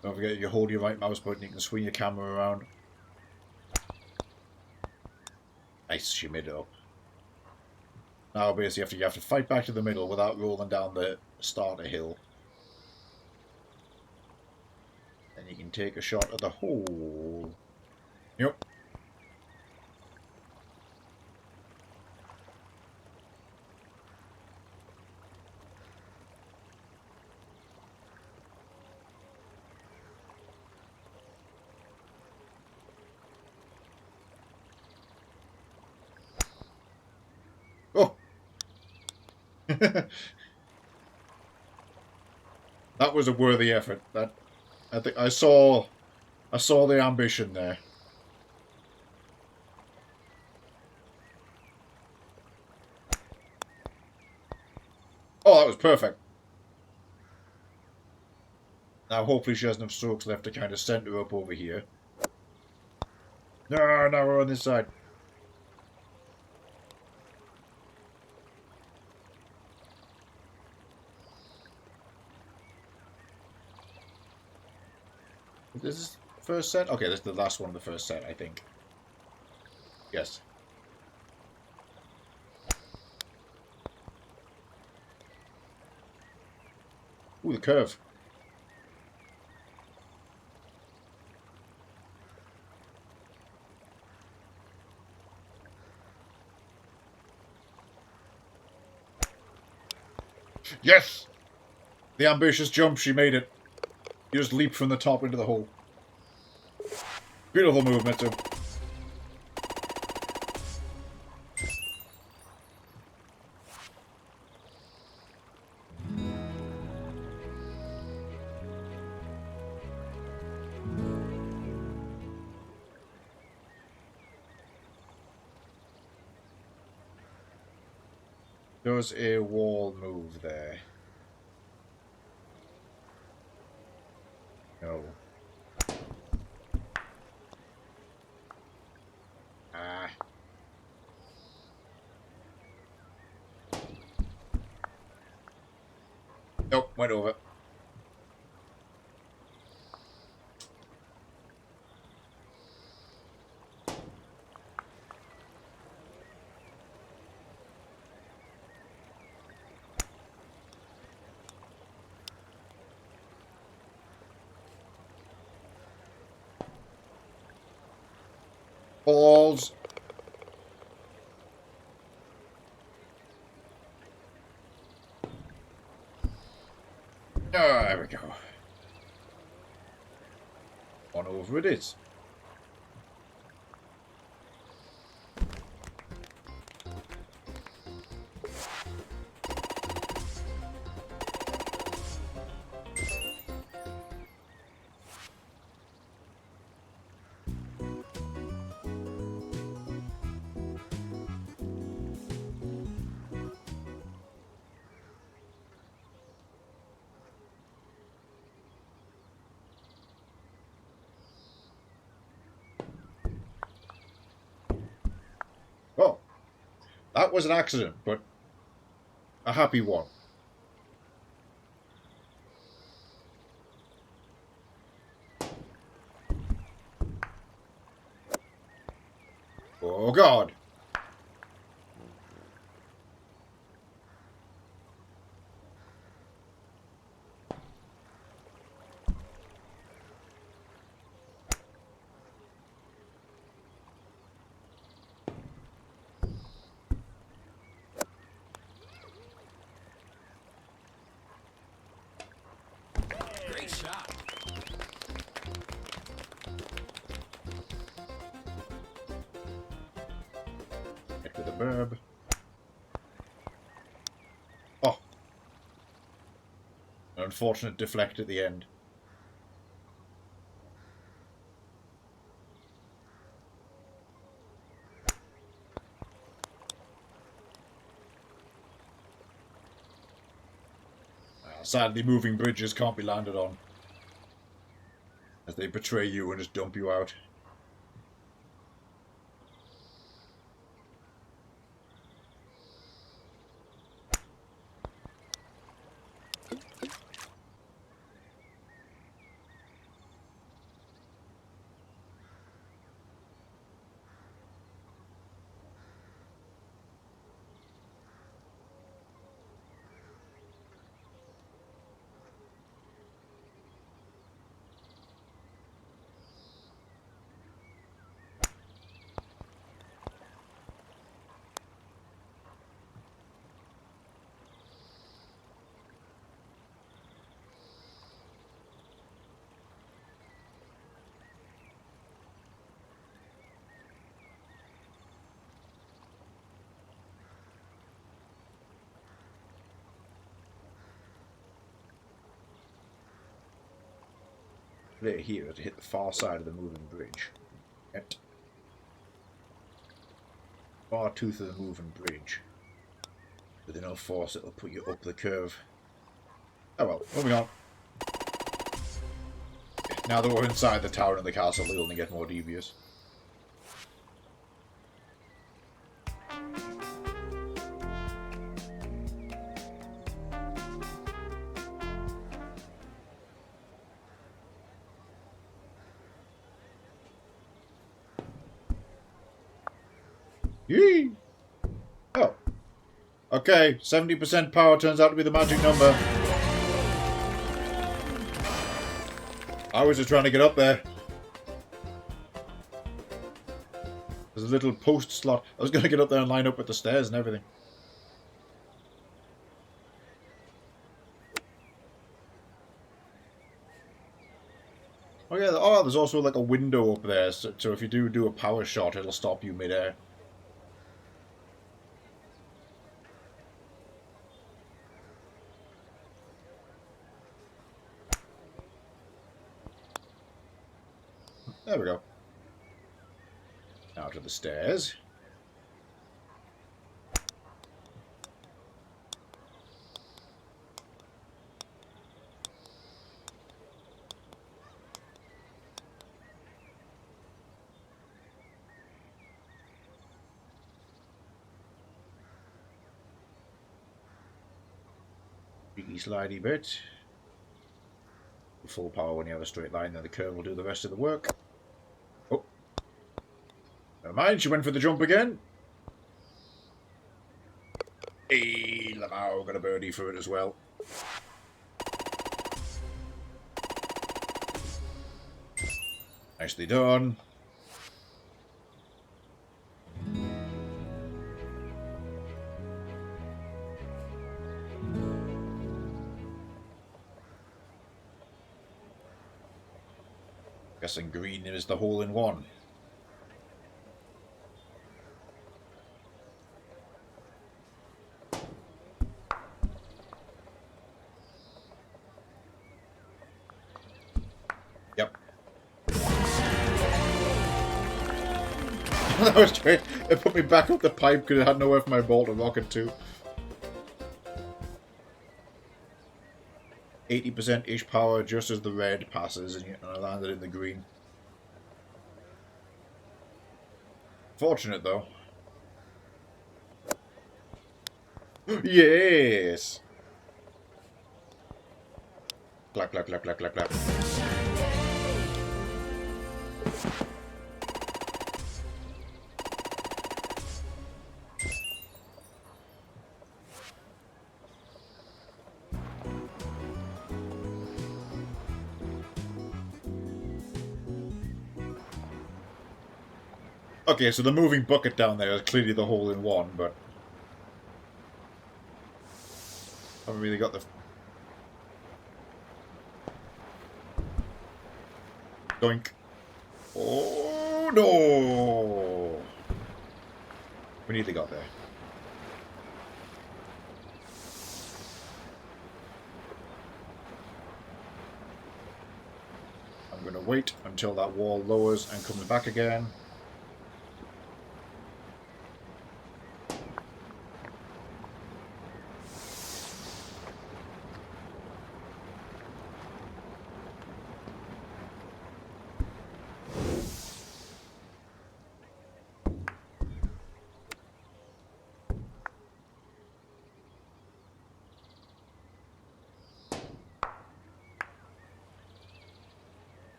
Speaker 1: Don't forget you hold your right mouse button, you can swing your camera around. Nice, she made it up. Now basically you have to fight back to the middle without rolling down the starter hill. Then you can take a shot at the hole. Yep. That was a worthy effort. That I think I saw the ambition there. Oh, that was perfect. Now hopefully she has enough strokes left to kind of center up over here. No, now we're on this side. This is the first set? Okay, this is the last one of the first set, I think. Yes. Ooh, the curve. Yes! The ambitious jump, she made it. You just leap from the top into the hole. Beautiful move, Mitsu. Does a wall move there? No. Ah. Nope, went over. Balls. Oh, there we go. On over it is. Oh, that was an accident, but a happy one. Oh, God.
Speaker 2: Great shot.
Speaker 1: Hit with a burb. Oh. An unfortunate deflect at the end. Sadly, moving bridges can't be landed on, as they betray you and just dump you out. Right here to hit the far side of the moving bridge. At far tooth of the moving bridge. With enough force it'll put you up the curve. Oh well, moving on. Now that we're inside the tower and the castle, they only get more devious. Yee! Oh. Okay, 70% power turns out to be the magic number. I was just trying to get up there. There's a little post slot. I was going to get up there and line up with the stairs and everything. Oh yeah, oh, there's also like a window up there, so if you do a power shot, it'll stop you mid-air. There we go. Now to the stairs. Cheeky slidey bit. Full power when you have a straight line, then the curve will do the rest of the work. Oh. Never mind, she went for the jump again. Hey, Lamau got a birdie for it as well. Nicely done. Guessing green is the hole-in-one. Yep. That was great. It put me back up the pipe because it had nowhere for my ball to rocket to. 80%-ish power just as the red passes, and I landed in the green. Fortunate though. Yes! Clap, clap, clap, clap, clap, clap. Okay, so the moving bucket down there is clearly the hole-in-one, but I haven't really got the... Doink. Oh, no! We nearly got there. I'm going to wait until that wall lowers and comes back again.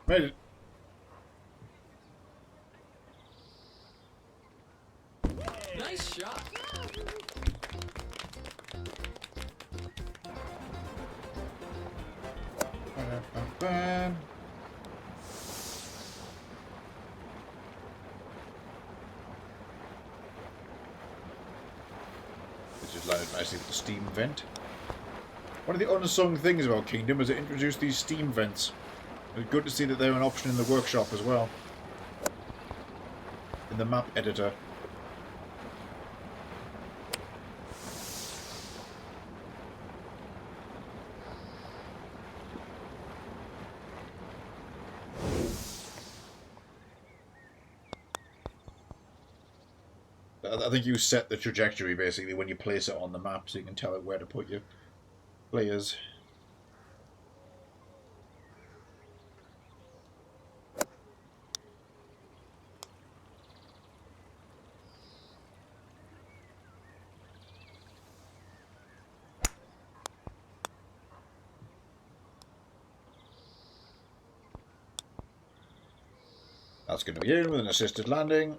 Speaker 1: Made it.
Speaker 2: Nice shot.
Speaker 1: This just landed nicely with the steam vent. One of the unsung things about Kingdom is it introduced these steam vents. It's good to see that they're an option in the workshop as well. In the map editor. I think you set the trajectory basically when you place it on the map, so you can tell it where to put your players. That's going to be in with an assisted landing.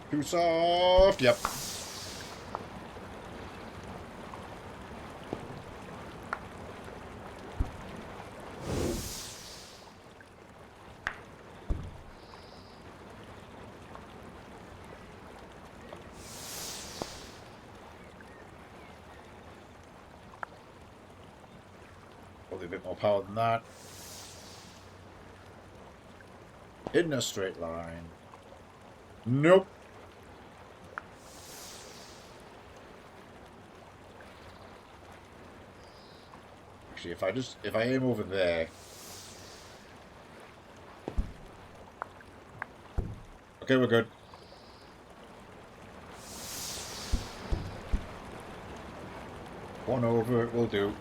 Speaker 1: Too soft. Yep. Probably a bit more power than that. In a straight line. Nope. Actually, if I aim over there. Okay, we're good. One over, it will do.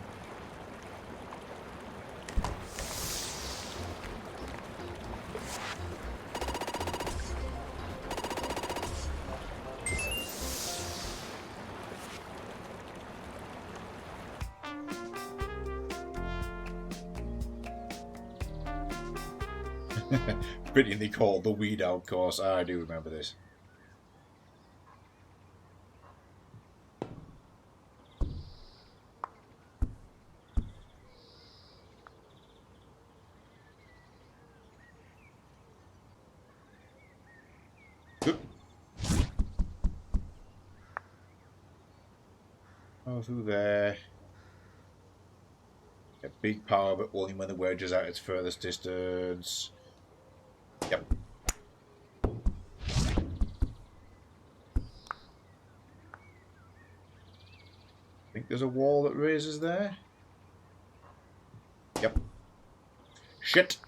Speaker 1: Fittingly called the weed out course. I do remember this. Oop. Oh, through there. Get big power, but only when the wedge is at its furthest distance. Yep. I think there's a wall that raises there. Yep. Shit.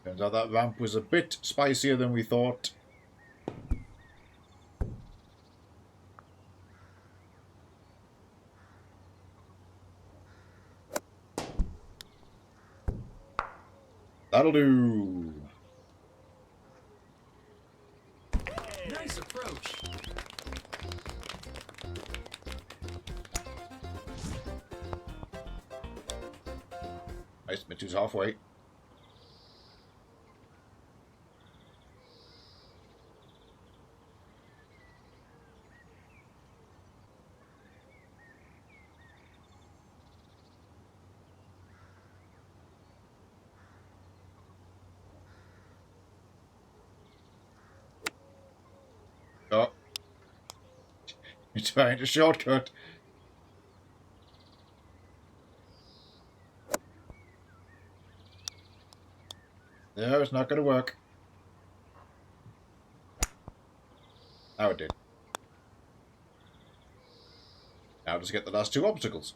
Speaker 1: Turns out that ramp was a bit spicier than we thought. That'll do.
Speaker 2: Nice approach.
Speaker 1: Nice, Mitchell's halfway. Oh. You're trying to shortcut. No, it's not going to work. Now it did. Now just get the last two obstacles.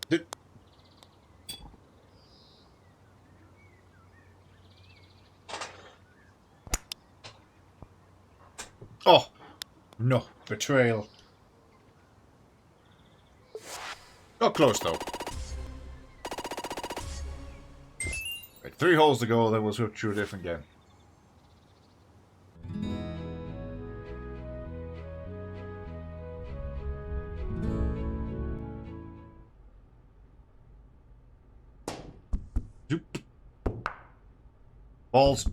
Speaker 1: Did Oh, no. Betrayal. Got close, though. Right, 3 holes to go, then we'll switch to a different game. Zoop. Balls.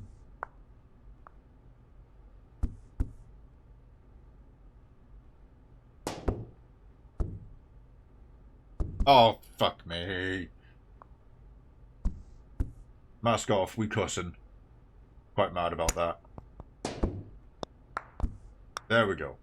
Speaker 1: Oh, fuck me. Mask off, we cussing. Quite mad about that. There we go.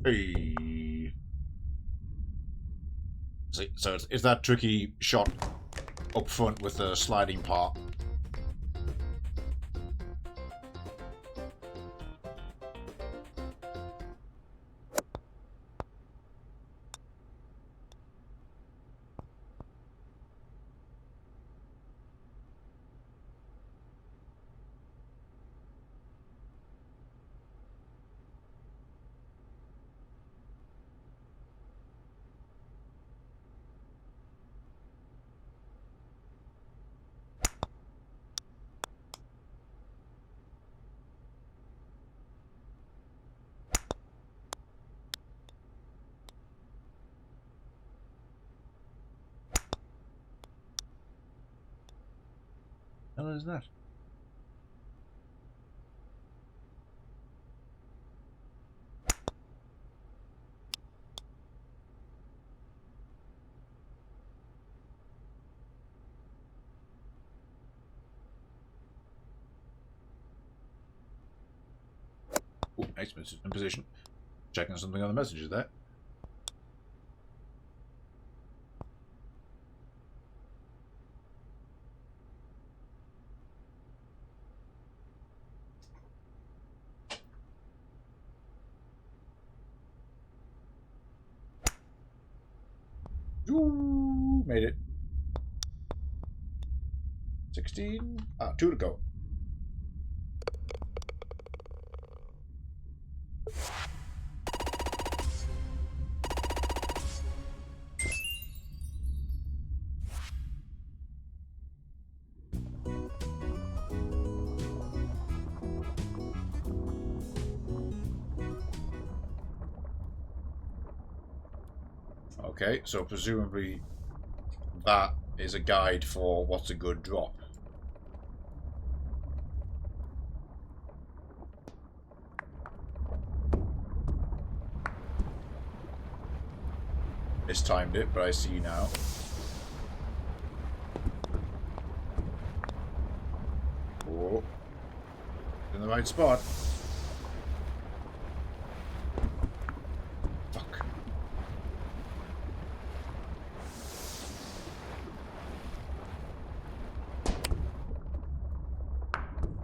Speaker 1: Hey. See, so it's that tricky shot up front with the sliding part. What the hell is that? Oh, nice in position. Checking something on the messages there. Ooh, made it. 16. 2 to go. Okay, so presumably that is a guide for what's a good drop. Mistimed it, but I see now. Oh, in the right spot. Fuck.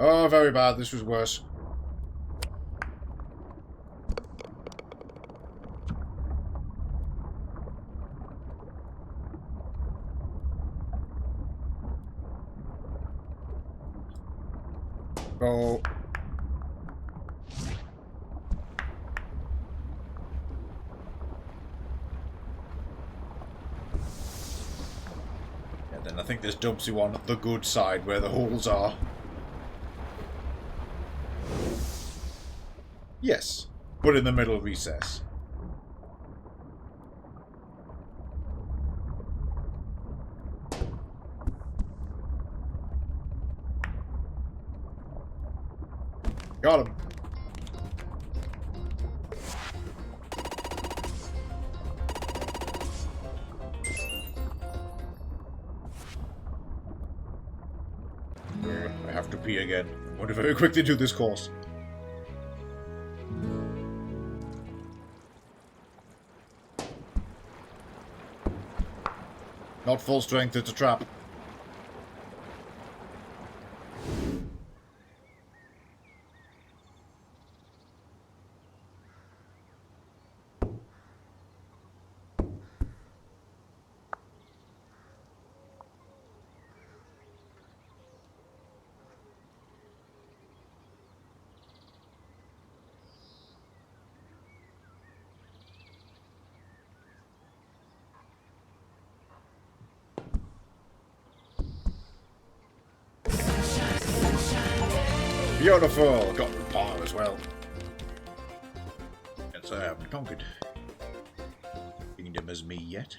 Speaker 1: Oh, very bad. This was worse. Go. Yeah, then I think this dumps you on the good side where the holes are. Yes, but in the middle recess. Got him. I have to pee again. I'm going to very quickly do this course. Not full strength, it's a trap. Beautiful! Got the power as well. Yes, I haven't conquered kingdom as me yet.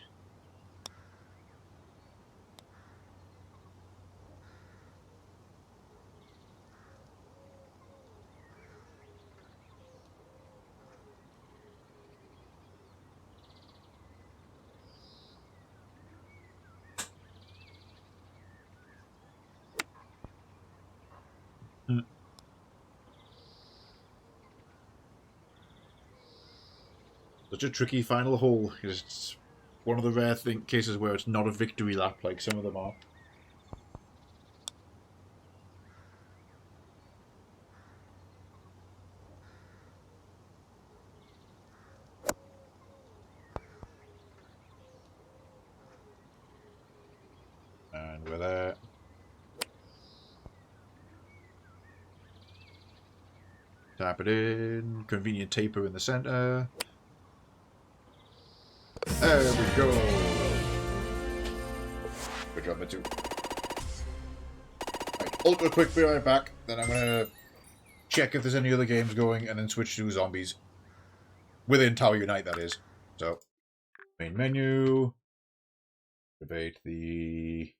Speaker 1: Such a tricky final hole. It's one of the rare cases where it's not a victory lap like some of them are. And we're there. Tap it in. Convenient taper in the center. There we go. Good job, Mitsu. Right, ultra quick, be right back. Then I'm gonna check if there's any other games going, and then switch to zombies within Tower Unite. That is. So, main menu. Debate the. Here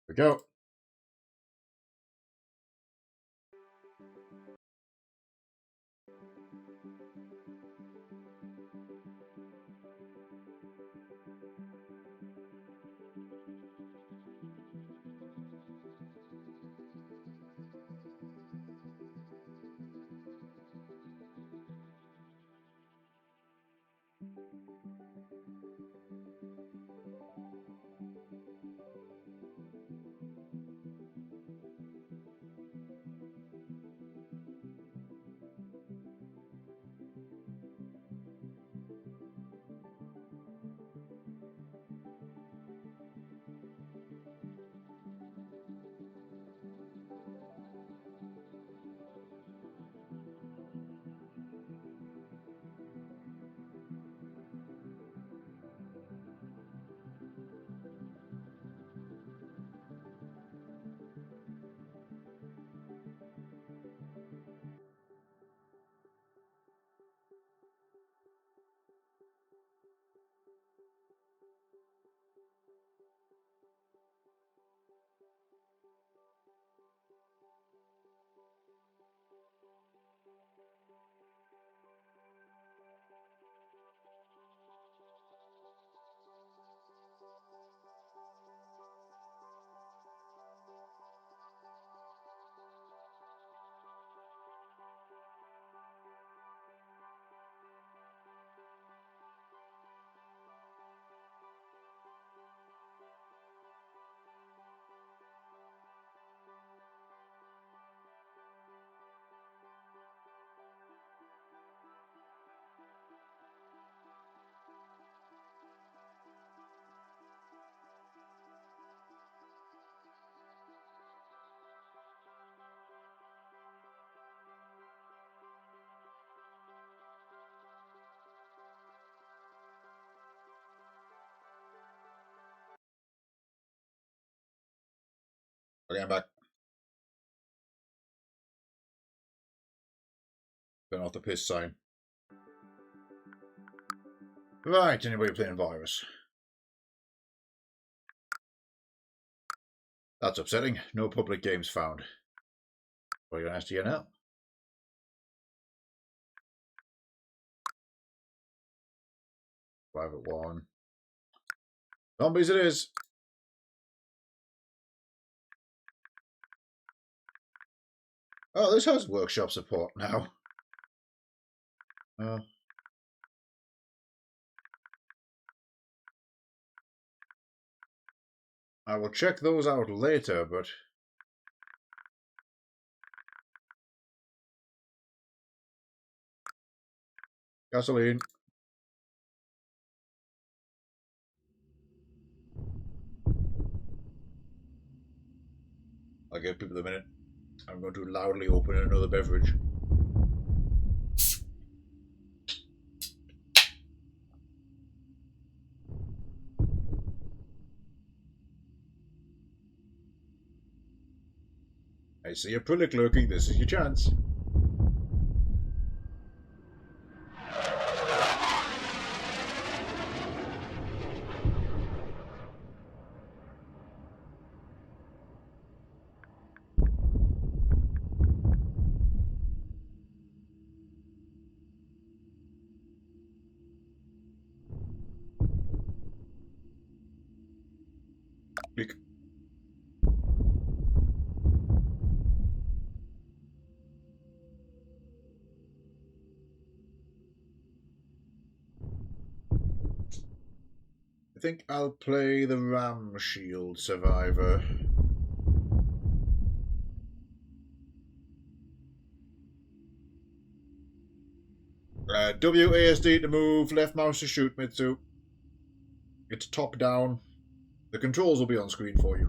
Speaker 1: we go. Okay, I'm back. Turn off the piss sign. Right, anybody playing Virus? That's upsetting. No public games found. What are you going to ask you now? Private one. Zombies it is. Oh, this has workshop support now. I will check those out later, but... Gasoline. I'll give people a minute. I'm going to loudly open another beverage. I see a Prillic lurking. This is your chance. Click. I think I'll play the Ram Shield Survivor. WASD to move, left mouse to shoot, Mitsu. It's top down. The controls will be on screen for you.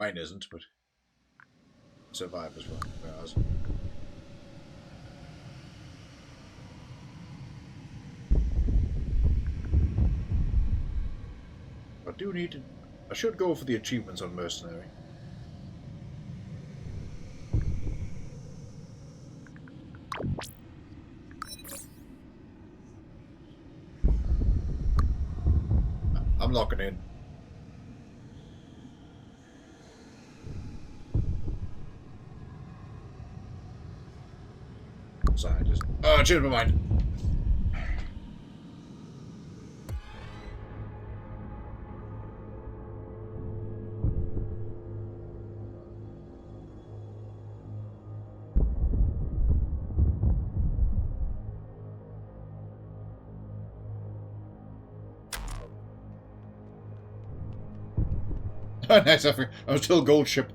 Speaker 1: Mine isn't, but survive as well. Whereas I do need to. I should go for the achievements on Mercenary. I'm locking in. Scientist. Oh, I changed my mind. Nice, I'm still gold ship.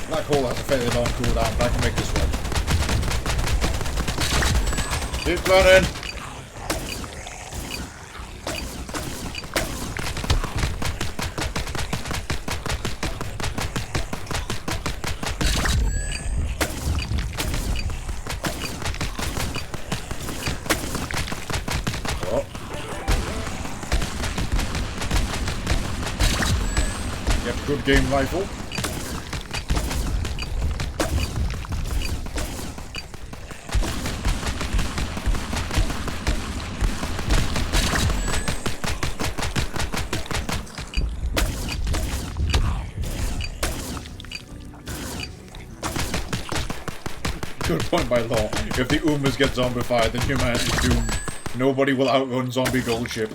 Speaker 1: Black hole has a fairly long cooldown, but I can make this work. Keep running! Oh. Yep, good game rifle. Good point by law. If the Umas get zombified, then humanity's doomed. Nobody will outrun zombie gold ship.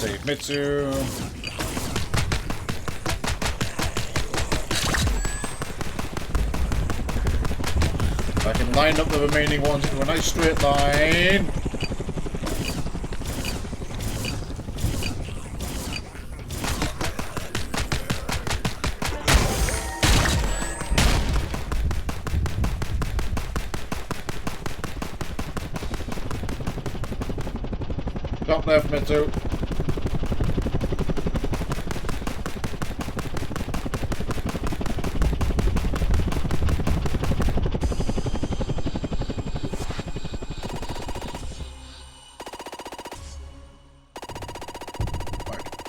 Speaker 1: Save Mitsu. line up the remaining ones into a nice straight line. Top left, Mitsu.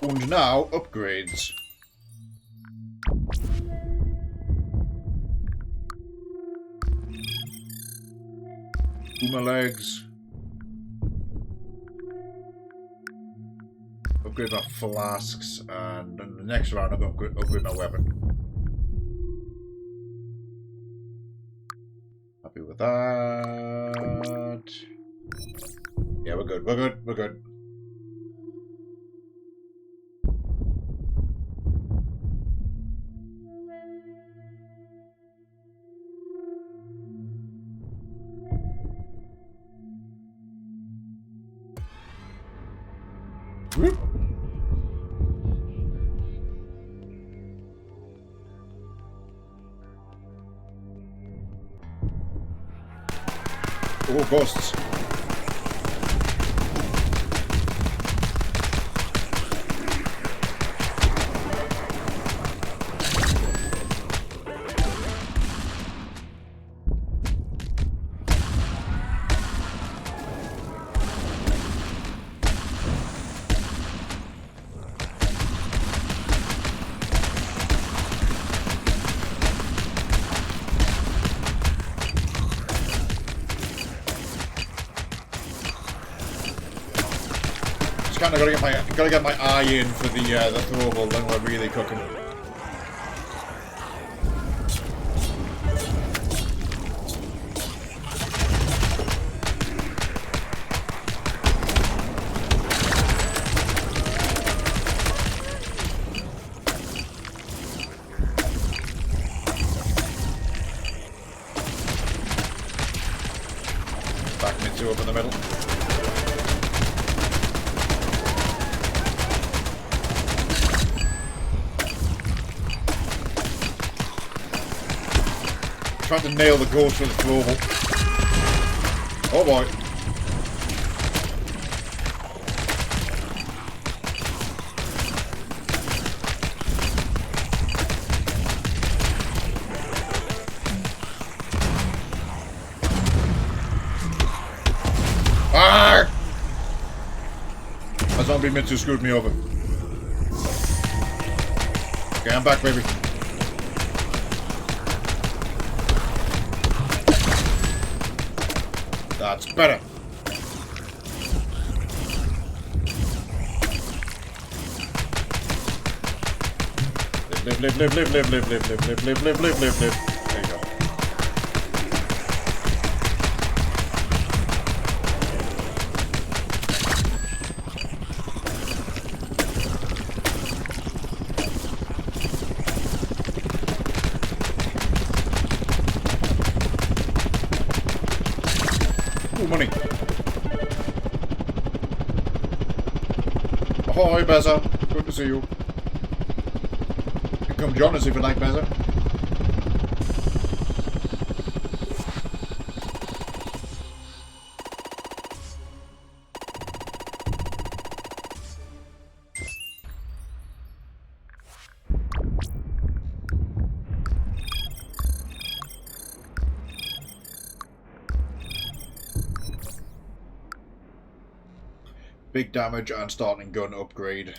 Speaker 1: And now, upgrades. Boomer legs. Upgrade my flasks, and in the next round I'm going to upgrade my weapon. Happy with that. Yeah, we're good, we're good, we're good. Whoop. Oh, ghosts. Kind of gotta get my eye in for the throwable, then we're really cooking. Back Mitsu up in the middle. Trying to nail the ghost with the throwable. Oh boy. Ah! A zombie Mitsu screwed me over. Okay, I'm back, baby. That's better. Live. There you go. Ooh, money. Ahoy, Beza. Good to see you. You can come join us if you like, Beza. Big damage and starting gun upgrade.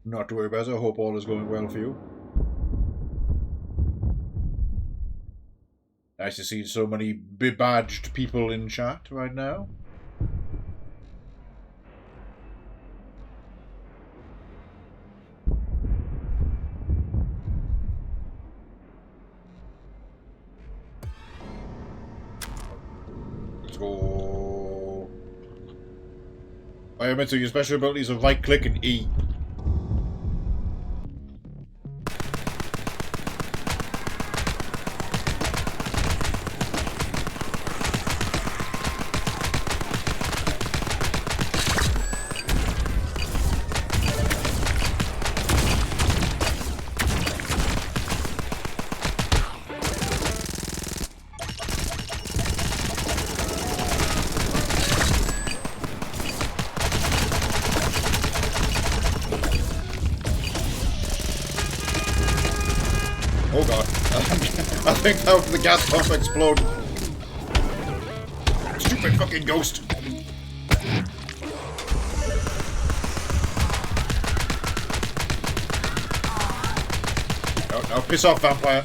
Speaker 1: Not to worry about it. I hope all is going well for you. Nice to see so many bebadged people in chat right now. Let's go. I am into your special abilities of right click and E. Oh god. I think that the gas pump exploded. Stupid fucking ghost. No, piss off, vampire.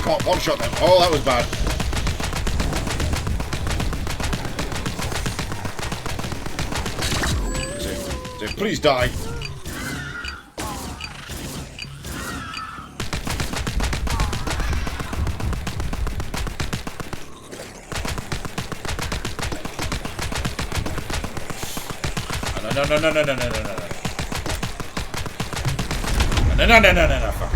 Speaker 1: Can't one-shot them. Oh, that was bad. So, please die. No, fuck.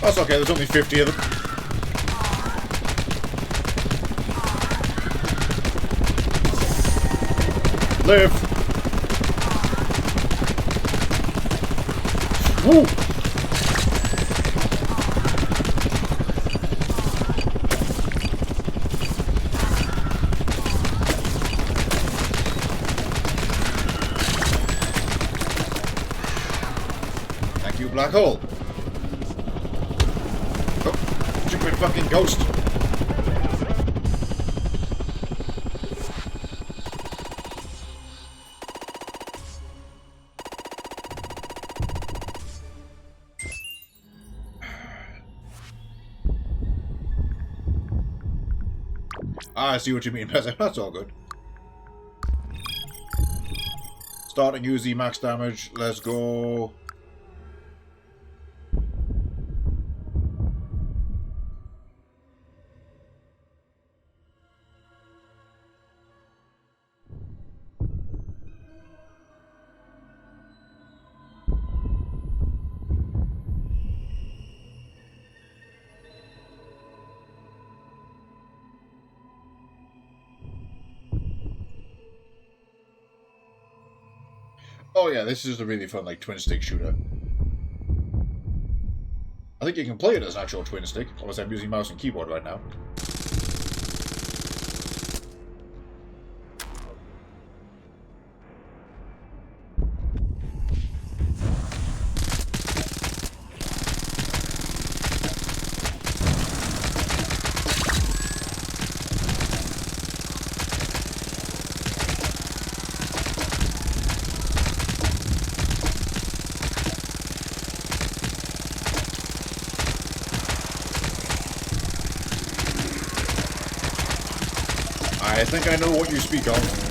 Speaker 1: That's okay, there's only 50 of them. Live! Woo! Thank you, black hole. Stupid fucking ghost. I see what you mean, peasant. That's all good. Starting UZ max damage. Let's go. Oh yeah, this is a really fun, like, twin-stick shooter. I think you can play it as an actual twin-stick, unless I'm using mouse and keyboard right now. I think I know what you speak of.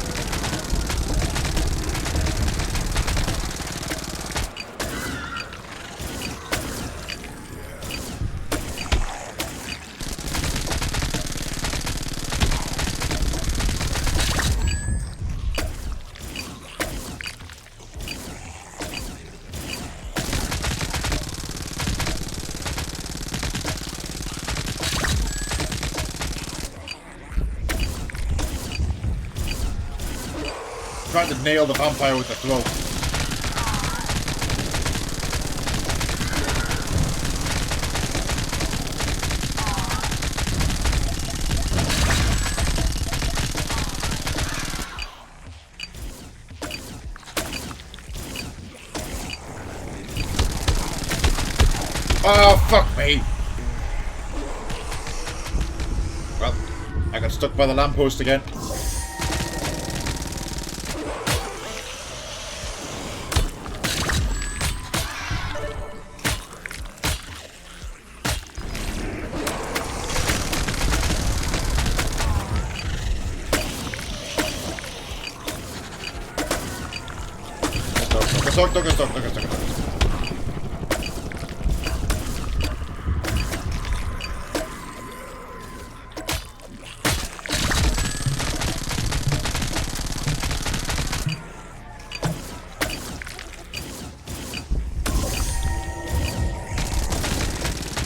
Speaker 1: Trying to nail the vampire with the throat. Die! Well, I got stuck by the lamppost again. Stuck.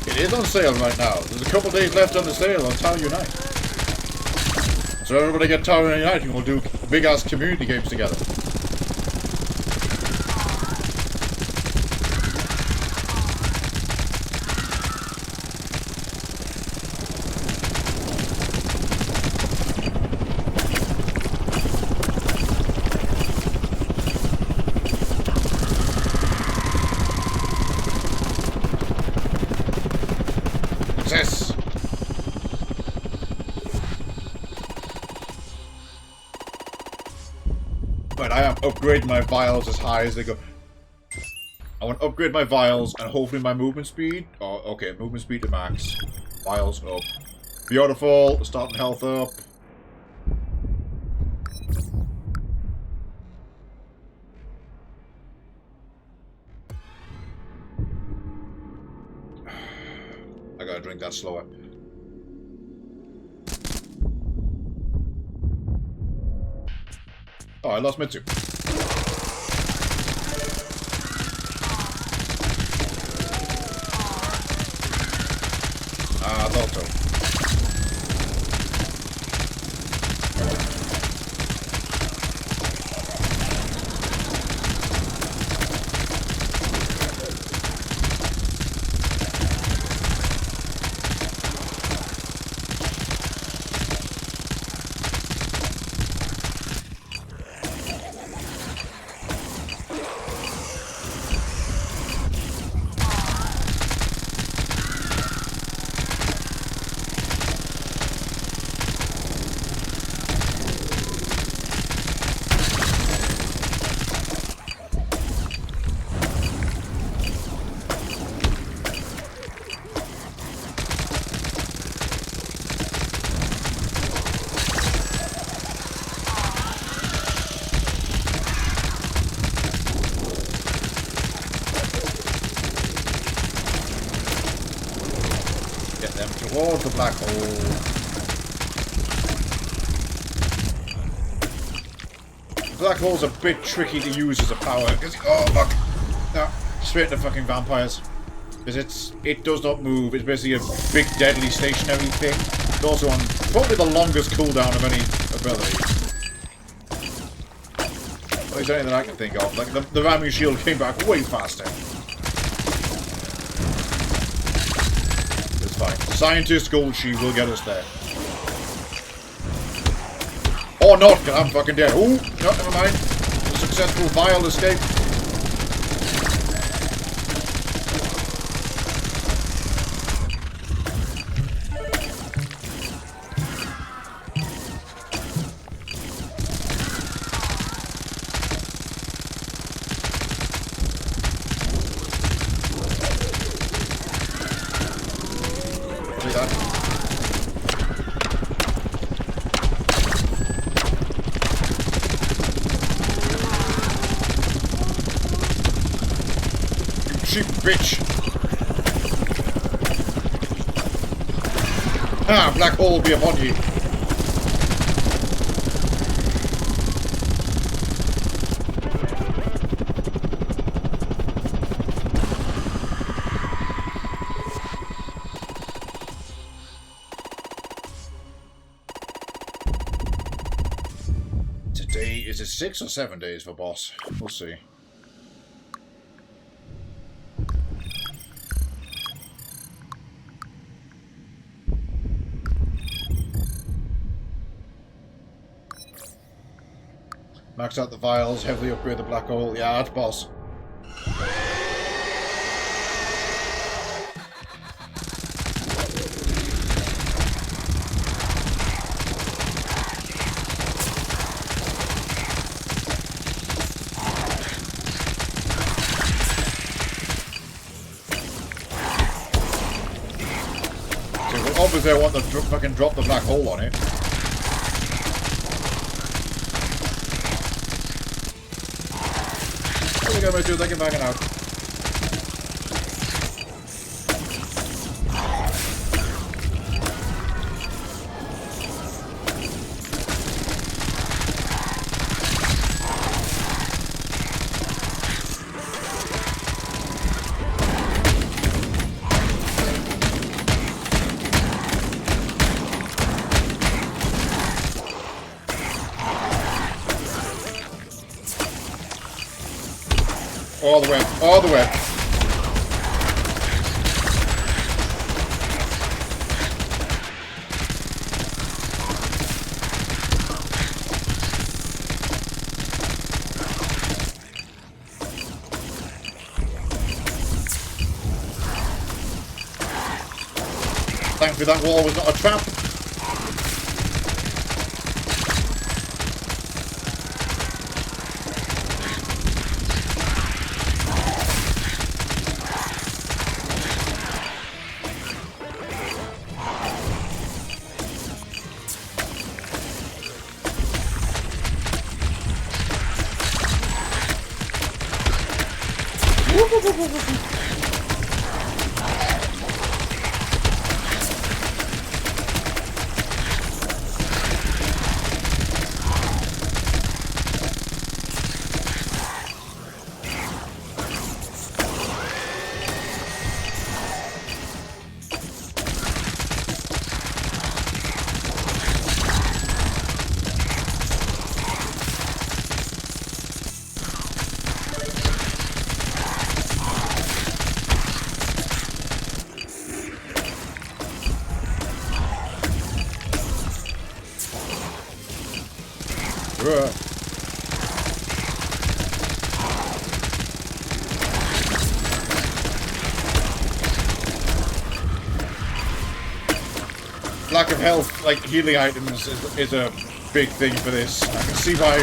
Speaker 1: It is on sale right now. There's a couple days left on the sale on Tower Unite. So everybody get Tower Unite and we'll do big ass community games together. Success! But I am upgrading my vials as high as they go. I want to upgrade my vials and hopefully my movement speed. Oh, okay, movement speed to max. Vials up. Beautiful. Starting health up. I gotta drink that slower. Oh, I lost Mitsu. Ah, I thought so. Towards the black hole. The black hole's a bit tricky to use as a power. Oh look! No, straight into fucking vampires. Because it does not move. It's basically a big deadly stationary thing. It's also on probably the longest cooldown of any ability. At least anything I can think of. Like the ramming shield came back way faster. Fine. Scientist Gold She will get us there. Or not, because I'm fucking dead. Ooh, no, never mind. A successful vial escape. Cheap bitch! Ah, black hole be upon you! Today, is it 6 or 7 days for boss? We'll see. Max out the vials, heavily upgrade the black hole. Yeah, that's boss. obviously I want to fucking drop the black hole on it. What are they going to do? They can back it out. All the way, all the way. Thankfully that wall was not a trap. Lack of health, like healing items, is a big thing for this. I can see why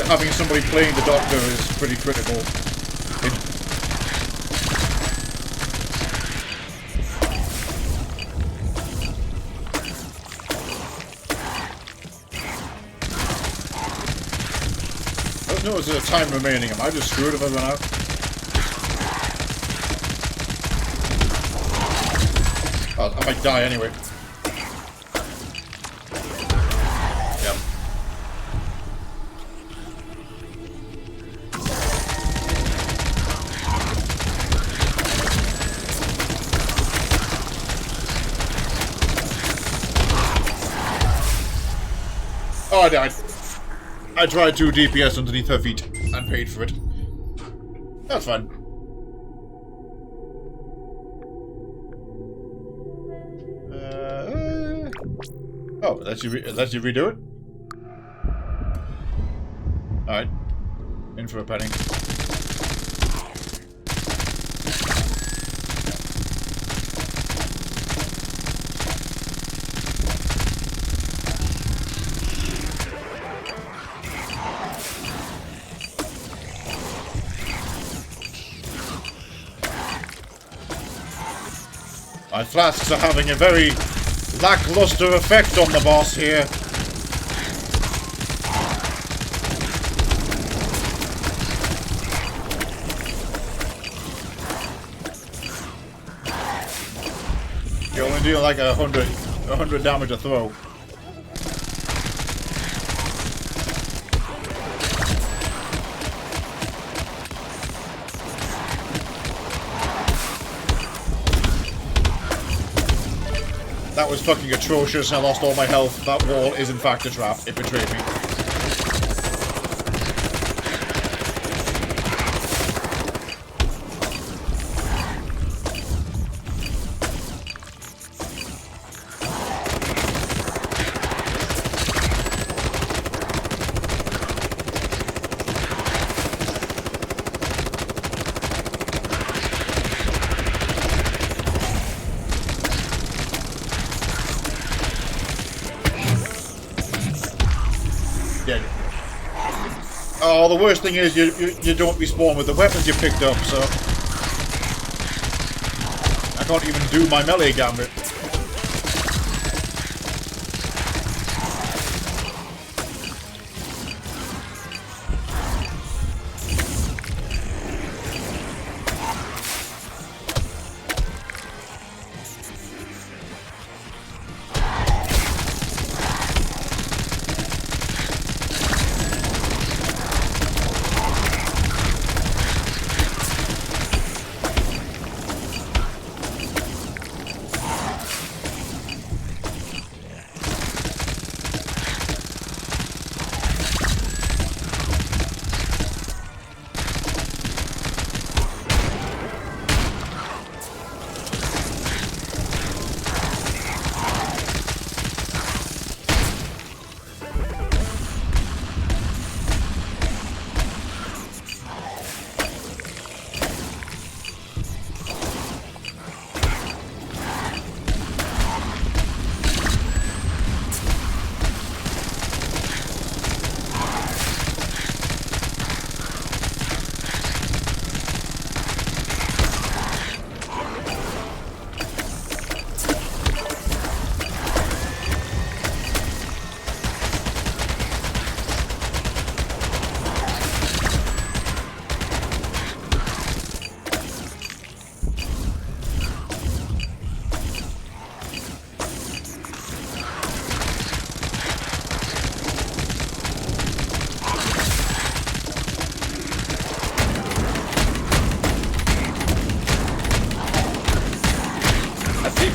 Speaker 1: having somebody playing the doctor is pretty critical. I don't know if there's a time remaining. Am I just screwed if I run out? Oh, I might die anyway. Yep. Oh, I died. I tried 2 DPS underneath her feet and paid for it. That's fine. Oh, let you redo it? Alright. In for a penny. My flasks are having a very lackluster effect on the boss here. You only do like 100 damage a throw. That was fucking atrocious. I lost all my health. That wall is in fact a trap. It betrayed me. Dead. Oh, the worst thing is you don't respawn with the weapons you picked up, so I can't even do my melee gambit.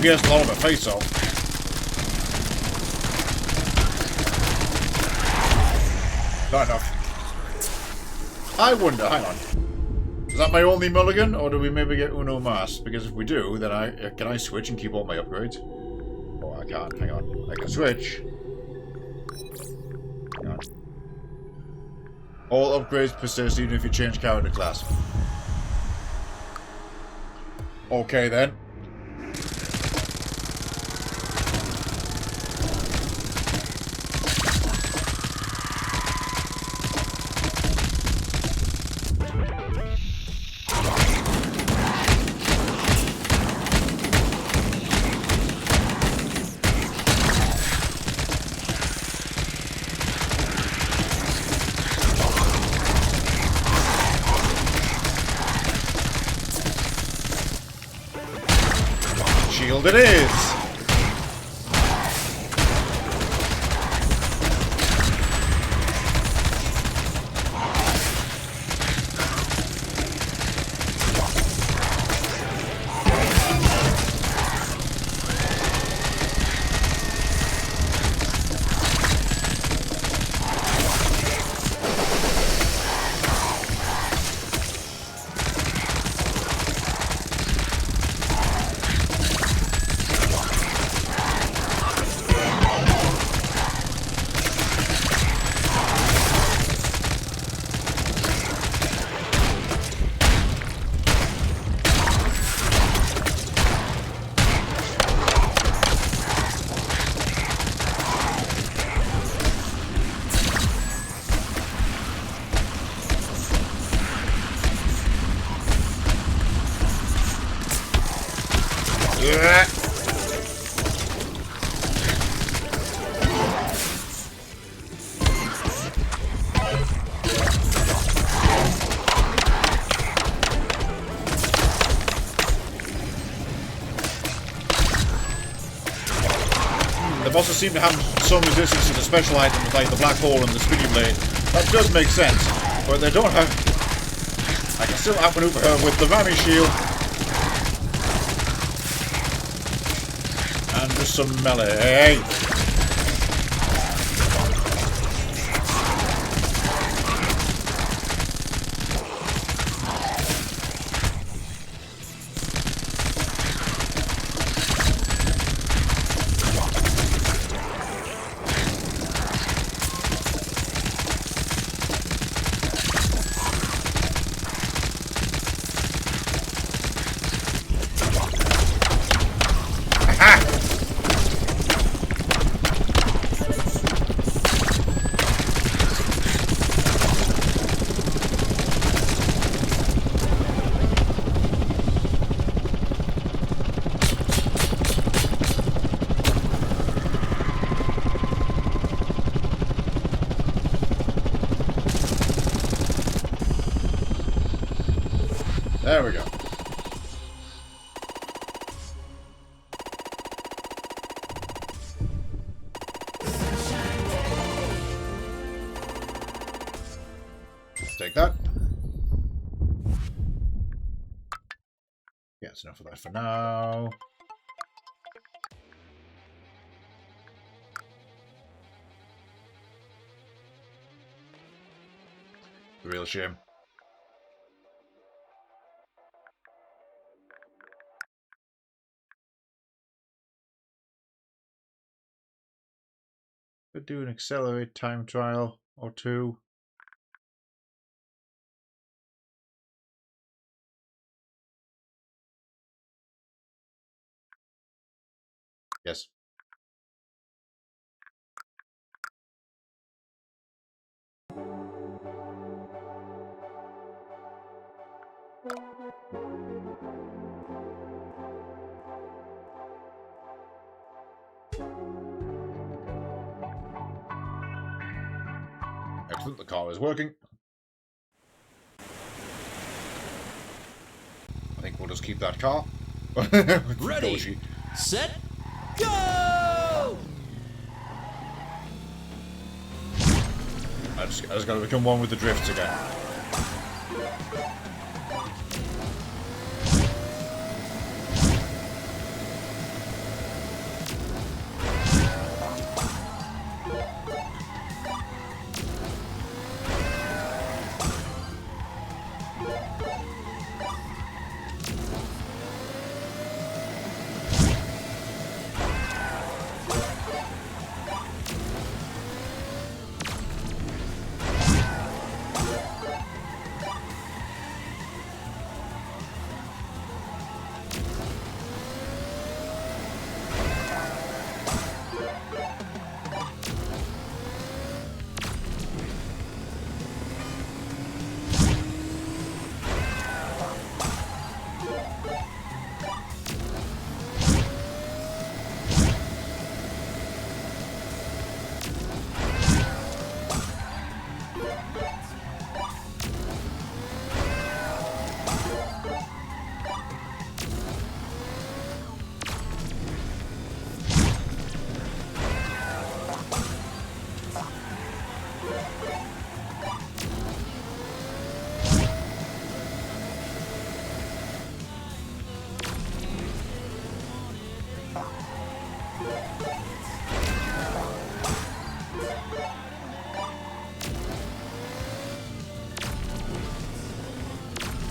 Speaker 1: DPS a lot of my face off. Not enough. I wonder, hang on. Is that my only mulligan, or do we maybe get Uno Mas? Because if we do, then can I switch and keep all my upgrades? Oh, I can't. Hang on. I can switch. Hang on. All upgrades persist even if you change character class. Okay, then. Shield it is! They've also seemed to have some resistance to the special items like the black hole and the spinning blade. That does make sense, but they don't have... I can still outmaneuver her with the Rami shield. And just some melee. There we go. Take that. Yeah, that's enough of that for now. Real shame. Could do an accelerate time trial or two. Yes. Excellent, the car is working. I think we'll just keep that car.
Speaker 2: Ready, set, go!
Speaker 1: I just gotta become one with the drifts again.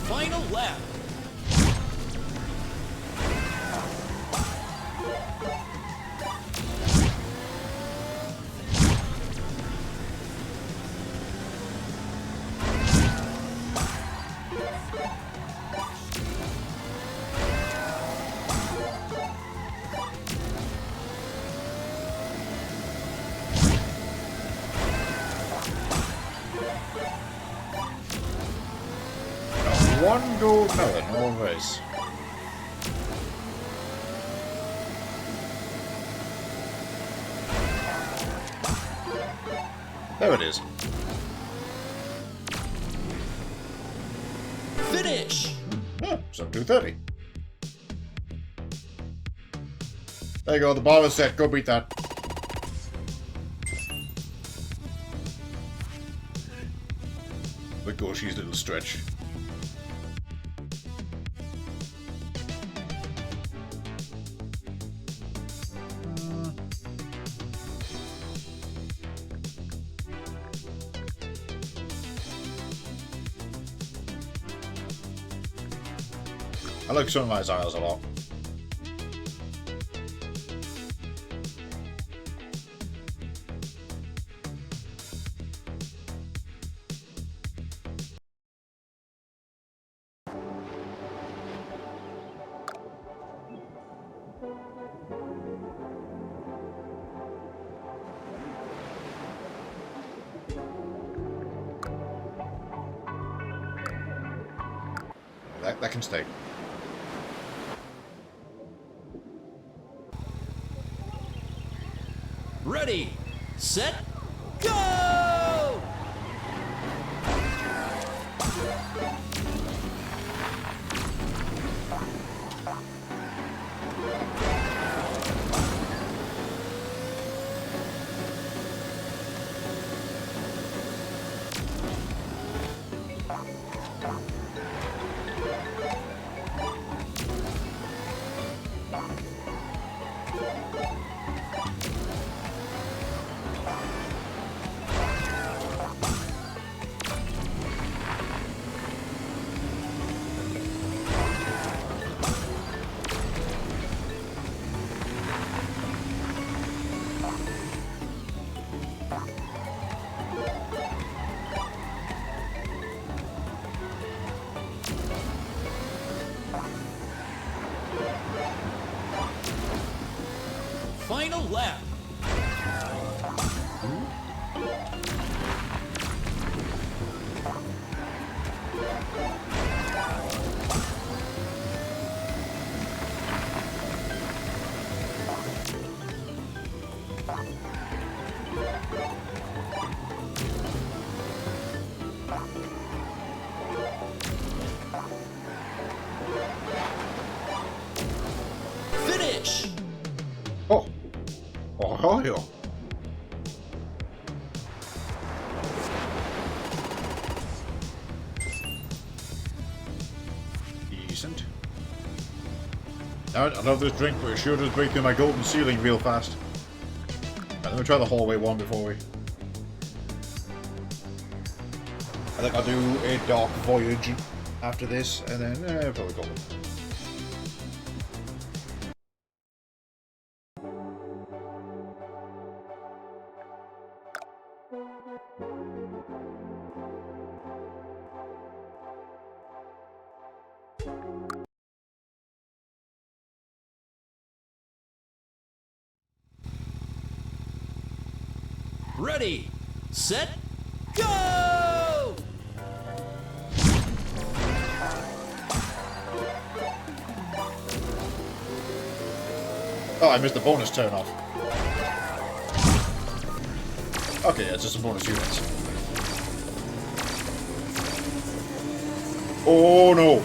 Speaker 2: Final lap.
Speaker 1: One gold melon, always. There it is.
Speaker 2: Finish.
Speaker 1: Oh, so 230. There you go, the bar is set. Go beat that. The Goshi's little stretch. I like Sunrise Isles a lot. That can stay.
Speaker 2: Ready, set, go! Final lap. Finish.
Speaker 1: Oh. Oh, yeah. Decent. Now, I love this drink, but it sure does break through my golden ceiling real fast. Right, let me try the hallway one before we... I think I'll do a dark voyage after this, and then probably go.
Speaker 2: Ready, set, go!
Speaker 1: Oh, I missed the bonus turn off. Okay, yeah, it's just some bonus units. Oh no!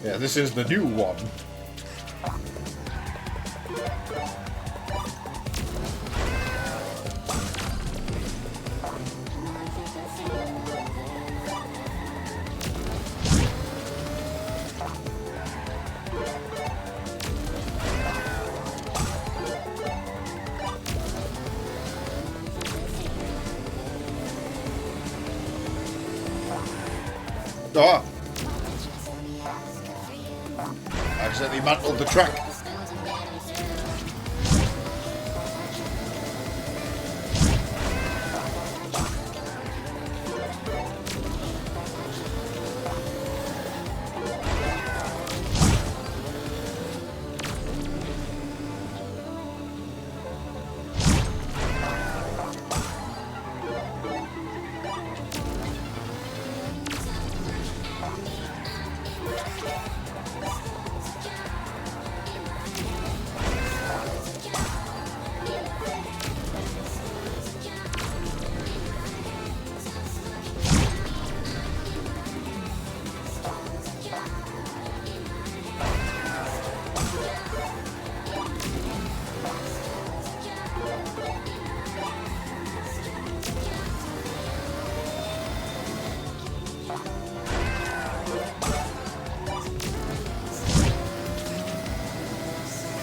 Speaker 1: Yeah, this is the new one. Oh! I accidentally mantled the track.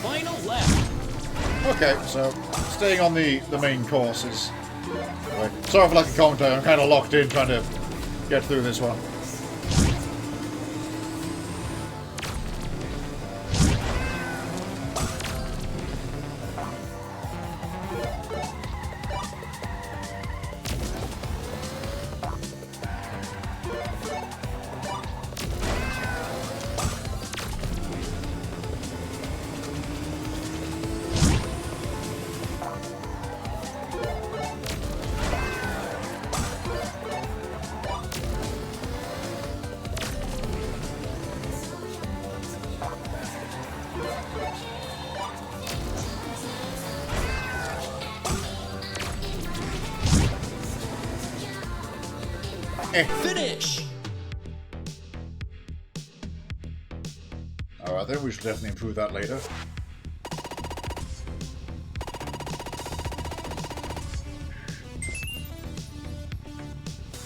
Speaker 2: Final lap.
Speaker 1: Okay, so staying on the main course is... Right. Sorry for lack of commentary, I'm kind of locked in trying to get through this one.
Speaker 2: Finish.
Speaker 1: Alright then, we should definitely improve that later.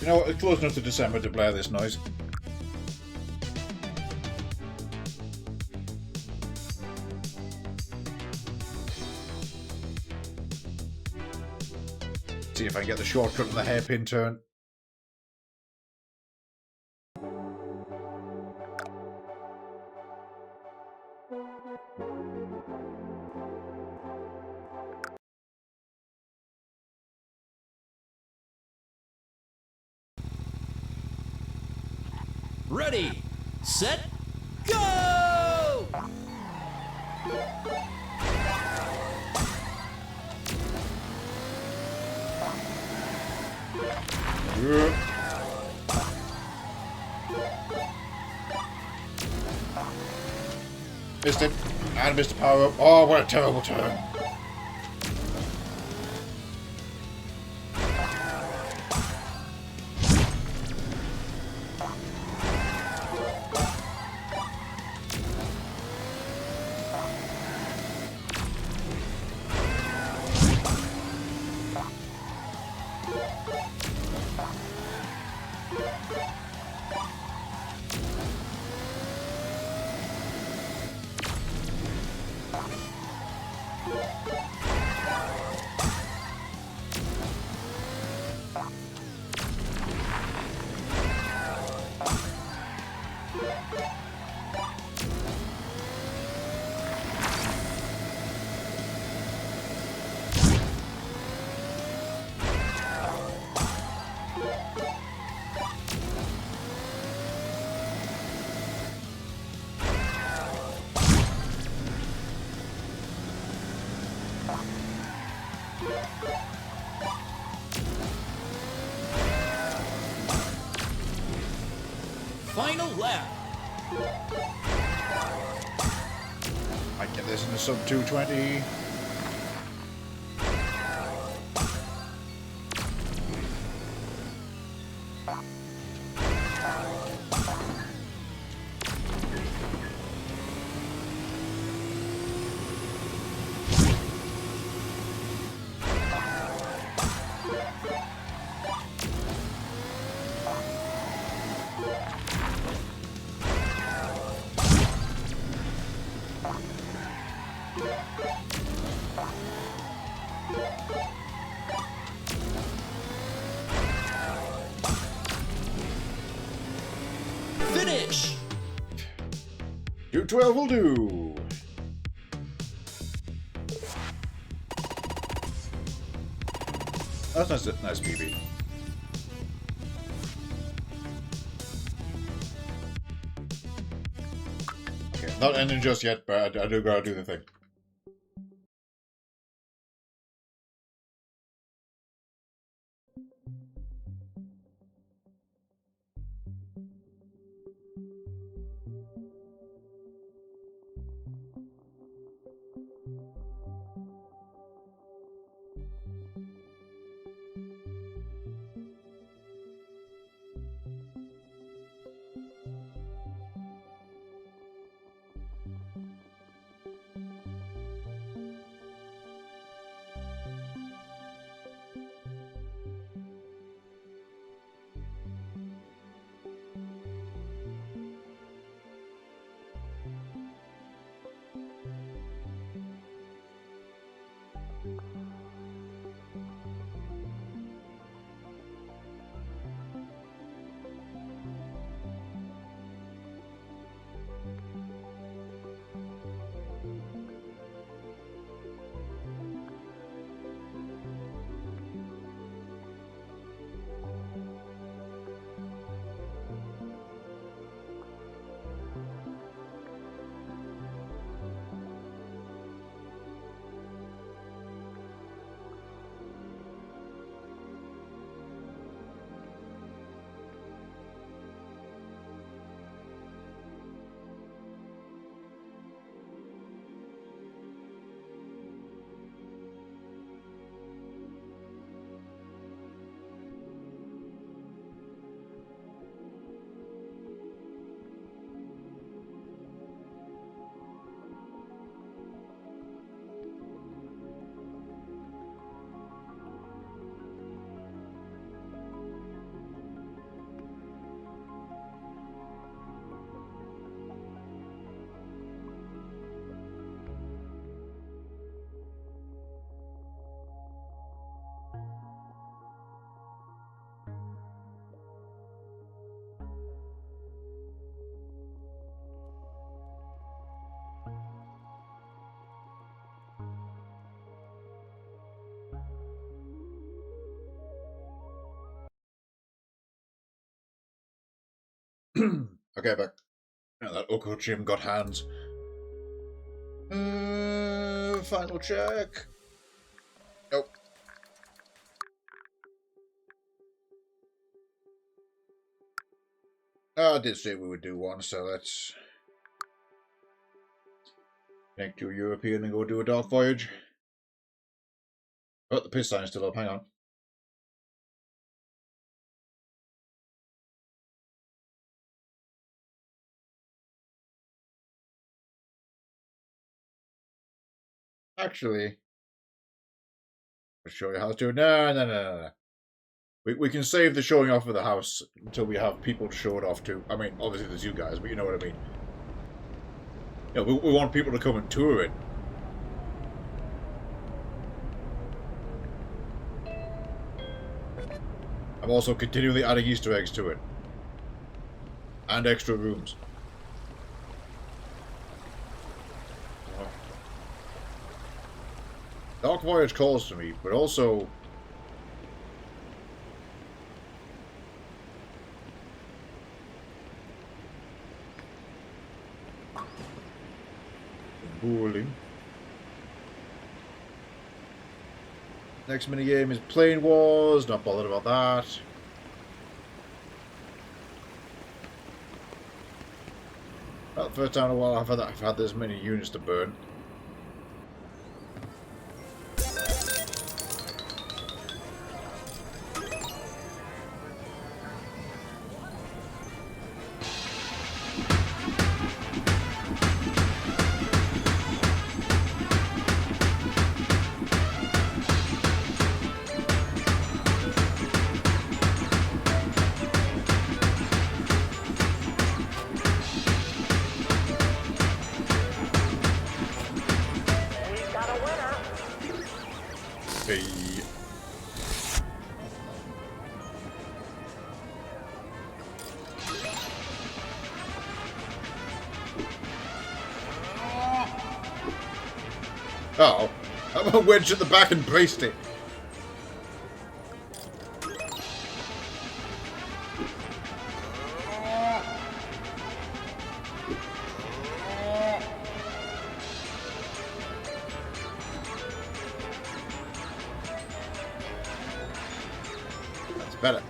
Speaker 1: You know what, it's close enough to December to blare this noise. See if I can get the shortcut on the hairpin turn.
Speaker 2: Ready, set, go!
Speaker 1: Missed it. And missed the power up. Oh, what a terrible turn.
Speaker 2: Final lap.
Speaker 1: I can get this in the sub 220.
Speaker 2: finish.
Speaker 1: 212 will do. That's nice BB. Okay, not ending just yet, but I do gotta do the thing. Okay, back. Yeah, that Oko Jim got hands. Final check. Nope. I did say we would do one, so let's make to European and go do a dark voyage. Oh, the piss sign's still up. Hang on. Actually, I'll show you how to do it. No. We can save the showing off of the house until we have people to show it off to. I mean, obviously there's you guys, but you know what I mean. You know, we want people to come and tour it. I'm also continually adding Easter eggs to it. And extra rooms. Dark Voyage calls to me, but also... Bowling. Next minigame is Plane Wars, not bothered about that. Well, first time in a while I've had this many units to burn. Oh, I wedged at the back and braced it. That's better.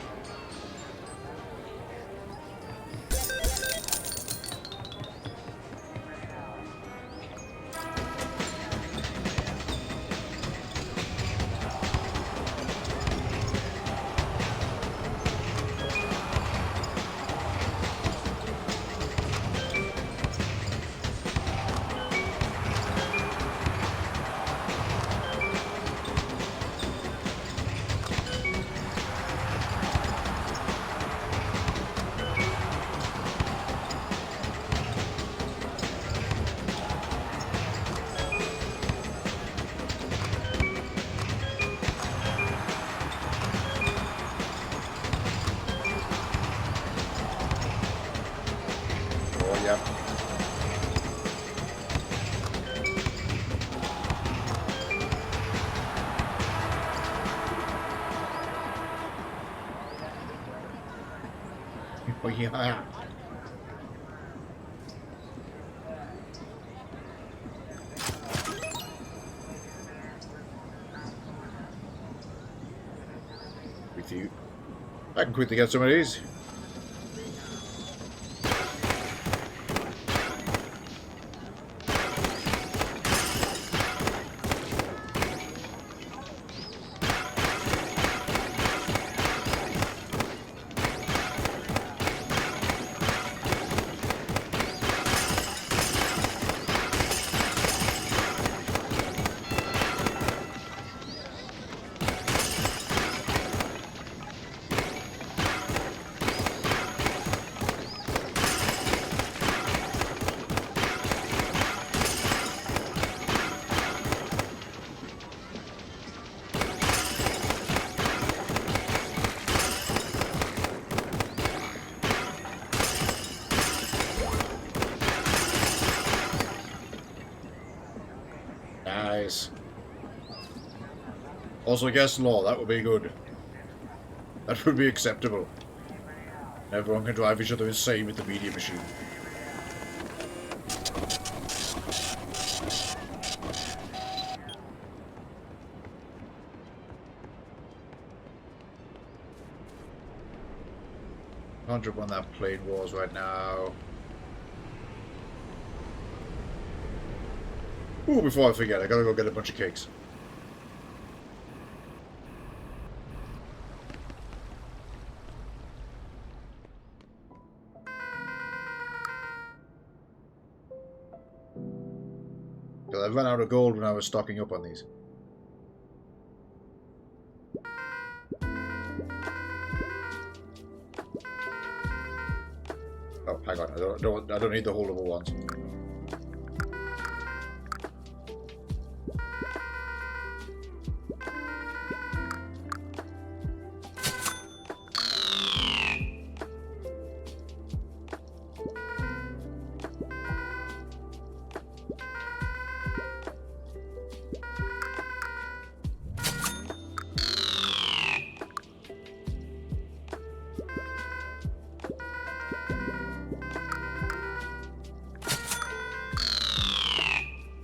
Speaker 1: Oh, yep. Oh, yeah. With you. I can quickly get some of these. Nice. Also, guess law. That would be good. That would be acceptable. Everyone can drive each other insane with the media machine. I wonder when that plane was right now. Ooh, before I forget, I gotta go get a bunch of cakes. Because I ran out of gold when I was stocking up on these. Oh, hang on. I don't need the holdable ones.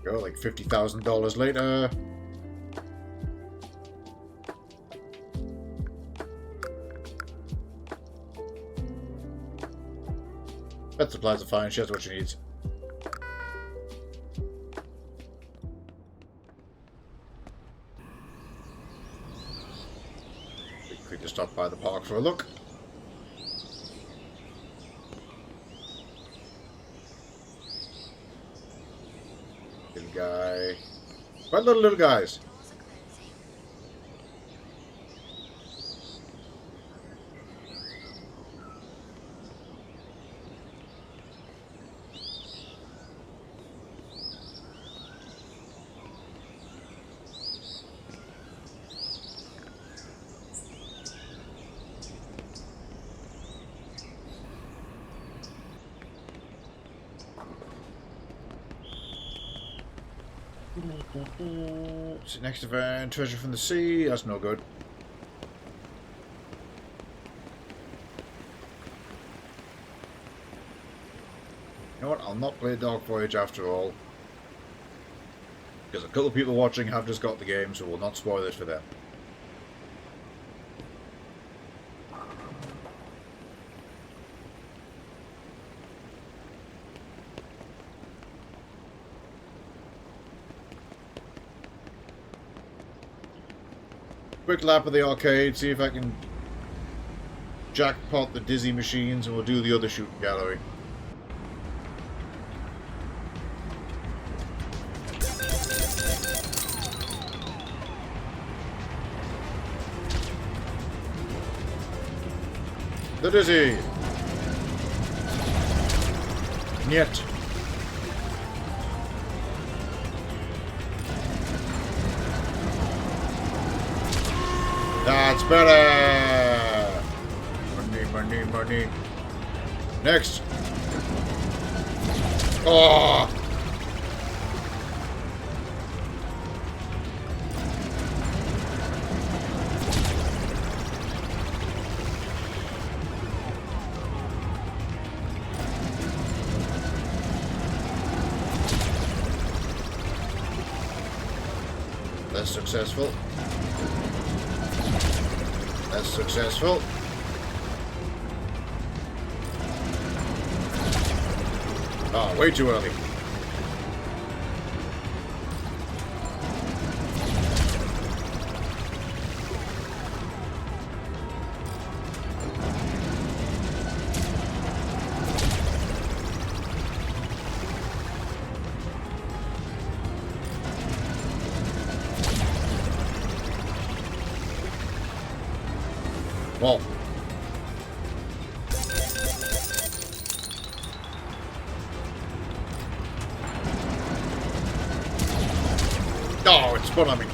Speaker 1: Go, like $50,000 later. Pet supplies are fine, she has what she needs. We could just stop by the park for a look. Little guy. What little guys? What's the next event? Treasure from the sea. That's no good. You know what? I'll not play Dark Voyage after all. Because a couple of people watching have just got the game, so we'll not spoil it for them. Quick lap of the arcade, see if I can jackpot the dizzy machines, and we'll do the other shooting gallery. The dizzy! Niet. That's better! Money, money, money. Next! Oh! That's successful. That's successful. Oh, way too early. Well. Oh, it's spun on me.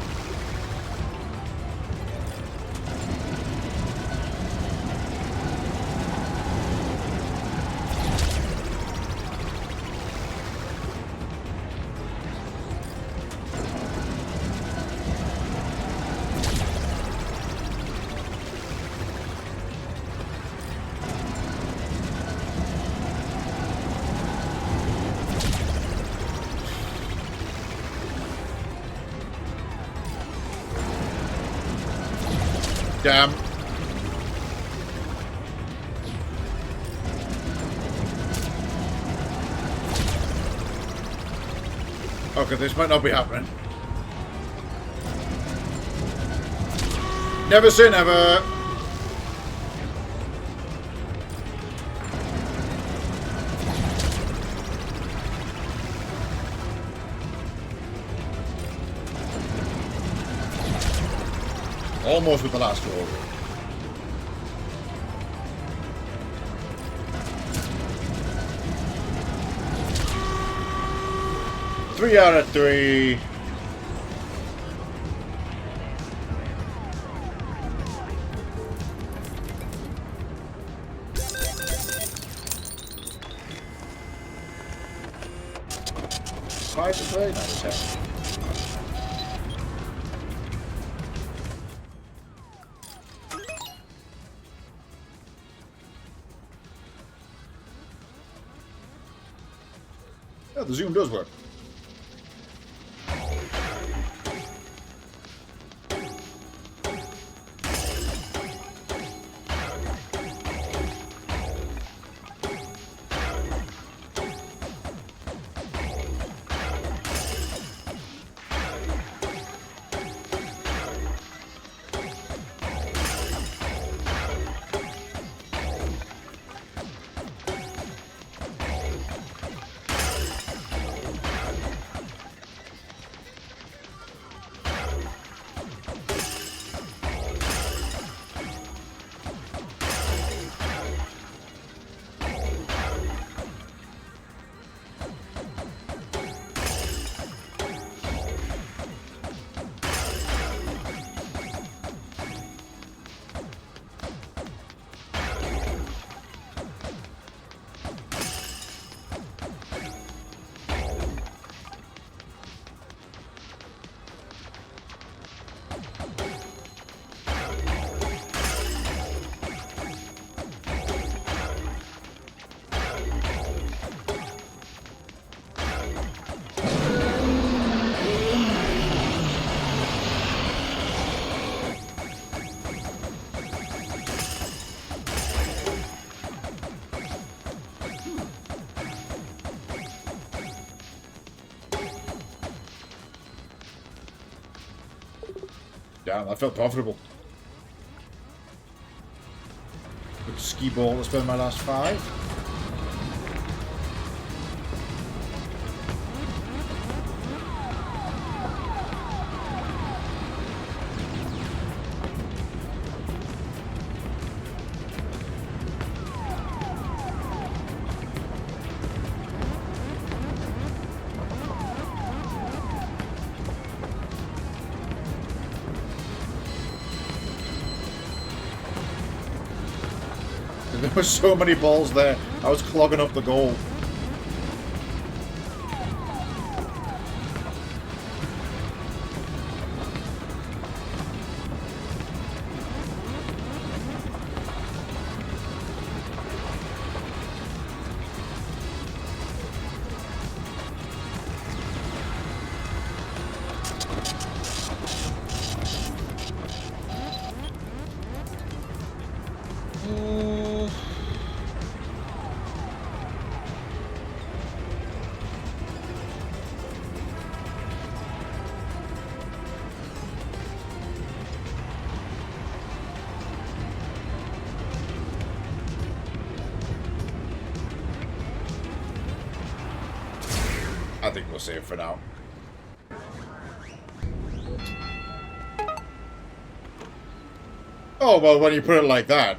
Speaker 1: Damn. Okay, this might not be happening. Never say never. Almost with the last roll. Three out of three. Five to play, not a 10. Yeah, the zoom does work. Damn, that felt profitable. Good ski ball to spend my last 5. There were so many balls there, I was clogging up the goal. I think we'll save for now. Oh, well, when you put it like that.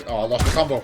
Speaker 1: Oh, I lost the combo.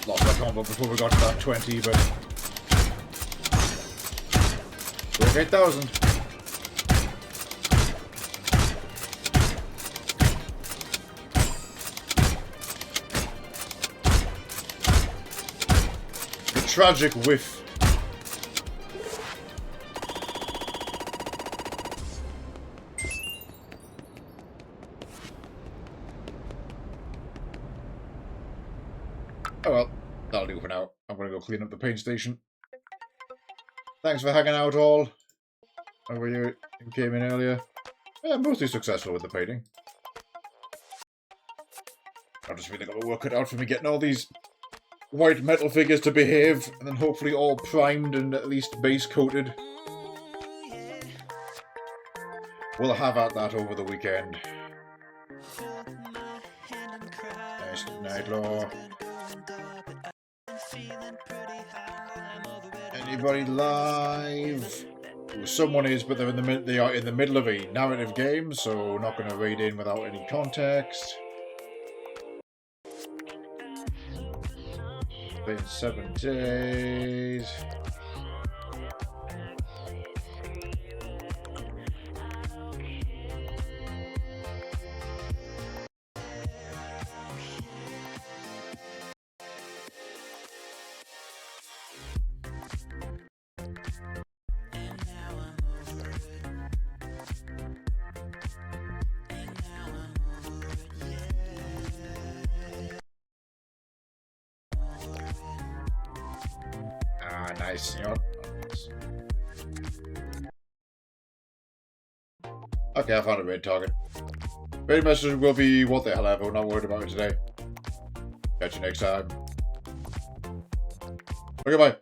Speaker 1: Lost that combo before we got to that 20, but broke 8,000. The tragic whiff. Oh well, that'll do for now. I'm going to go clean up the paint station. Thanks for hanging out all over here and came in earlier. Yeah, mostly successful with the painting. I just really got to work it out for me getting all these white metal figures to behave, and then hopefully all primed and at least base coated. we'll have at that over the weekend. Nice night, Law. Anybody live? Someone is, but they are in the middle of a narrative game, so not going to raid in without any context. Been 7 days. Ah, nice. You know what? Okay, I found a raid target. Raid message will be what the hell ever. We're not worried about it today. Catch you next time. Okay, bye.